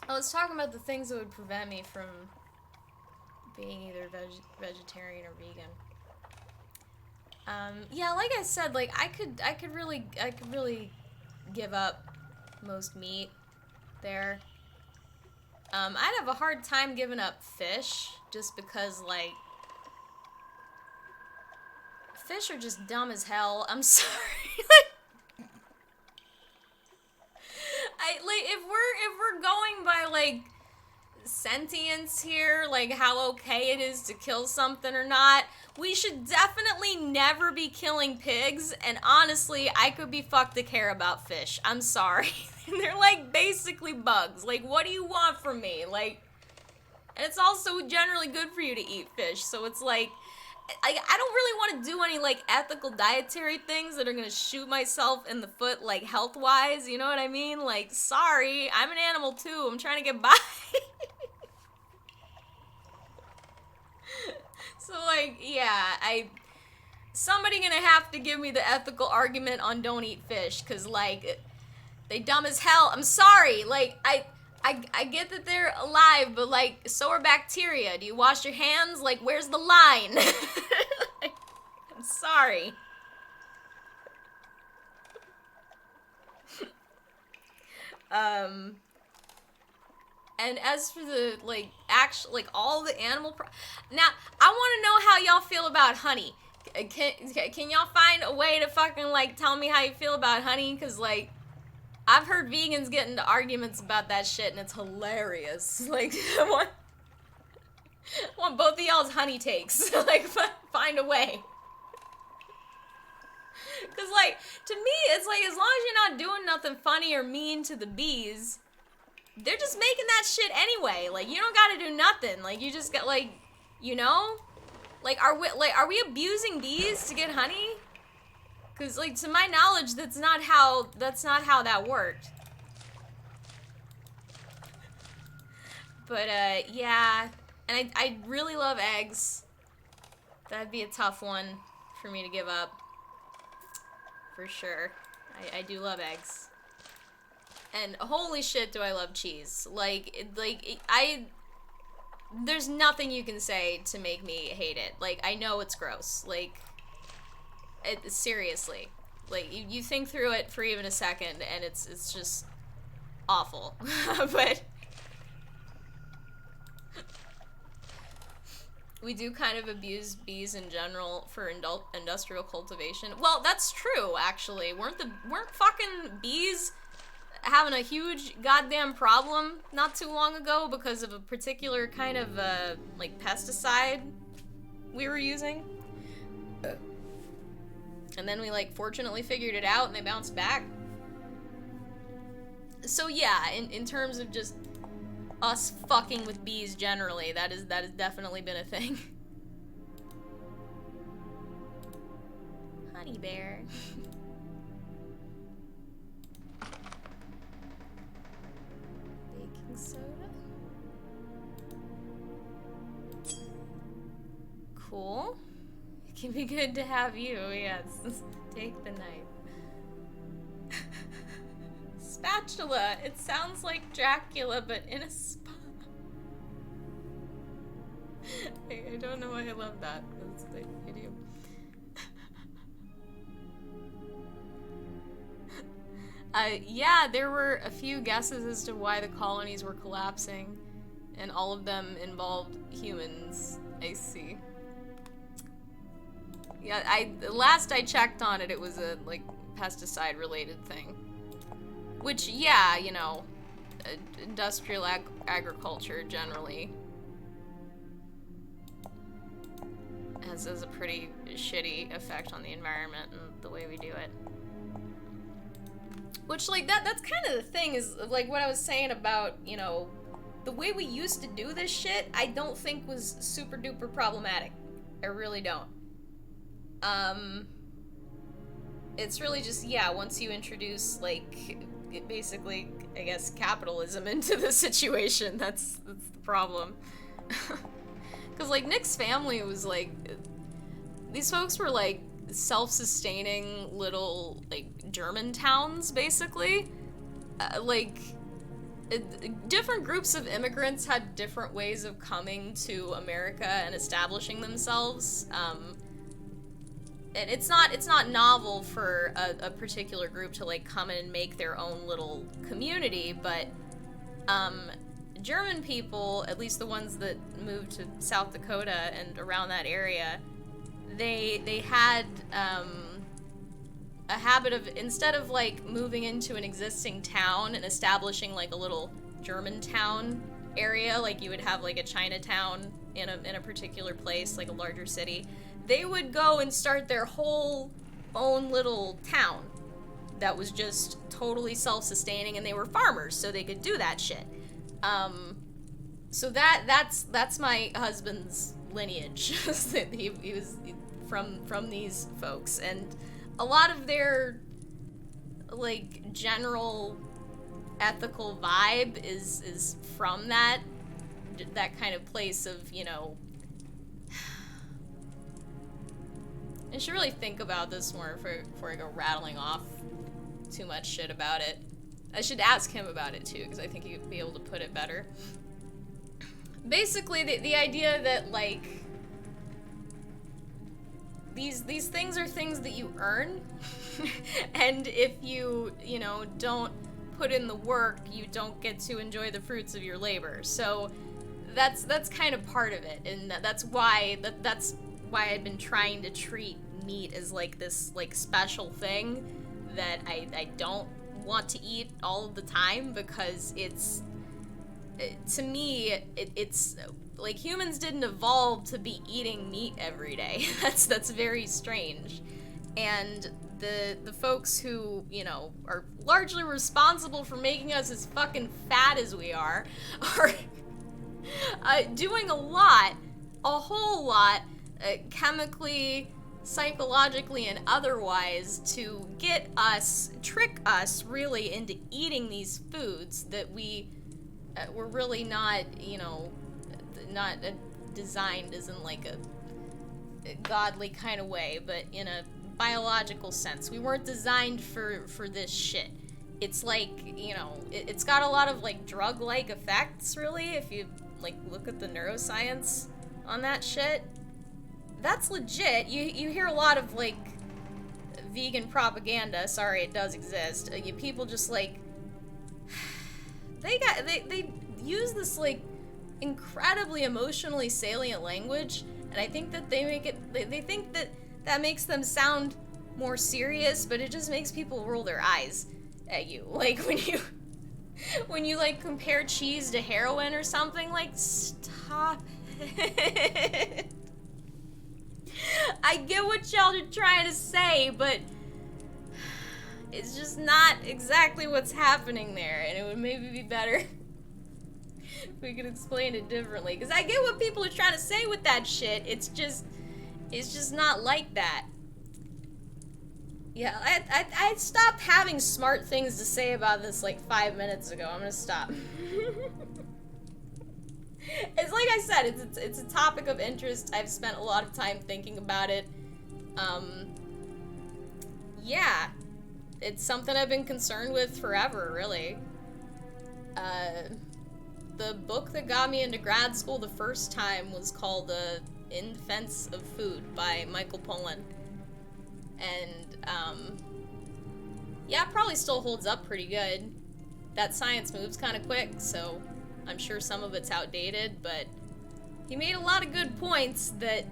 I was talking about the things that would prevent me from being either vegetarian or vegan. Yeah, like I said, like, I could really give up most meat. there. I'd have a hard time giving up fish, just because, like, fish are just dumb as hell. I'm sorry. If we're going by, like, sentience here, like how okay it is to kill something or not, we should definitely never be killing pigs, and honestly, I could be fucked to care about fish. I'm sorry. They're, like, basically bugs. Like, what do you want from me? Like, and it's also generally good for you to eat fish, so it's like, I don't really want to do any, like, ethical dietary things that are gonna shoot myself in the foot, like, health-wise, you know what I mean? Like, sorry, I'm an animal too, I'm trying to get by. So, like, yeah, somebody gonna have to give me the ethical argument on don't eat fish, cause, like, they dumb as hell. I'm sorry, like, I get that they're alive, but, like, so are bacteria. Do you wash your hands? Like, where's the line? Like, I'm sorry. And as for the, like, actual, like, all the animal now, I want to know how y'all feel about honey. Can y'all find a way to fucking, like, tell me how you feel about honey? Because, like, I've heard vegans get into arguments about that shit, and it's hilarious. Like, I want both of y'all's honey takes. Like, find a way. Because, like, to me, it's like, as long as you're not doing nothing funny or mean to the bees, they're just making that shit anyway. Like, you don't gotta do nothing. Like, you just got, like, you know? Like, are we abusing bees to get honey? Because, like, to my knowledge, that's not how that worked. But, yeah. And I really love eggs. That'd be a tough one for me to give up. For sure. I do love eggs. And holy shit do I love cheese. There's nothing you can say to make me hate it. Like, I know it's gross. Like, seriously. Like, you think through it for even a second, and it's just awful. But we do kind of abuse bees in general for industrial cultivation. Well, that's true, actually. Weren't fucking bees having a huge goddamn problem not too long ago because of a particular kind of, like, pesticide we were using? And then we, like, fortunately figured it out and they bounced back. So yeah, in terms of just us fucking with bees generally, that has definitely been a thing. Honey bear. Baking soda. Cool. It can be good to have you, yes. Take the knife. Spatula. It sounds like Dracula, but in a spa. I don't know why I love that. That's the idiom. Yeah, there were a few guesses as to why the colonies were collapsing, and all of them involved humans. I see. Yeah, last I checked on it, it was a, like, pesticide-related thing. Which, yeah, you know, industrial agriculture generally has a pretty shitty effect on the environment and the way we do it. Which, like, that's kind of the thing, is, like, what I was saying about, you know, the way we used to do this shit, I don't think was super duper problematic. I really don't. It's really just, yeah, once you introduce, like, basically, I guess, capitalism into the situation, that's the problem. Because, like, Nick's family was, like, these folks were, like, self-sustaining little, like, German towns, basically. Different groups of immigrants had different ways of coming to America and establishing themselves. And it's not novel for a particular group to, like, come in and make their own little community, but German people, at least the ones that moved to South Dakota and around that area, they had a habit of, instead of like moving into an existing town and establishing like a little German town area, like you would have like a Chinatown in a particular place, like a larger city, they would go and start their whole own little town that was just totally self-sustaining, and they were farmers, so they could do that shit. So that's my husband's lineage. he was from these folks, and a lot of their like general ethical vibe is from that kind of place of, you know, I should really think about this more before I go rattling off too much shit about it. I should ask him about it too, because I think he'd be able to put it better. Basically, the idea that, like, these things are things that you earn, and if you know, don't put in the work, you don't get to enjoy the fruits of your labor. So that's kind of part of it, and that's why I've been trying to treat meat as like this like special thing that I don't want to eat all of the time, because it's, to me, it's like, humans didn't evolve to be eating meat every day. That's very strange. And the folks who, you know, are largely responsible for making us as fucking fat as we are doing a whole lot, chemically, psychologically, and otherwise, to trick us really into eating these foods that we're really not, you know, not designed as in like a godly kind of way, but in a biological sense. We weren't designed for this shit. It's like, you know, it's got a lot of like drug-like effects, really, if you like look at the neuroscience on that shit. That's legit. You hear a lot of like vegan propaganda. Sorry, it does exist. People just like they use this like incredibly emotionally salient language, and I think that they think that makes them sound more serious, but it just makes people roll their eyes at you. Like when you like compare cheese to heroin or something, like, stop it. I get what y'all are trying to say, but it's just not exactly what's happening there, and it would maybe be better if we could explain it differently. Because I get what people are trying to say with that shit, it's just not like that. Yeah, I stopped having smart things to say about this like 5 minutes ago. I'm gonna stop. It's like I said, it's a topic of interest. I've spent a lot of time thinking about it. Yeah, it's something I've been concerned with forever, really. The book that got me into grad school the first time was called In Defense of Food by Michael Pollan. And, yeah, it probably still holds up pretty good. That science moves kind of quick, so I'm sure some of it's outdated, but he made a lot of good points that,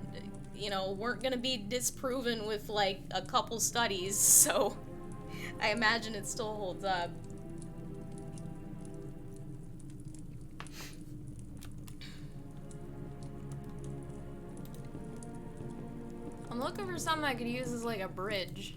you know, weren't gonna be disproven with, like, a couple studies, so I imagine it still holds up. I'm looking for something I could use as, like, a bridge.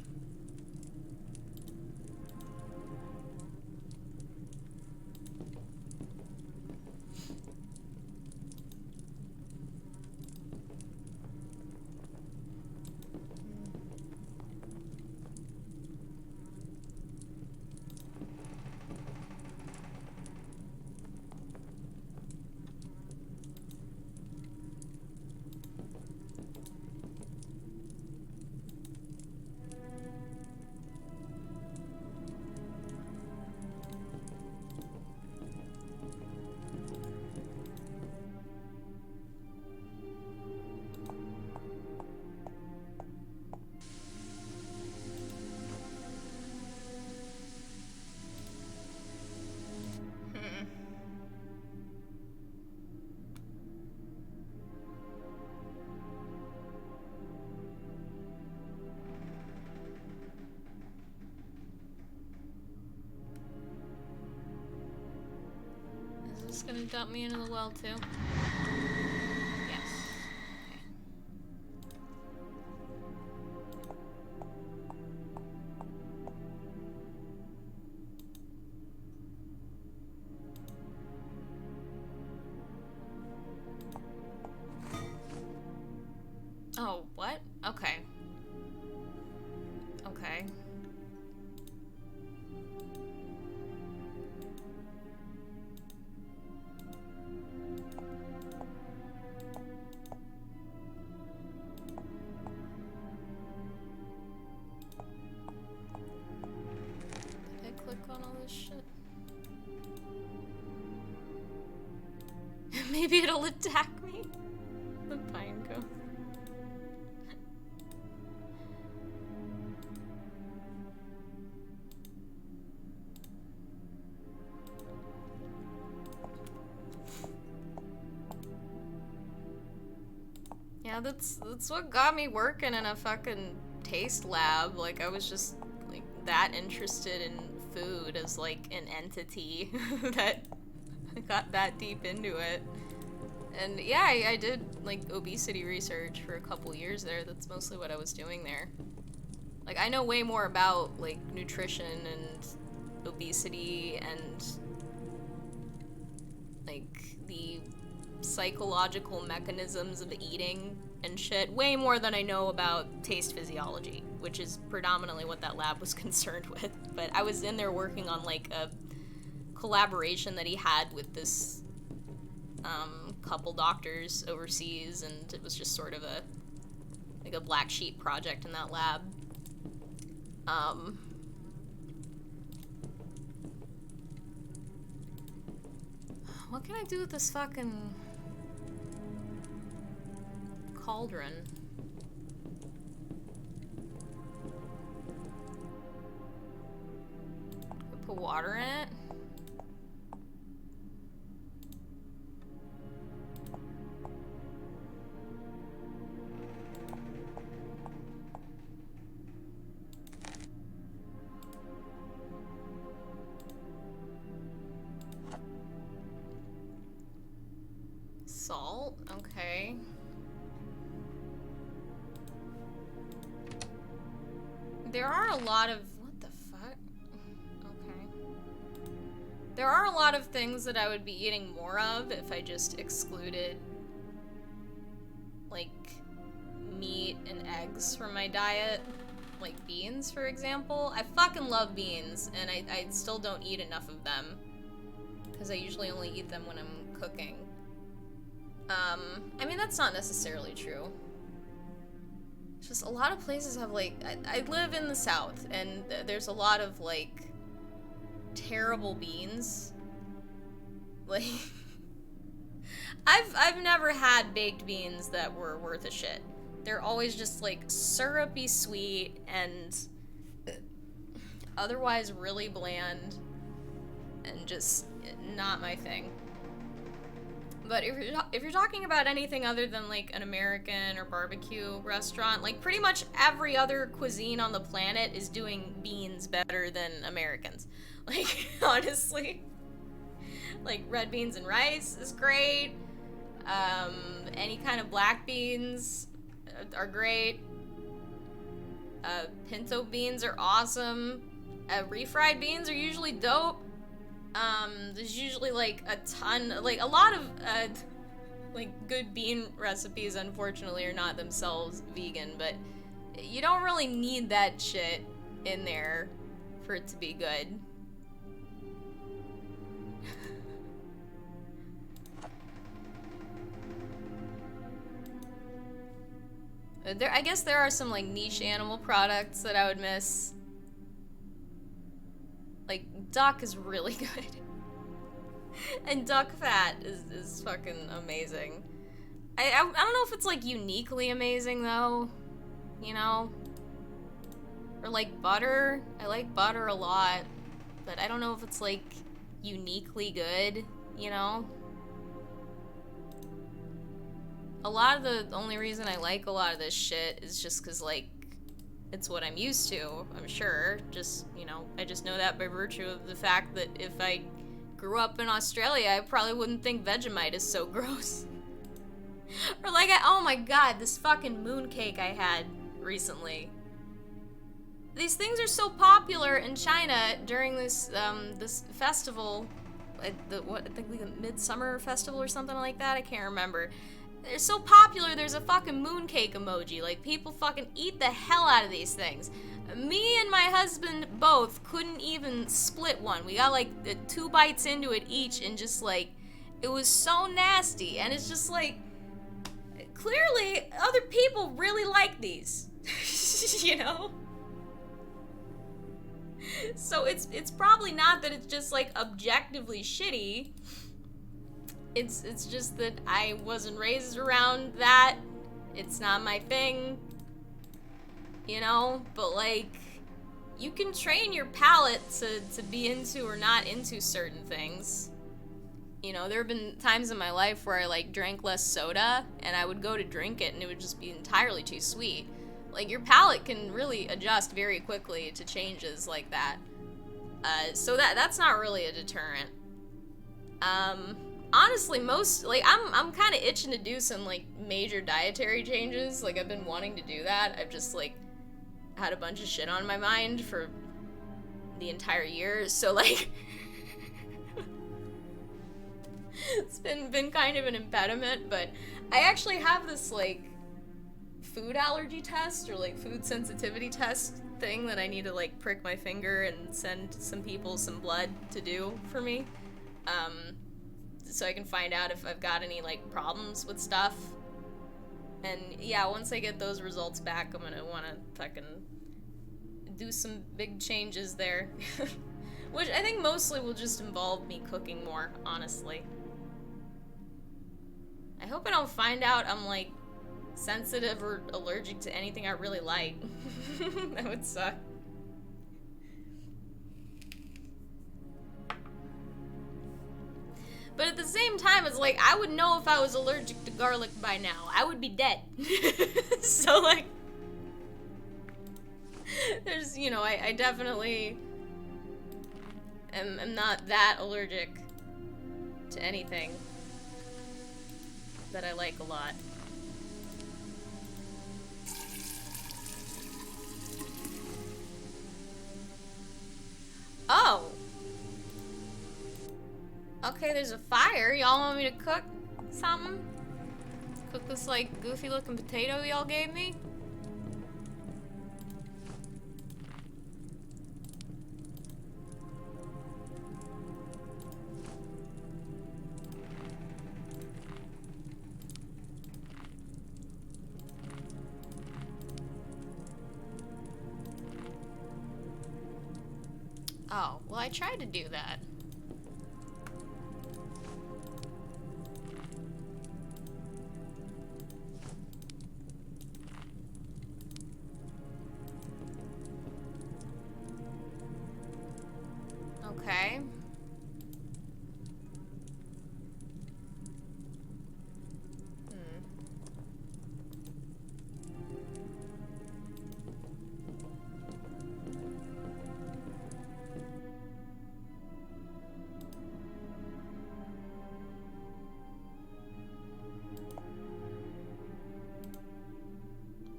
this gonna dump me into the well too? Yes. Okay. Oh, what? Okay. Okay. Did I click on all this shit? Maybe it'll attack me. The pine cone. Yeah, that's what got me working in a fucking taste lab. Like, I was just, like, that interested in food as, like, an entity that got that deep into it. And, yeah, I did, like, obesity research for a couple years there. That's mostly what I was doing there. Like, I know way more about, like, nutrition and obesity and, like, the psychological mechanisms of eating and shit way more than I know about taste physiology, which is predominantly what that lab was concerned with. But I was in there working on like a collaboration that he had with this couple doctors overseas, and it was just sort of a black sheep project in that lab. What can I do with this fucking cauldron? Put water in it? Salt? Okay. There are a lot of... What the fuck? Okay. There are a lot of things that I would be eating more of if I just excluded, like, meat and eggs from my diet. Like beans, for example. I fucking love beans, and I still don't eat enough of them. Because I usually only eat them when I'm cooking. I mean, that's not necessarily true. It's just a lot of places have, like, I live in the South, and there's a lot of, like, terrible beans. Like, I've never had baked beans that were worth a shit. They're always just, like, syrupy sweet and otherwise really bland and just not my thing. But if you're talking about anything other than, like, an American or barbecue restaurant, like, pretty much every other cuisine on the planet is doing beans better than Americans. Like, honestly. Like, red beans and rice is great. Any kind of black beans are great. Pinto beans are awesome. Refried beans are usually dope. There's usually, like, a ton, like, a lot of, like, good bean recipes, unfortunately, are not themselves vegan, but you don't really need that shit in there for it to be good. I guess there are some, like, niche animal products that I would miss. Like, duck is really good. And duck fat is fucking amazing. I don't know if it's, like, uniquely amazing, though. You know? Or, like, butter. I like butter a lot. But I don't know if it's, like, uniquely good, you know? A lot of the only reason I like a lot of this shit is just because, like, it's what I'm used to, I'm sure. Just, you know, I just know that by virtue of the fact that if I grew up in Australia, I probably wouldn't think Vegemite is so gross. Or like, oh my god, this fucking mooncake I had recently. These things are so popular in China during this this festival, I think like a Midsummer Festival or something like that. I can't remember. They're so popular. There's a fucking mooncake emoji. Like, people fucking eat the hell out of these things. Me and my husband both couldn't even split one. We got like 2 bites into it each, and just like, it was so nasty. And it's just like, clearly other people really like these. You know? So it's probably not that it's just like objectively shitty. It's just that I wasn't raised around that. It's not my thing. You know? But like, you can train your palate to be into or not into certain things. You know, there have been times in my life where I like drank less soda and I would go to drink it and it would just be entirely too sweet. Like, your palate can really adjust very quickly to changes like that. So that's not really a deterrent. Honestly, I'm kind of itching to do some, like, major dietary changes. Like, I've been wanting to do that. I've just, like, had a bunch of shit on my mind for the entire year. So, like, it's been kind of an impediment, but I actually have this, like, food allergy test or like food sensitivity test thing that I need to like prick my finger and send some people some blood to do for me, so I can find out if I've got any like problems with stuff. And yeah, once I get those results back, I'm gonna want to fucking do some big changes there. Which I think mostly will just involve me cooking more, honestly. I hope I don't find out I'm like sensitive or allergic to anything I really like. That would suck. But at the same time, it's like, I would know if I was allergic to garlic by now. I would be dead. So, like, there's, you know, I definitely am not that allergic to anything that I like a lot. Oh. Okay, there's a fire. Y'all want me to cook something? Cook this, like, goofy looking potato y'all gave me? Oh, well, I tried to do that. Okay.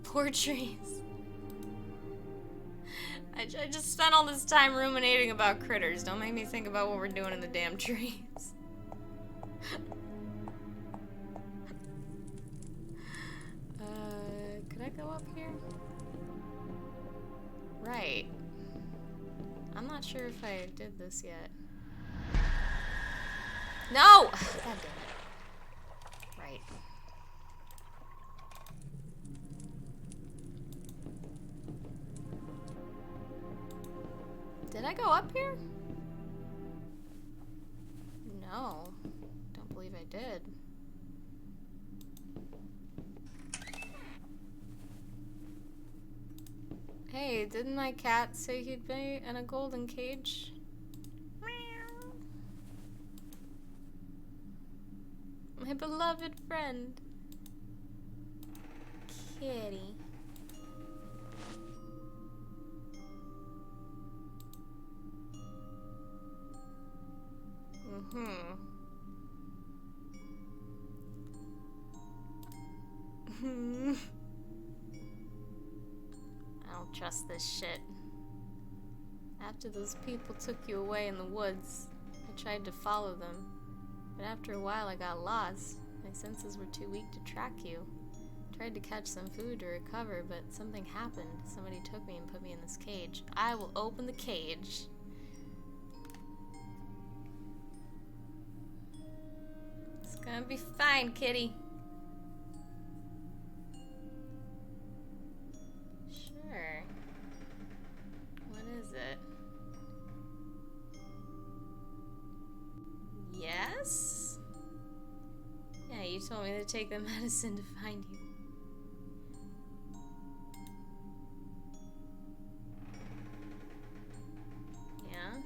Poor trees. I just spent all this time ruminating about critters. Don't make me think about what we're doing in the damn trees. Could I go up here? Right. I'm not sure if I did this yet. No! God damn it. Right. Did I go up here? No. Don't believe I did. Hey, didn't my cat say he'd be in a golden cage? Meow. My beloved friend. Kitty. I don't trust this shit. After those people took you away in the woods, I tried to follow them. But after a while I got lost. My senses were too weak to track you. Tried to catch some food to recover, but something happened. Somebody took me and put me in this cage. I will open the cage. It's gonna be fine, kitty. Sure. What is it? Yes? Yeah, you told me to take the medicine to find you. Yeah?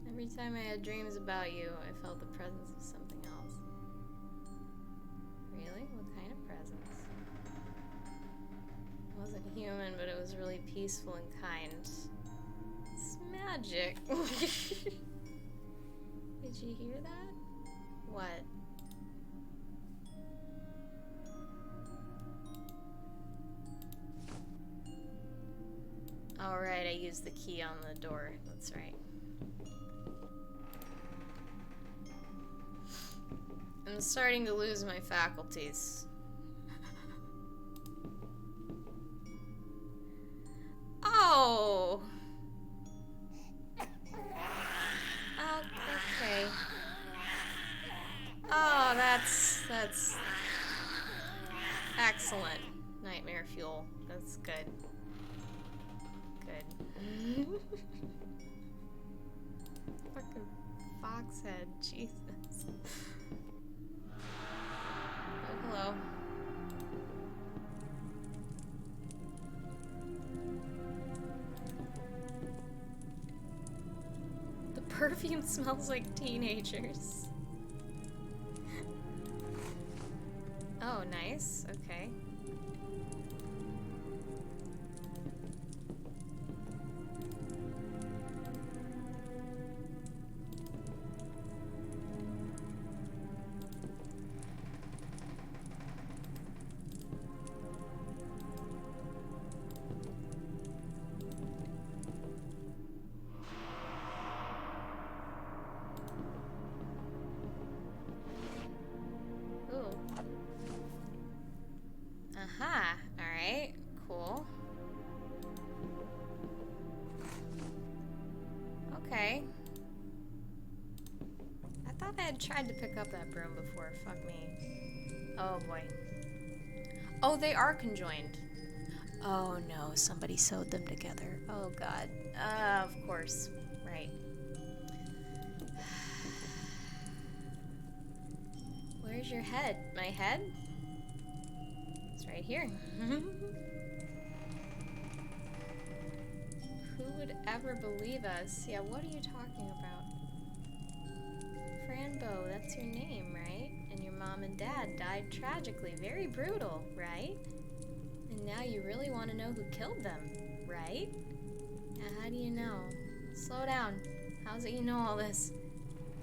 Every time I had dreams about you, I felt the presence of something else. Really? What kind of presence? It wasn't human, but it was really peaceful and kind. It's magic. Did you hear that? What? All right, I used the key on the door. That's right. I'm starting to lose my faculties. Oh! Okay. Oh, that's excellent. Nightmare fuel. That's good. Good. Fucking foxhead. Jesus. Oh, hello. The perfume smells like teenagers. Oh, nice. Okay. Aha, alright, cool. Okay. I thought I had tried to pick up that broom before, fuck me. Oh boy. Oh, they are conjoined. Oh no, somebody sewed them together. Oh god. Of course, right. Where's your head? My head? Right here. Who would ever believe us? Yeah, what are you talking about? Fran Bow, that's your name, right? And your mom and dad died tragically. Very brutal, right? And now you really want to know who killed them, right? Now, how do you know? Slow down. How's it you know all this?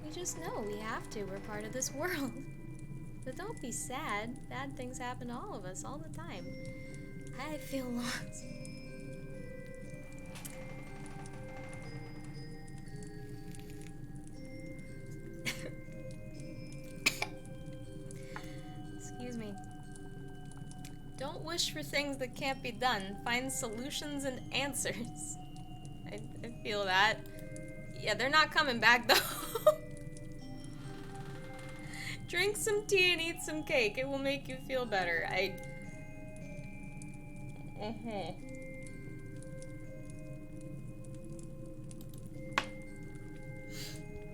We just know. We have to. We're part of this world. But don't be sad. Bad things happen to all of us all the time. I feel lost. Excuse me. Don't wish for things that can't be done. Find solutions and answers. I feel that. Yeah, they're not coming back though. Drink some tea and eat some cake. It will make you feel better.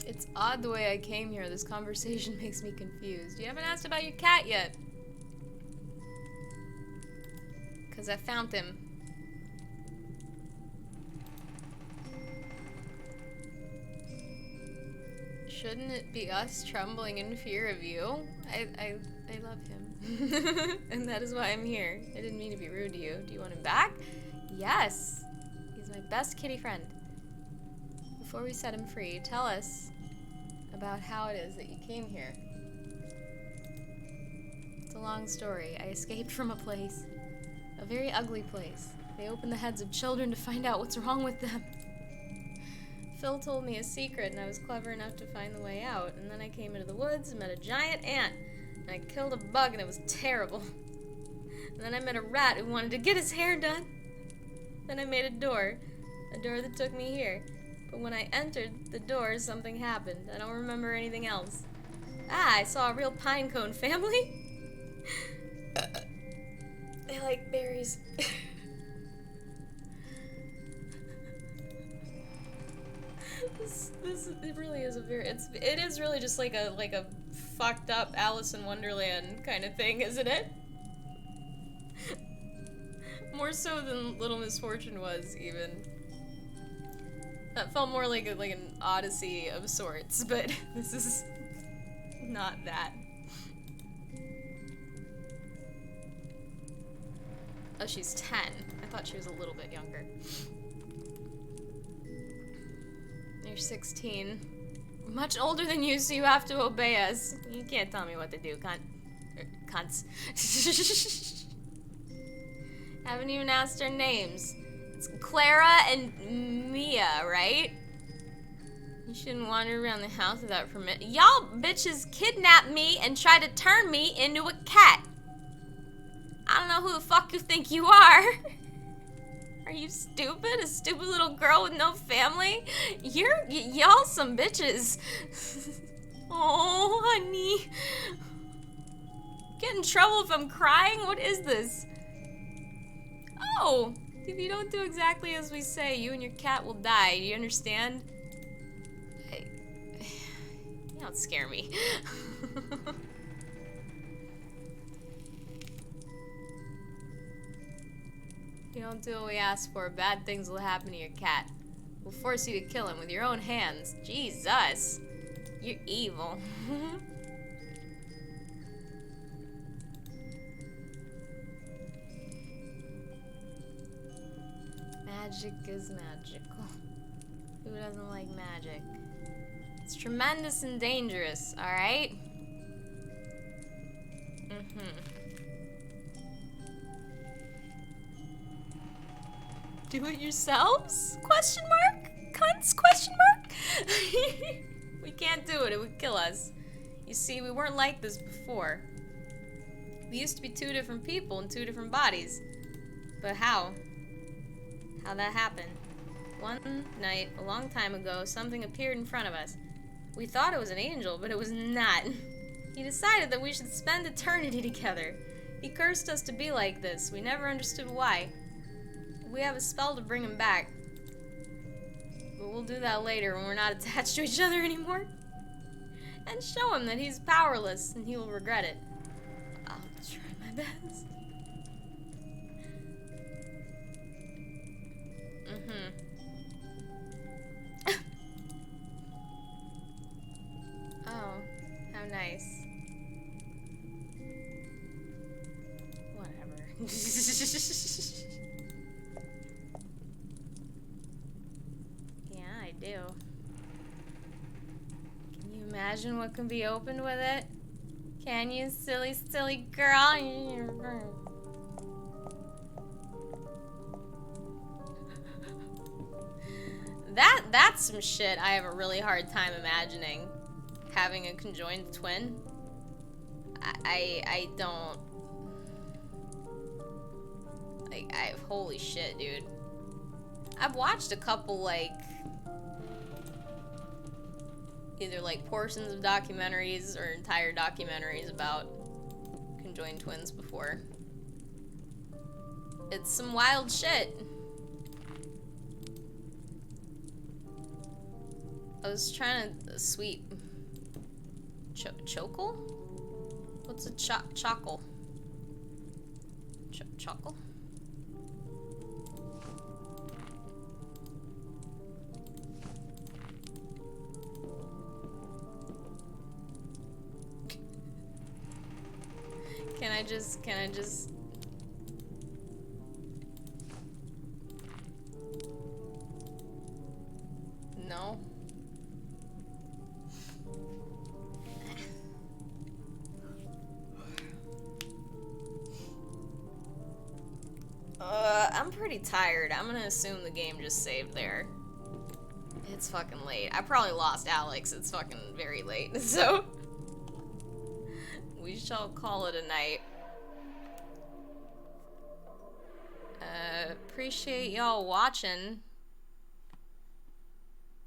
It's odd the way I came here. This conversation makes me confused. You haven't asked about your cat yet. 'Cause I found him. Shouldn't it be us trembling in fear of you? I love him. And that is why I'm here. I didn't mean to be rude to you. Do you want him back? Yes. He's my best kitty friend. Before we set him free, tell us, about how it is that you came here. It's a long story. I escaped from a place. A very ugly place. They opened the heads of children to find out what's wrong with them. Phil told me a secret, and I was clever enough to find the way out. And then I came into the woods and met a giant ant. And I killed a bug, and it was terrible. And then I met a rat who wanted to get his hair done. Then I made a door that took me here. But when I entered the door, something happened. I don't remember anything else. I saw a real pinecone family. They like berries. It really is it is really just like a fucked up Alice in Wonderland kind of thing, isn't it? More so than Little Misfortune was, even. That felt more like an Odyssey of sorts, but this is not that. Oh, she's 10. I thought she was a little bit younger. You're 16. Much older than you, so you have to obey us. You can't tell me what to do, cunts. Haven't even asked our names. It's Clara and Mia, right? You shouldn't wander around the house without permission. Y'all bitches kidnapped me and tried to turn me into a cat. I don't know who the fuck you think you are. Are you stupid? A stupid little girl with no family? Y'all some bitches. Oh, honey. Get in trouble if I'm crying? What is this? Oh, if you don't do exactly as we say, you and your cat will die. Do you understand? You don't scare me. If you don't do what we ask for, bad things will happen to your cat. We'll force you to kill him with your own hands. Jesus. You're evil. Magic is magical. Who doesn't like magic? It's tremendous and dangerous, alright? Do it yourselves? Question mark? Cunts? Question mark? We can't do it. It would kill us. You see, we weren't like this before. We used to be two different people in two different bodies. But how? How'd that happen? One night, a long time ago, something appeared in front of us. We thought it was an angel, but it was not. He decided that we should spend eternity together. He cursed us to be like this. We never understood why. We have a spell to bring him back. But we'll do that later when we're not attached to each other anymore. And show him that he's powerless and he will regret it. I'll try my best. Oh, how nice. Whatever. Yeah, I do. Can you imagine what can be opened with it? Can you, silly, silly girl? That's some shit I have a really hard time imagining. Having a conjoined twin. I don't... Like, holy shit, dude. I've watched a couple, like... either, like, portions of documentaries or entire documentaries about conjoined twins before. It's some wild shit. I was trying to sweep... Chokel? What's a chockle? Chockle? Can I just... No? I'm pretty tired. I'm gonna assume the game just saved there. It's fucking late. I probably lost Alex. It's fucking very late. So, we shall call it a night. Appreciate y'all watching.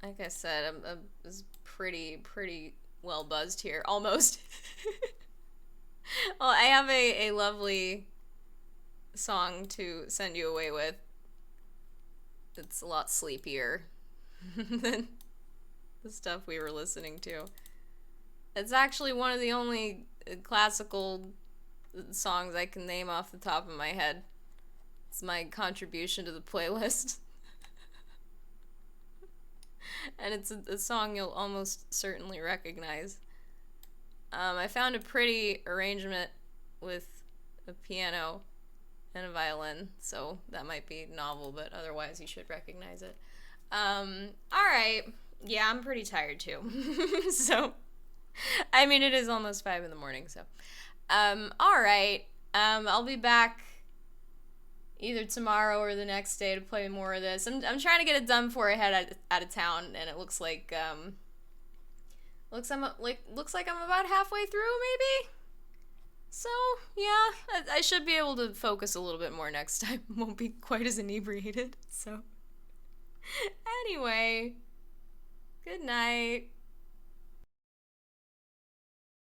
Like I said, I was pretty well buzzed here. Almost. Well, I have a lovely song to send you away with. It's a lot sleepier than the stuff we were listening to. It's actually one of the only classical songs I can name off the top of my head. It's my contribution to the playlist. And it's a song you'll almost certainly recognize. I found a pretty arrangement with a piano and a violin, so that might be novel, but otherwise you should recognize it. Alright. Yeah, I'm pretty tired too. So, I mean, it is almost 5 in the morning, so. Alright. I'll be back either tomorrow or the next day to play more of this. I'm trying to get it done before I head out of town, and it looks like, looks like I'm about halfway through, maybe? So, yeah, I should be able to focus a little bit more next time. Won't be quite as inebriated, so. Anyway, good night.